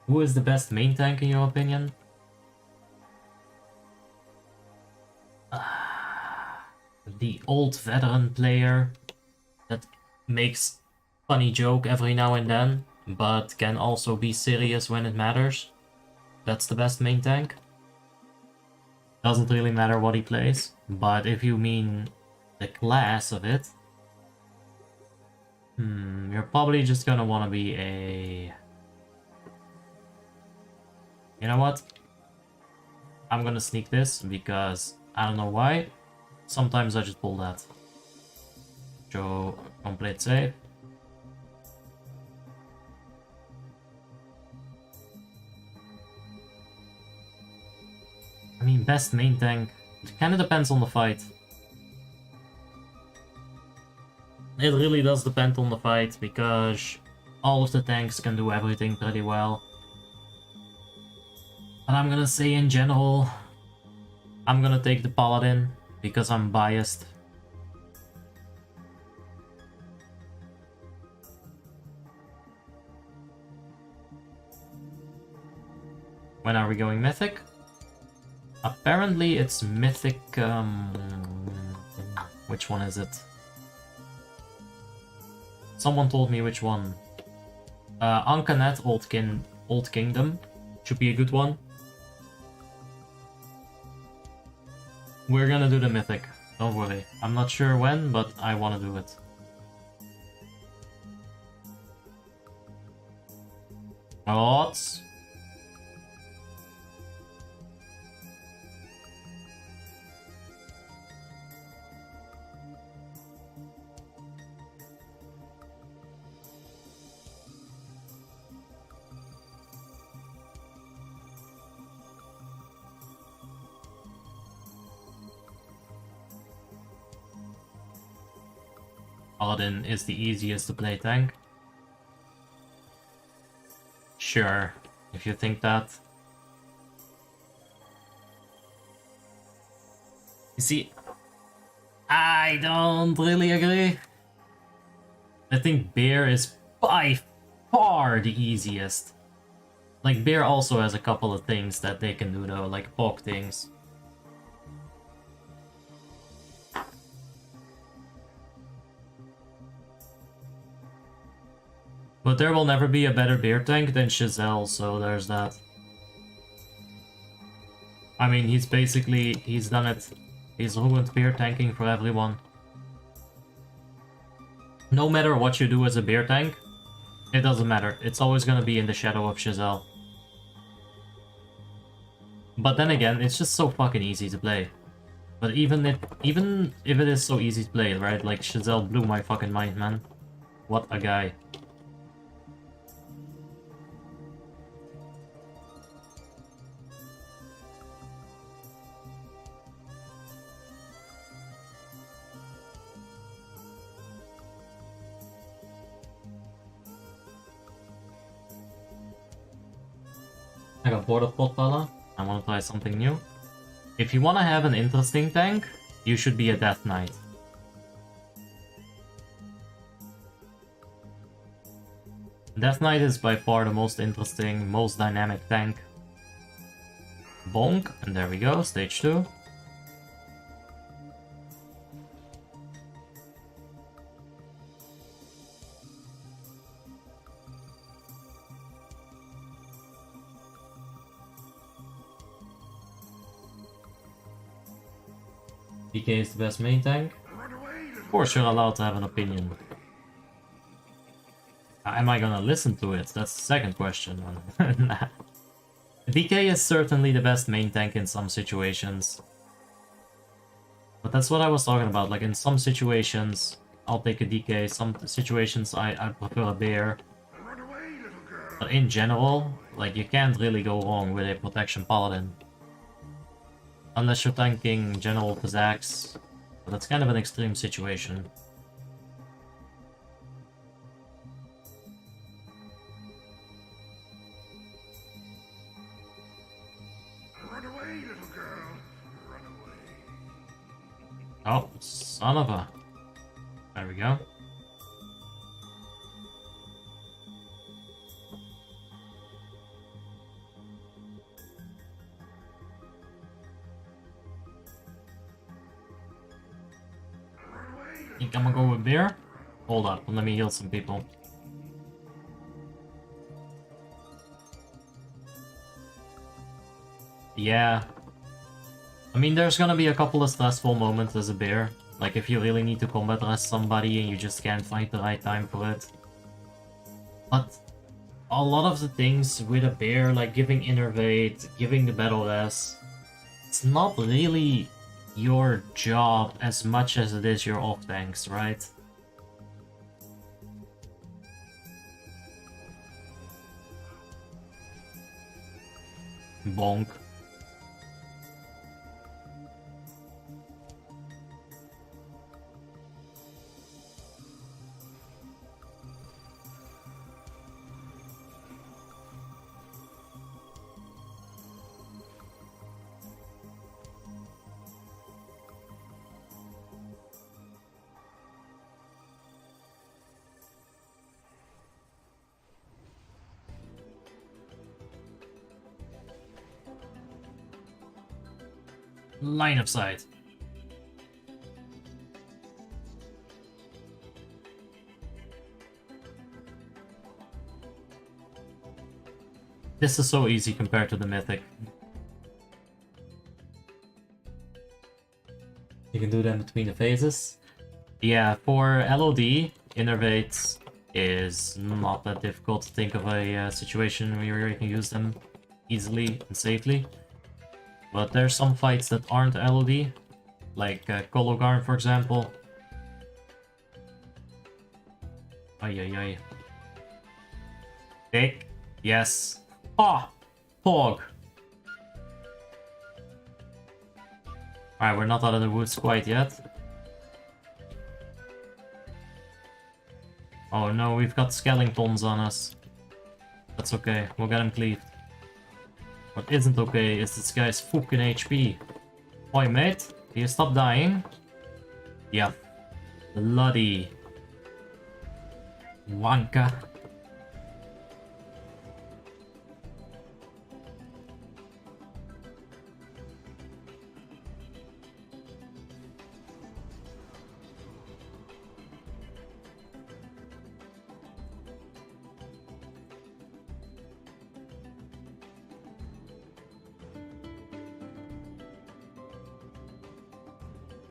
Who is the best main tank in your opinion? The old veteran player that makes funny joke every now and then, but can also be serious when it matters. That's the best main tank. Doesn't really matter what he plays, but if you mean the class of it, you're probably just gonna want to be a... You know what? I'm gonna sneak this because I don't know why. Sometimes I just pull that. Show complete save. I mean, best main tank. It kind of depends on the fight. It really does depend on the fight, because all of the tanks can do everything pretty well. But I'm gonna say in general, I'm gonna take the Paladin, because I'm biased. When are we going mythic? Apparently it's mythic, which one is it? Someone told me which one. Ankanet Old Kingdom should be a good one. We're gonna do the mythic, don't worry. I'm not sure when, but I wanna do it. Odds. Paladin is the easiest to play tank. Sure, if you think that. You see, I don't really agree. I think Bear is by far the easiest. Like, Bear also has a couple of things that they can do though, like poke things. But there will never be a better bear tank than Chazelle, so there's that. I mean, he's done it. He's ruined bear tanking for everyone. No matter what you do as a bear tank, it doesn't matter. It's always gonna be in the shadow of Chazelle. But then again, it's just so fucking easy to play. But even if it is so easy to play, right? Like, Chazelle blew my fucking mind, man. What a guy. I got bored of Potpala. I want to try something new. If you want to have an interesting tank, you should be a Death Knight. Death Knight is by far the most interesting, most dynamic tank. Bonk, and there we go, stage 2. DK is the best main tank. Of course you're allowed to have an opinion. Am I gonna listen to it? That's the second question. Nah. DK is certainly the best main tank in some situations. But that's what I was talking about. Like in some situations, I'll take a DK. Some situations, I prefer a bear. But in general, like you can't really go wrong with a protection paladin. Unless you're tanking general Kazakhs. But that's kind of an extreme situation.
Run away, little girl. Run away.
Oh, son of a... There we go. Think I'm gonna go with beer? Hold up, let me heal some people. Yeah. I mean, there's gonna be a couple of stressful moments as a bear. Like if you really need to combat rest somebody and you just can't find the right time for it. But a lot of the things with a bear, like giving innervate, giving the battle rest, it's not really your job as much as it is your off tanks, right? Bonk. Line of sight. This is so easy compared to the mythic. You can do them between the phases. Yeah, for LOD, innervates is not that difficult to think of a situation where you can use them easily and safely. But there's some fights that aren't LOD, like Kologarn, for example. Ay ay ay. Dick. Yes. Ah! Pog! Alright, we're not out of the woods quite yet. Oh no, we've got skeletons on us. That's okay, we'll get him cleaved. What isn't okay is this guy's fucking HP. Oi mate, can you stop dying? Yeah. Bloody. Wanka.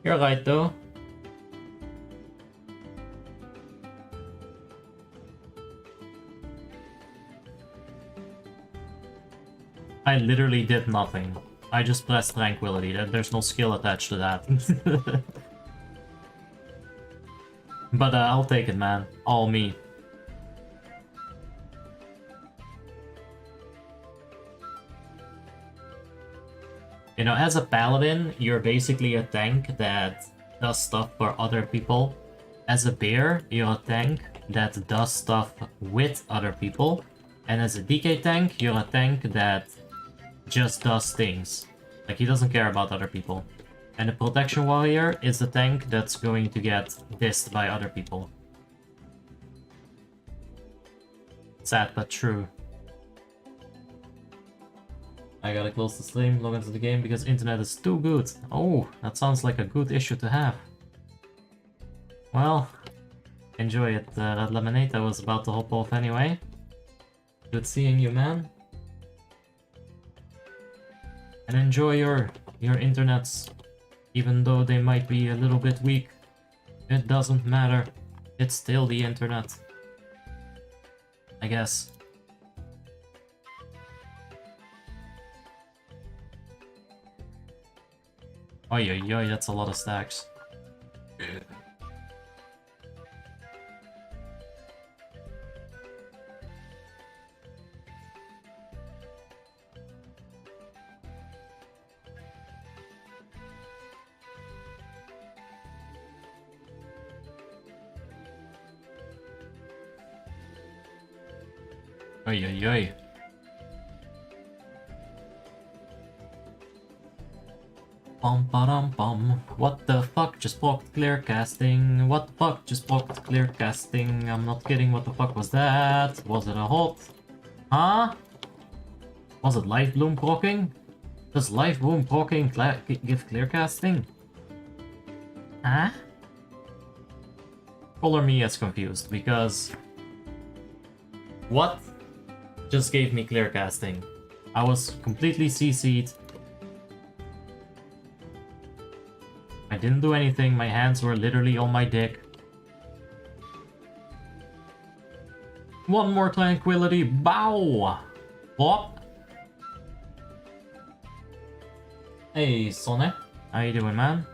You're right though. I literally did nothing. I just pressed tranquility. There's no skill attached to that. But I'll take it, man. All me. You know, as a paladin, you're basically a tank that does stuff for other people. As a bear, you're a tank that does stuff with other people. And as a DK tank, you're a tank that just does things. Like, he doesn't care about other people. And a protection warrior is the tank that's going to get dissed by other people. Sad but true. I gotta close the stream, log into the game because internet is too good. Oh, that sounds like a good issue to have. Well, enjoy it, Red Lemonade. I was about to hop off anyway. Good seeing you, man. And enjoy your internets, even though they might be a little bit weak. It doesn't matter. It's still the internet, I guess. Oh yeah, that's a lot of stacks. Ay. Bum ba bum. What the fuck just blocked clear casting? What the fuck just blocked clear casting? I'm not kidding, what the fuck was that? Was it a hot? Huh? Was it Life Bloom blocking? Does Life Bloom blocking give clear casting? Huh? Color me as confused, because... What just gave me clear casting? I was completely CC'd. I didn't do anything, my hands were literally on my dick. One more tranquility, bow! What? Hey Sonne, how you doing, man?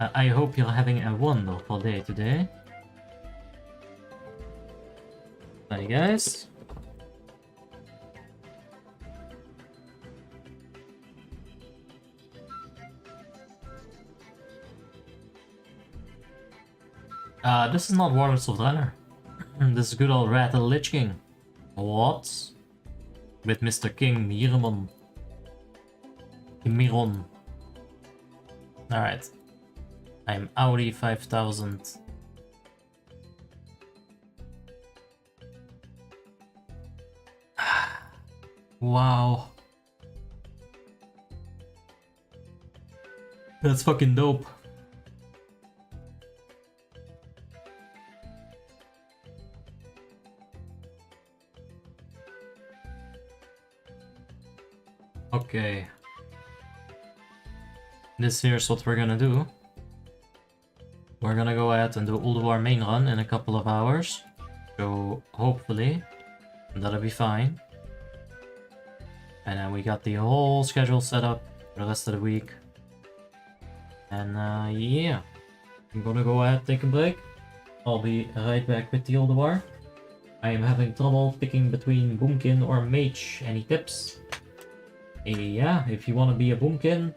I hope you're having a wonderful day today. Hi guys. This is not Warlords of Draenor. This is good old Rat the Lich King. What? With Mr. King Miramon. Miron. Alright. I'm Audi 5000. Wow. That's fucking dope. Okay. This here's what we're gonna do. We're gonna go ahead and do Ulduar main run in a couple of hours. So hopefully that'll be fine. And then we got the whole schedule set up for the rest of the week. And yeah. I'm gonna go ahead, take a break. I'll be right back with the Ulduar. I am having trouble picking between Boomkin or Mage. Any tips? Yeah, if you want to be a Boomkin,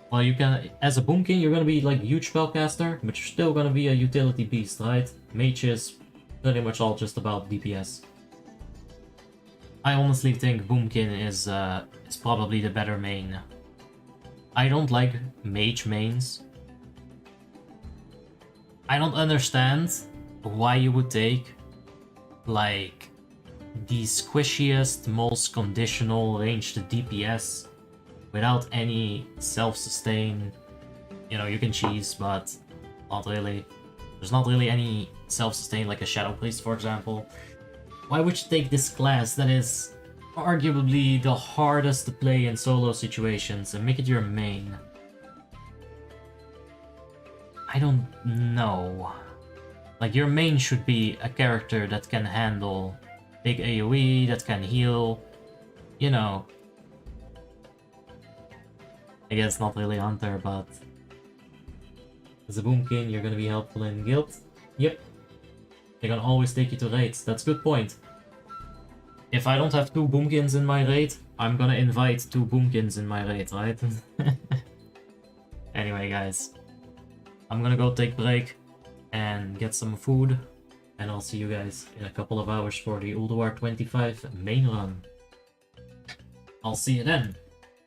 well, you can. As a Boomkin, you're gonna be like a huge spellcaster, but you're still gonna be a utility beast, right? Mage is pretty much all just about DPS. I honestly think Boomkin is probably the better main. I don't like Mage mains. I don't understand why you would take like the squishiest, most conditional ranged DPS without any self-sustain. You know, you can cheese, but not really. There's not really any self-sustain like a Shadow Priest, for example. Why would you take this class that is arguably the hardest to play in solo situations and make it your main? I don't know. Like, your main should be a character that can handle big AoE, that can heal, you know. I guess not really Hunter, but as a Boomkin, you're gonna be helpful in guild. Yep. They're gonna always take you to raids. That's a good point. If I don't have 2 Boomkins in my raid, I'm gonna invite 2 Boomkins in my raid, right? Anyway, guys. I'm gonna go take a break and get some food. And I'll see you guys in a couple of hours for the Ulduar 25 main run. I'll see you then.